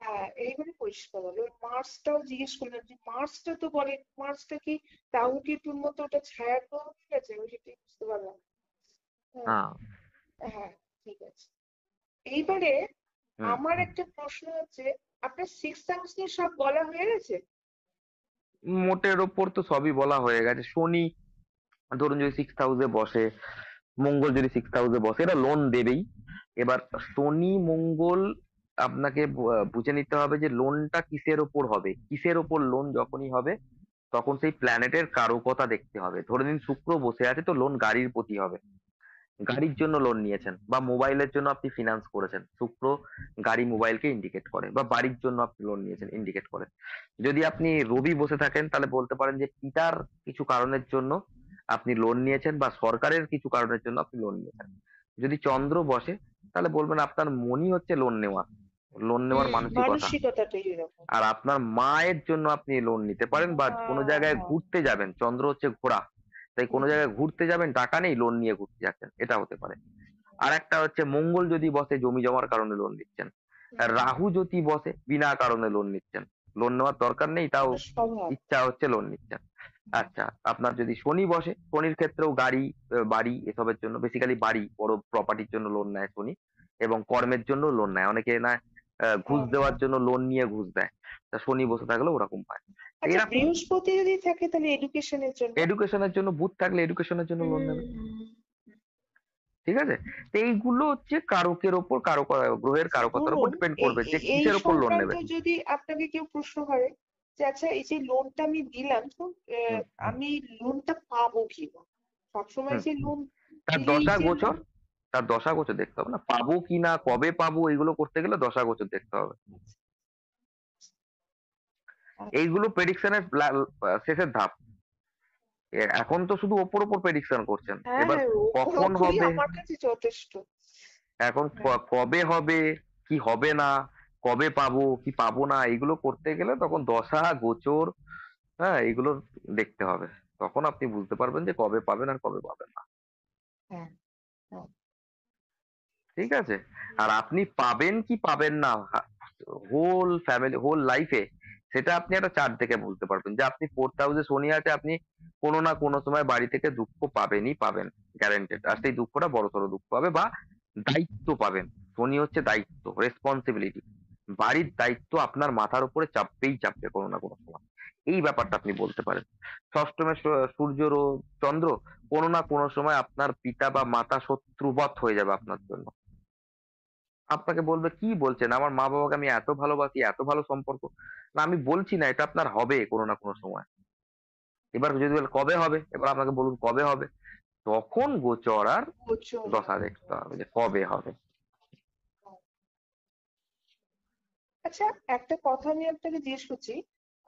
হ্যাঁ, এইবারে পরিষ্কার হলো। ওই মার্সটাও জিজ্ঞেস করলাম যে মার্সটা তো বলে, মার্সটা কি রাহু কেতুর মতো ওটা ছায়া গ্রহ হয়ে গেছে? আমি সেটাই বুঝতে পারলাম না। হ্যাঁ। হ্যাঁ। হ্যাঁ, ঠিক আছে। এইবারে হুম। আমার একটা প্রশ্ন হচ্ছে, আপনার সিক্স হাউস নিয়ে সব বলা হয়ে গেছে? মোটের ওপর তো সবই বলা হয়ে গেছে। শনি ধরুন যদি সিক্স হাউসে বসে, মঙ্গল যদি সিক্স হাউসে বসে, এটা লোন দেবেই। এবার শনি মঙ্গল আপনাকে বুঝে নিতে হবে যে লোনটা কিসের ওপর হবে, কিসের ওপর লোন যখনই হবে তখন সেই প্ল্যানেটের কারকতা দেখতে হবে। ধরে নিন শুক্র বসে আছে, তো লোন গাড়ির প্রতি হবে। গাড়ির জন্য লোন নিয়েছেন বা মোবাইলের জন্য আপনি ফিনান্স করেছেন, শুক্র গাড়ি মোবাইলকে ইন্ডিকেট করে, বা বাড়ির জন্য আপনি লোন নিয়েছেন ইন্ডিকেট করে। যদি আপনি রবি বসে থাকেন তাহলে বলতে পারেন যে পিতার কিছু কারণের জন্য আপনি লোন নিয়েছেন বা সরকারের কিছু কারণের জন্য আপনি লোন নিয়েছেন। যদি চন্দ্র বসে তাহলে বলবেন আপনার মনই হচ্ছে লোন নেওয়া, লোন নেওয়ার হুম, মানসিকতা। মানসিকতাটাই এরকম। আর আপনার মায়ের জন্য আপনি লোন নিতে পারেন, বা কোনো হ্যাঁ, জায়গায় হ্যাঁ। ঘুরতে যাবেন, চন্দ্র হচ্ছে ঘোরা, তাই কোনো হুম, জায়গায় ঘুরতে যাবেন টাকা নেই, লোন নিয়ে ঘুরতে যাচ্ছেন, এটা হতে পারে। আর একটা হচ্ছে মঙ্গল যদি বসে জমি জমার কারণে লোন নিচ্ছেন। আর হুম। রাহু যদি বসে বিনা কারণে লোন নিচ্ছেন, লোন নেওয়ার দরকার নেই তাও ওটা স্বভাব। ইচ্ছা হচ্ছে লোন নিচ্ছেন। আচ্ছা, আপনার যদি শনি বসে, শনির ক্ষেত্রেও গাড়ি, বাড়ি এসবের জন্য, বেসিক্যালি বাড়ি বড় প্রপার্টির জন্য লোন নেয় শনি, এবং কর্মের জন্য লোন নেয় অনেকে, না ঘুষ হ্যাঁ, দেওয়ার হ্যাঁ। জন্য লোন নিয়ে ঘুষ দেয়। তা শনি বসে থাকলে ওরকম হয়। তো আচ্ছা, এরকম বৃহস্পতি যদি থাকে তাহলে এডুকেশনের জন্য? এডুকেশনের জন্য, বুধ থাকলে এডুকেশনের জন্য লোন নেবে। হুম। ঠিক আছে? তো এইগুলো হচ্ছে কারকের ওপর, গ্রহের আচ্ছা, কারকতার উপর ধরুন ডিপেন্ড এই করবে যে এই কিসের উপর লোন সংক্রান্ত নেবে। যদি আপনাকে কেউ প্রশ্ন করে যে আচ্ছা এই যে লোনটা আমি দিলাম তো হুম। আমি লোনটা পাবো কি না? সবসময় হুম। যে লোন তার দিলেই দশা যে গোচর, তার দশা গোচর দেখতে হবে না, পাবো কি না, কবে পাবো, এগুলো করতে গেলে দশা গোচর দেখতে হবে। আচ্ছা, এইগুলো প্রেডিকশনের শেষের ধাপ। এখন তো শুধু ওপর ওপর প্রেডিকশন করছেন, হ্যাঁ, এবার হ্যাঁ, ওপর কখন ওপরই হবে, আমার কাছে যথেষ্ট। এখন হ্যাঁ। কবে হবে, কি হবে না, কবে পাবো কি পাবো না, এগুলো করতে গেলে তখন দশা গোচর, হ্যাঁ, এগুলো দেখতে হবে। তখন আপনি বুঝতে পারবেন যে কবে পাবেন আর কবে পাবেন না। হ্যাঁ, হ্যাঁ। ঠিক আছে? আর আপনি পাবেন কি পাবেন না, হোল ফ্যামিলি, হোল লাইফে, সেটা আপনি একটা চার্ট দেখে বুঝতে পারবেন যে আপনি ফোর্থ হাউসে শনি আছে, আপনি কোনো না কোনো সময় বাড়ি থেকে দুঃখ পাবেনই পাবেন, গ্যারান্টেড। আর সেই দুঃখটা বড়সড় দুঃখ হবে বা দায়িত্ব পাবেন। শনি হচ্ছে দায়িত্ব, রেসপন্সিবিলিটি। বাড়ির দায়িত্ব আপনার মাথার উপরে চাপবেই চাপবে কোনো না কোনো সময়। এই ব্যাপারটা আপনি বলতে পারেন। ষষ্ঠমে সূর্যর ও চন্দ্র, কোনো না কোনো সময় আপনার পিতা বা মাতা শত্রুবৎ হয়ে যাবে আপনার জন্য। আপনাকে বলবে কি বলছেন, আমার মা বাবাকে আমি এত ভালোবাসি, এত ভালো সম্পর্ক। না, আমি বলছি না, এটা আপনার হবে কোনো না কোনো সময়। এবার যদি বলেন কবে হবে, এবার আপনাকে বলুন কবে হবে, তখন গোচর আর প্রচুর। দশা দেখতে হবে যে কবে হবে। আচ্ছা, একটা কথা আমি আপনাকে জিজ্ঞেস করছি।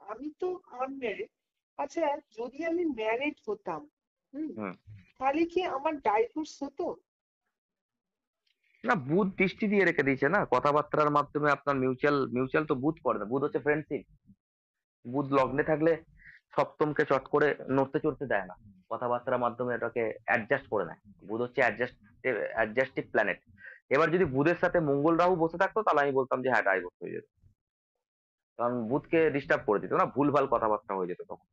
আমি তো আনম্যারিড। আচ্ছা, যদি আমি ম্যারিড হতাম, হুম, হুম। তাহলে কি আমার ডাইভোর্স হতো? না, বুধ দৃষ্টি দিয়ে রেখে দিয়েছে না, কথাবার্তার মাধ্যমে আপনার মিউচুয়াল, মিউচুয়াল তো বুধ করে না, বুধ হচ্ছে ফ্রেন্ডশিপ। বুধ লগ্নে থাকলে সপ্তমকে চট করে নড়তে চড়তে দেয় না, কথাবার্তার মাধ্যমে এটাকে অ্যাডজাস্ট করে নেয়। বুধ হচ্ছে অ্যাডজাস্টিভ প্ল্যানেট। এবার যদি বুধের সাথে মঙ্গল রাহু বসে থাকতো তাহলে আমি বলতাম যে হ্যাঁ ডাইভোর্স হয়ে যেত, কারণ বুধকে ডিস্টার্ব করে দিত না, ভুলভাল কথাবার্তা হয়ে যেত তখন।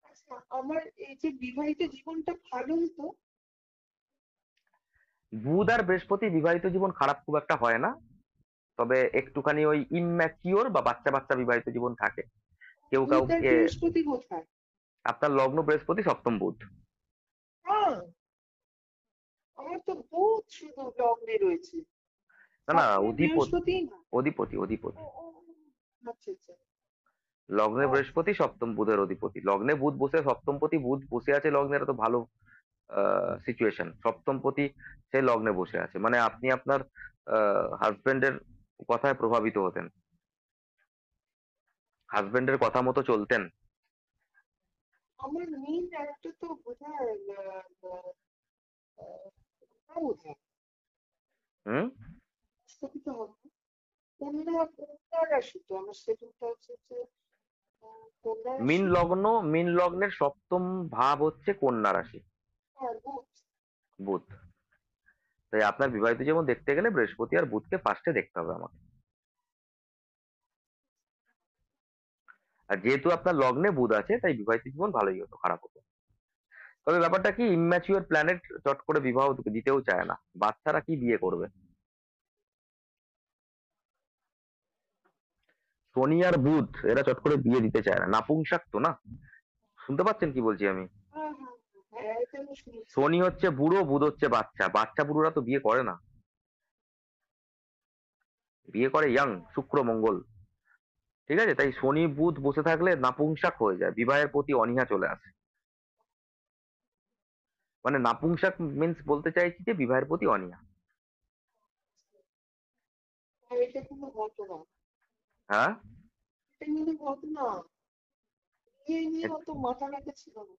আচ্ছা, আমার এই যে বিবাহিত জীবনটা ভালো হতো? বুধ আর বৃহস্পতি বিবাহিত জীবন খারাপ খুব একটা হয় না, তবে একটুখানি ওই ইম্যাচিওর বা বাচ্চা বাচ্চা বিবাহিত জীবন থাকে। কেউ বুধ আর কাউকে, বৃহস্পতি কোথায়? আপনার লগ্ন বৃহস্পতি, সপ্তম বুধ। হ্যাঁ, আমার তো বুধ শুধু লগ্নে রয়েছে, না না, সপ্তমে অধিপতি, বৃহস্পতি না। অধিপতি অধিপতি। ও, ও, ও, আচ্ছা, আচ্ছা। লগ্নে আচ্ছা, বৃহস্পতি, সপ্তম বুধের অধিপতি, লগ্নে বুধ বসে, সপ্তমপতি বুধ বসে আছে লগ্নে, এটা তো ভালো সিচুয়েশন। সপ্তমপতি সে লগ্নে বসে আছে, মানে আপনি আপনার হাজবেন্ডের কথায় প্রভাবিত হতেন, হাজবেন্ডের কথা মতো চলতেন। আমার মেইন একটা তো বোধহয় বোধহয় হুম। বৃহস্পতি তো হবে না। কন্যা, কন্যা রাশি তো আমার সেকেন্ডটা হচ্ছে যে কন্যা মীন রাশি। লগ্ন, মীন লগ্নের সপ্তম ভাব হচ্ছে কন্যা রাশি, হ্যাঁ, বুধ। বুধ। তাই আপনার বিবাহিত জীবন দেখতে গেলে বৃহস্পতি আর বুধকে ফার্স্টে দেখতে হবে আমাকে। আর যেহেতু আপনার লগ্নে বুধ আছে তাই বিবাহিত জীবন ভালোই হতো, খারাপ হতো। তবে ব্যাপারটা কি, ইম্যাচিওর প্ল্যানেট চট করে বিবাহ দিতেও চায় না, বাচ্চারা কি বিয়ে করবে। শনি আর বুধ এরা চট করে বিয়ে দিতে চায় না, নাপুংসাক না। শুনতে পাচ্ছেন কি বলছি আমি? হ্যাঁ, হ্যাঁ, হ্যাঁ, হ্যাঁ, এটা আমি শুনেছি। শনি হচ্ছে বুড়ো, বুধ হচ্ছে বাচ্চা, বাচ্চা বুড়োরা তো বিয়ে করে না, বিয়ে করে ইয়াং শুক্র মঙ্গল। ঠিক আছে, তাই শনি বুধ বসে থাকলে নাপুংসাক হয়ে যায়, বিবাহের প্রতি অনীহা চলে আসে। মানে নাপুংসাক মিন্স বলতে চাইছি যে বিবাহের প্রতি অনীহা। আর এটা কিন্তু ঘটনা। হ্যাঁ, এটা কিন্তু ঘটনা। বিয়ে নিয়ে অত মাথা ব্যথা ছিল না।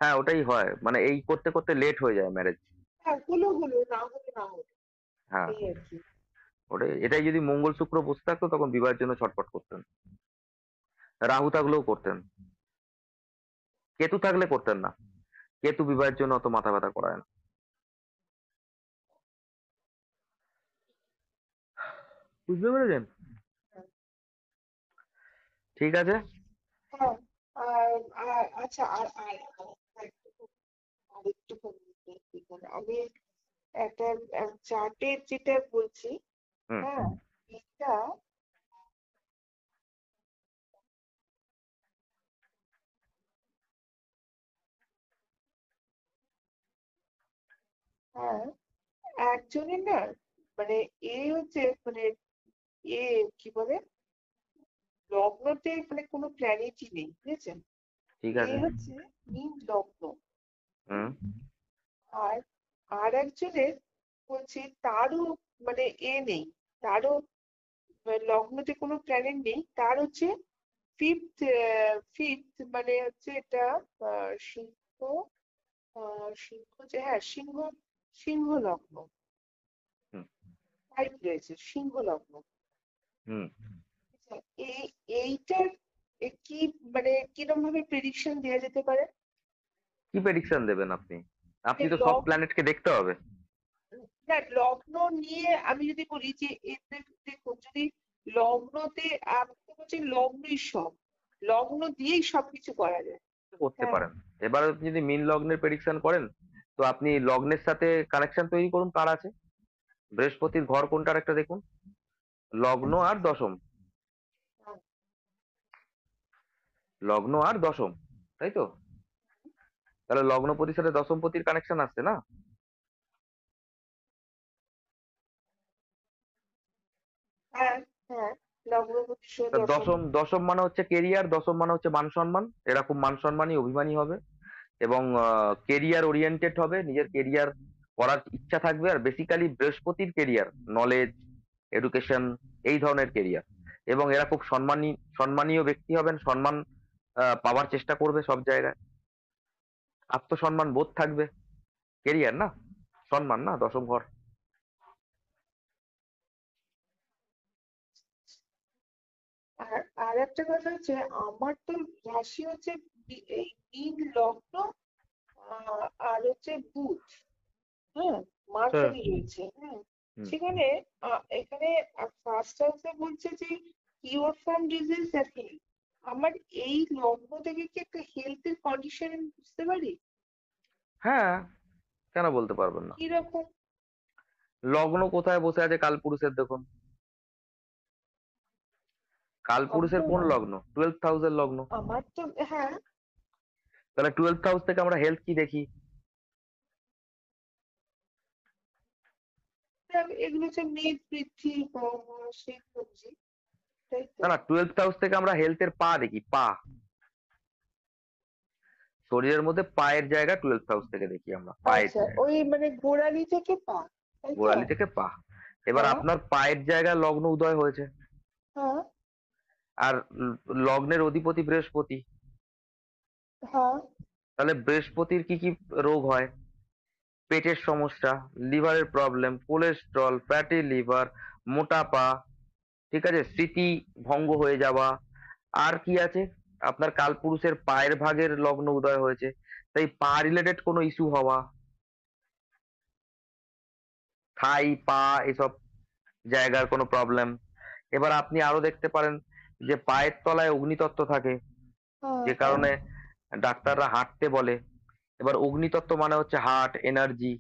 হ্যাঁ ওটাই হয়, মানে এই করতে করতে লেট হয়ে যায় ম্যারেজ। হ্যাঁ, হলো হলো, না হলে না হলো, হ্যাঁ, এই আর কি। ওটাই, এটাই যদি মঙ্গল শুক্র বসে থাকতো তখন বিবাহের জন্য ছটফট করতেন, রাহু থাকলেও করতেন, কেতু থাকলে করতেন না, কেতু বিবাহের জন্য অত মাথা ব্যথা করায় না। বুঝতে পেরেছেন? ঠিক আছে। হ্যাঁ, আর আচ্ছা, আরেকটুখানি এখানে আমি একটা চার্টের যেটা বলছি। হুম। হ্যাঁ, এটা হ্যাঁ, একজনের না, মানে এ হচ্ছে মানে এ কি বলে, লগ্নতে মানে কোনো প্ল্যানেটই নেই, বুঝেছেন? ঠিক এ আছে। হচ্ছে মীন লগ্ন। হুম, হুম। আর আর একজনের বলছে তারও মানে এ নেই, তারও লগ্নতে কোনো প্ল্যানেট নেই, তার হচ্ছে ফিফথ, ফিফথ মানে হচ্ছে এটা সিংহ, সিংহ যে, হ্যাঁ সিংহ, সিংহ লগ্ন। হুম। ফাইভ রয়েছে সিংহ লগ্ন। হুম। আচ্ছা, এইটার কি মানে কিরকম ভাবে প্রেডিকশন দেওয়া যেতে পারে? কি প্রেডিকশন দেবেন আপনি? আপনি মানে তো সব প্ল্যানেটকে দেখতে হবে। না, লগ্ন নিয়ে আমি যদি বলি যে এতে দেখুন, যদি লগ্নতে আমি তো বলছি লগ্নই সব, লগ্ন দিয়েই সবকিছু করা যায়। করতে হ্যাঁ, পারেন। এবার আপনি যদি মিন লগ্নের প্রেডিকশন করেন, তো আপনি লগ্নের সাথে কানেকশন তৈরি করুন কার আছে, বৃহস্পতির ঘর কোনটার একটা দেখুন, লগ্ন আর দশম, হ্যাঁ, লগ্ন আর দশম, তাই তো? তাহলে লগ্নপতির সাথে দশমপতির কানেকশন আসছে না? হ্যাঁ, হ্যাঁ, লগ্নপতি সহ তা দশম। দশম, দশম মানে হচ্ছে কেরিয়ার, দশম মানে হচ্ছে মান সম্মান, এরকম মান সম্মানী অভিমানী হবে এবং কেরিয়ার ওরিয়েন্টেড হবে, নিজের কেরিয়ার করার ইচ্ছা থাকবে। আর বেসিক্যালি বৃহস্পতির কেরিয়ার নলেজ, এডুকেশন, এই ধরনের কেরিয়ার। এবং এরা খুব সম্মানীয় ব্যক্তি হবেন, সম্মান পাওয়ার চেষ্টা করবে সব জায়গায়, আত্মসম্মান বোধ থাকবে। কেরিয়ার না, সম্মান না, দশম ঘর। আর আর একটা কথা হচ্ছে, আমার তো রাশি হচ্ছে এই মীন লগ্ন, আর হচ্ছে বুধ। হ্যাঁ, হ্যাঁ। মার্কারি রয়েছে। হ্যাঁ, হুম। সেখানে এখানে ফার্স্ট হাউসে বলছে যে cure from disease that health. আমার এই লগ্ন থেকে কি একটা হেলথের কন্ডিশন বুঝতে পারি? হ্যাঁ, কেন বলতে পারবেন না? কিরকম? লগ্ন কোথায় বসে আছে কালপুরুষের দেখুন, কালপুরুষের লগ্ন কোন না, লগ্ন? 12th হাউসের লগ্ন। আমার তো হ্যাঁ, তাহলে 12th হাউস থেকে আমরা হেলথ কি দেখি? এগুলো হচ্ছে মেদ বৃদ্ধি বা সেই সবজি, তাই তো? না না, 12th হাউস থেকে আমরা হেলথের পা দেখি, পা, শরীরের মধ্যে পায়ের জায়গা 12th হাউস থেকে দেখি আমরা, পায়ের আচ্ছা, জায়গা, ওই মানে গোড়ালি থেকে পা, তাই তো? গোড়ালি থেকে পা। এবার হ্যাঁ, আপনার পায়ের জায়গায় লগ্ন উদয় হয়েছে, হ্যাঁ, আর লগ্নের অধিপতি বৃহস্পতি। হ্যাঁ, তাহলে বৃহস্পতির কি কি রোগ হয়? পেটের সমস্যা, লিভারের প্রবলেম, কোলেস্ট্রল, ফ্যাটি লিভার, মোটাপা, ঠিক আছে, স্মৃতি ভঙ্গ হয়ে যাওয়া, আর কি আছে, আপনার কালপুরুষের পায়ের ভাগের লগ্ন উদয় হয়েছে, তাই পা রিলেটেড কোনো ইস্যু হওয়া, থাই পা এসব জায়গার কোনো প্রবলেম। এবার আপনি আরো দেখতে পারেন যে পায়ের তলায় অগ্নিতত্ত্ব থাকে, হ্যাঁ যে হ্যাঁ। কারণে ডাক্তাররা হাঁটতে বলে। এবার অগ্নিতত্ত্ব মানে হচ্ছে হার্ট এনার্জি,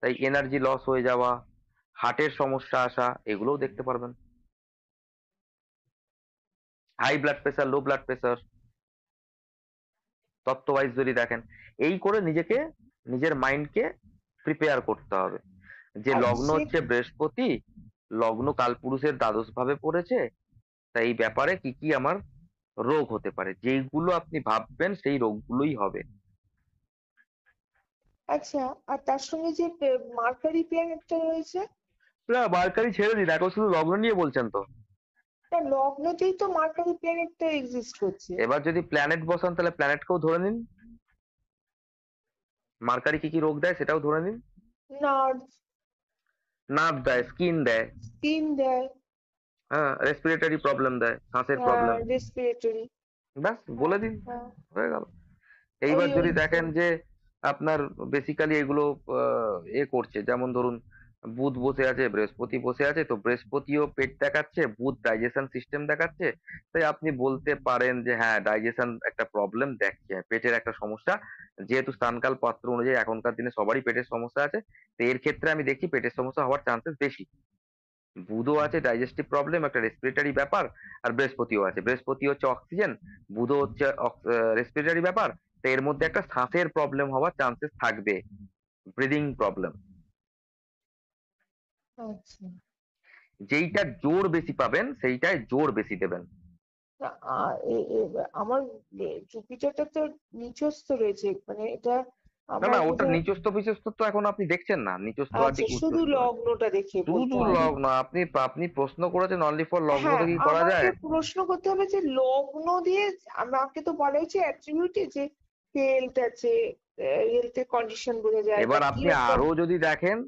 তাই এনার্জি লস হয়ে যাওয়া, হার্টের সমস্যা আসা, এগুলোও দেখতে পারবেন। High blood pressure, low blood pressure, তত্ত্ব ওয়াইজ যদি দেখেন, এই করে নিজেকে, নিজের মাইন্ডকে প্রিপেয়ার করতে হবে যে আর লগ্ন সে হচ্ছে বৃহস্পতি, লগ্ন কালপুরুষের দ্বাদশ ভাবে পড়েছে, তাই এই ব্যাপারে কি কি আমার রোগ হতে পারে, যেইগুলো আপনি ভাববেন সেই রোগগুলোই হবে। আচ্ছা, আর তার সঙ্গে যে মার্কারি প্ল্যানেটটা রয়েছে, না মার্কারি ছেড়ে দিন, এখন শুধু লগ্ন নিয়ে বলছেন তো। না লগ্নতেই তো মার্কারি প্ল্যানেটটা এক্সিস্ট করছে। এবার যদি প্ল্যানেট বসান তাহলে প্ল্যানেটকেও ধরে নিন, মার্কারি কি কি রোগ দেয় সেটাও ধরে নিন। নার্ভ, নার্ভ দেয়, স্কিন দেয়, স্কিন দেয়, হ্যাঁ রেসপিরেটরি প্রবলেম দেয়, শ্বাসের প্রবলেম, রেসপিরেটরি। ব্যাস বলে দিন, হ্যাঁ, হয়ে গেল। ওই এইবার ওই যদি তো। দেখেন যে আপনার বেসিক্যালি এগুলো এ করছে, যেমন ধরুন বুধ বসে আছে, বৃহস্পতি বসে আছে, তো বৃহস্পতিও পেট দেখাচ্ছে, বুধ ডাইজেশন সিস্টেম দেখাচ্ছে, তাই আপনি বলতে পারেন যে হ্যাঁ ডাইজেশন একটা প্রবলেম দেখছে, পেটের একটা সমস্যা, যেহেতু স্থানকাল পাত্র অনুযায়ী এখনকার দিনে সবারই পেটের সমস্যা আছে, তো এর ক্ষেত্রে আমি দেখি পেটের সমস্যা হওয়ার চান্সেস বেশি। বুধও আছে ডাইজেস্টিভ প্রবলেম, একটা রেসপিরেটরি ব্যাপার, আর বৃহস্পতিও আছে, বৃহস্পতি হচ্ছে অক্সিজেন, বুধও হচ্ছে রেসপিরেটরি ব্যাপার, তো এর মধ্যে একটা শ্বাসের প্রবলেম হওয়ার চান্সেস থাকবে, ব্রিদিং প্রবলেম। আচ্ছা। যেইটা জোর বেশি পাবেন সেইটায় জোর বেশি দেবেন। না, আমার জুপিটারটা তো নিচস্থ রয়েছে, মানে এটা না না আমার ওটা বোধহয়। নিচস্থ বিচস্থ তো এখন আপনি দেখছেন না, নিচস্থ আর আচ্ছা, শুধু উচ্চস্থ নয়। লগ্নটা দেখে বলতে শুধু হবে। লগ্ন, আপনি আপনি প্রশ্ন করেছেন অনলি ফর লগ্ন হ্যাঁ, থেকে কি করা আমাকে যায়। প্রশ্ন করতে হবে যে লগ্ন দিয়ে, আমাকে তো বলা হয়েছে অ্যাট্রিবিউটে যে হেলথ আছে, হেলথের কন্ডিশন বোঝা যায় বা এবার আপনি কিরকম। আরো যদি দেখেন,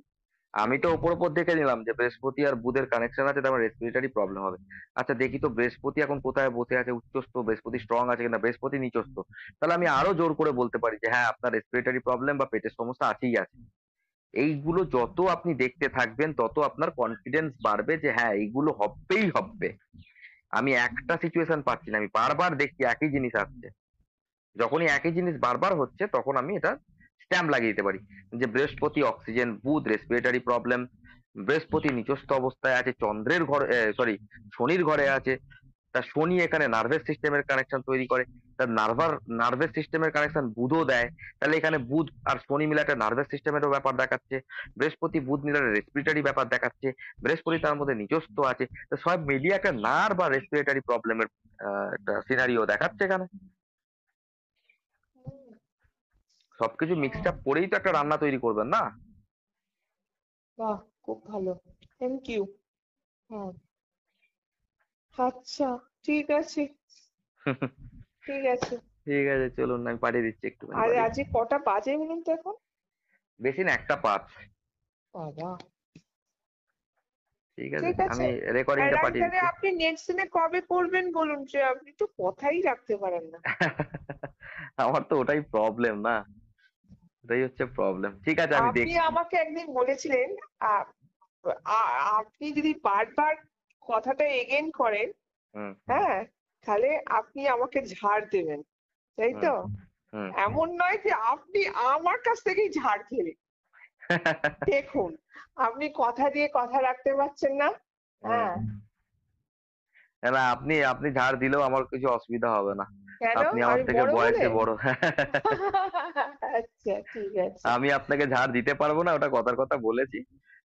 আমি তো ওপর ওপর দেখে নিলাম যে বৃহস্পতি আর বুধের কানেকশন আছে, তারপর রেসপিরেটরি প্রবলেম হবে। আচ্ছা দেখি তো বৃহস্পতি এখন কোথায় বসে আছে, উচ্চস্থ, বৃহস্পতি স্ট্রং আছে কিনা, বৃহস্পতি নিচস্থ, তাহলে আমি আরো জোর করে বলতে পারি যে হ্যাঁ আপনার রেসপিরেটরি প্রবলেম বা পেটের সমস্যা আছেই আছে। এইগুলো যত আপনি দেখতে থাকবেন তত আপনার কনফিডেন্স বাড়বে যে হ্যাঁ এইগুলো হবেই হবে। আমি একটা সিচুয়েশন পাচ্ছি না, আমি বারবার দেখছি একই জিনিস আসছে, যখনই একই জিনিস বারবার হচ্ছে তখন আমি এটা স্ট্যাম্প লাগিয়ে দিতে পারি যে বৃহস্পতি অক্সিজেন, বুধ রেসপিরেটরি প্রবলেম, বৃহস্পতি নিচস্থ অবস্থায় আছে চন্দ্রের ঘরে, সরি শনির ঘরে আছে, তা শনি এখানে নার্ভাস সিস্টেমের কানেকশন তৈরি করে, তার নার্ভাস সিস্টেমের কানেকশন বুধও দেয়, তাহলে এখানে বুধ আর শনি মিলে একটা নার্ভাস সিস্টেমেরও ব্যাপার দেখাচ্ছে, বৃহস্পতি বুধ মিলে রেসপিরেটরি ব্যাপার দেখাচ্ছে, বৃহস্পতি তার মধ্যে নিজস্ব আছে, তো সব মিলিয়ে একটা নার্ভ বা রেসপিরেটরি প্রবলেমের একটা সিনারিও দেখাচ্ছে এখানে। হুম, সবকিছু মিক্সড আহ, আপ করেই তো একটা রান্না তৈরি করবেন না। বাহ, খুব ভালো, থ্যাংক ইউ। হুম। আচ্ছা, ঠিক আছে, ঠিক আছে। ঠিক আছে চলুন আমি পাঠিয়ে দিচ্ছি, একটুখানি আর পাঠিয়ে আজকে দিচ্ছি। কটা বাজে বলুন তো এখন? বেশি না, 1:05। বাবা, ঠিক আছে ঠিক আছে। আমি আর রেকর্ডিংটা পাঠিয়ে তাহলে দিচ্ছি। আপনি নেক্সট দিনে কবে করবেন বলুন, যে আপনি তো কথাই রাখতে পারেন না। আমার তো ওটাই প্রবলেম না, ওটাই হচ্ছে প্রবলেম। ঠিক আছে আমি আপনি দেখছি। আমাকে একদিন বলেছিলেন, আ- আপনি যদি বারবার কথাটা এগেন করেন, হুম হ্যাঁ, তাহলে আপনি আমাকে ঝাড় দেবেন, তাই হুম তো? হুম। এমন নয় যে আপনি আমার কাছ থেকেই ঝাড় খেলেন। দেখুন, আপনি কথা দিয়ে কথা রাখতে পারছেন না। হুম। হ্যাঁ। না আপনি আপনি ঝাড় দিলেও আমার কিছু অসুবিধা হবে না, কেন? আপনি আমার আমি থেকে বড় বলে? বয়সে বড়। আচ্ছা, ঠিক আছে। আমি আপনাকে ঝাড় দিতে পারবো না, ওটা কথার কথা বলেছি,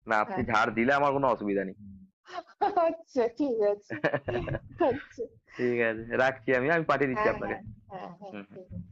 না আপনি হ্যাঁ। ঝাড় দিলে আমার কোনো অসুবিধা নেই। আচ্ছা, ঠিক আছে। আচ্ছা। ঠিক আছে রাখছি, আমি আমি পাঠিয়ে দিচ্ছি হ্যাঁ আপনাকে। হ্যাঁ হ্যাঁ হ্যাঁ, হুম হুম। ঠিক আছে।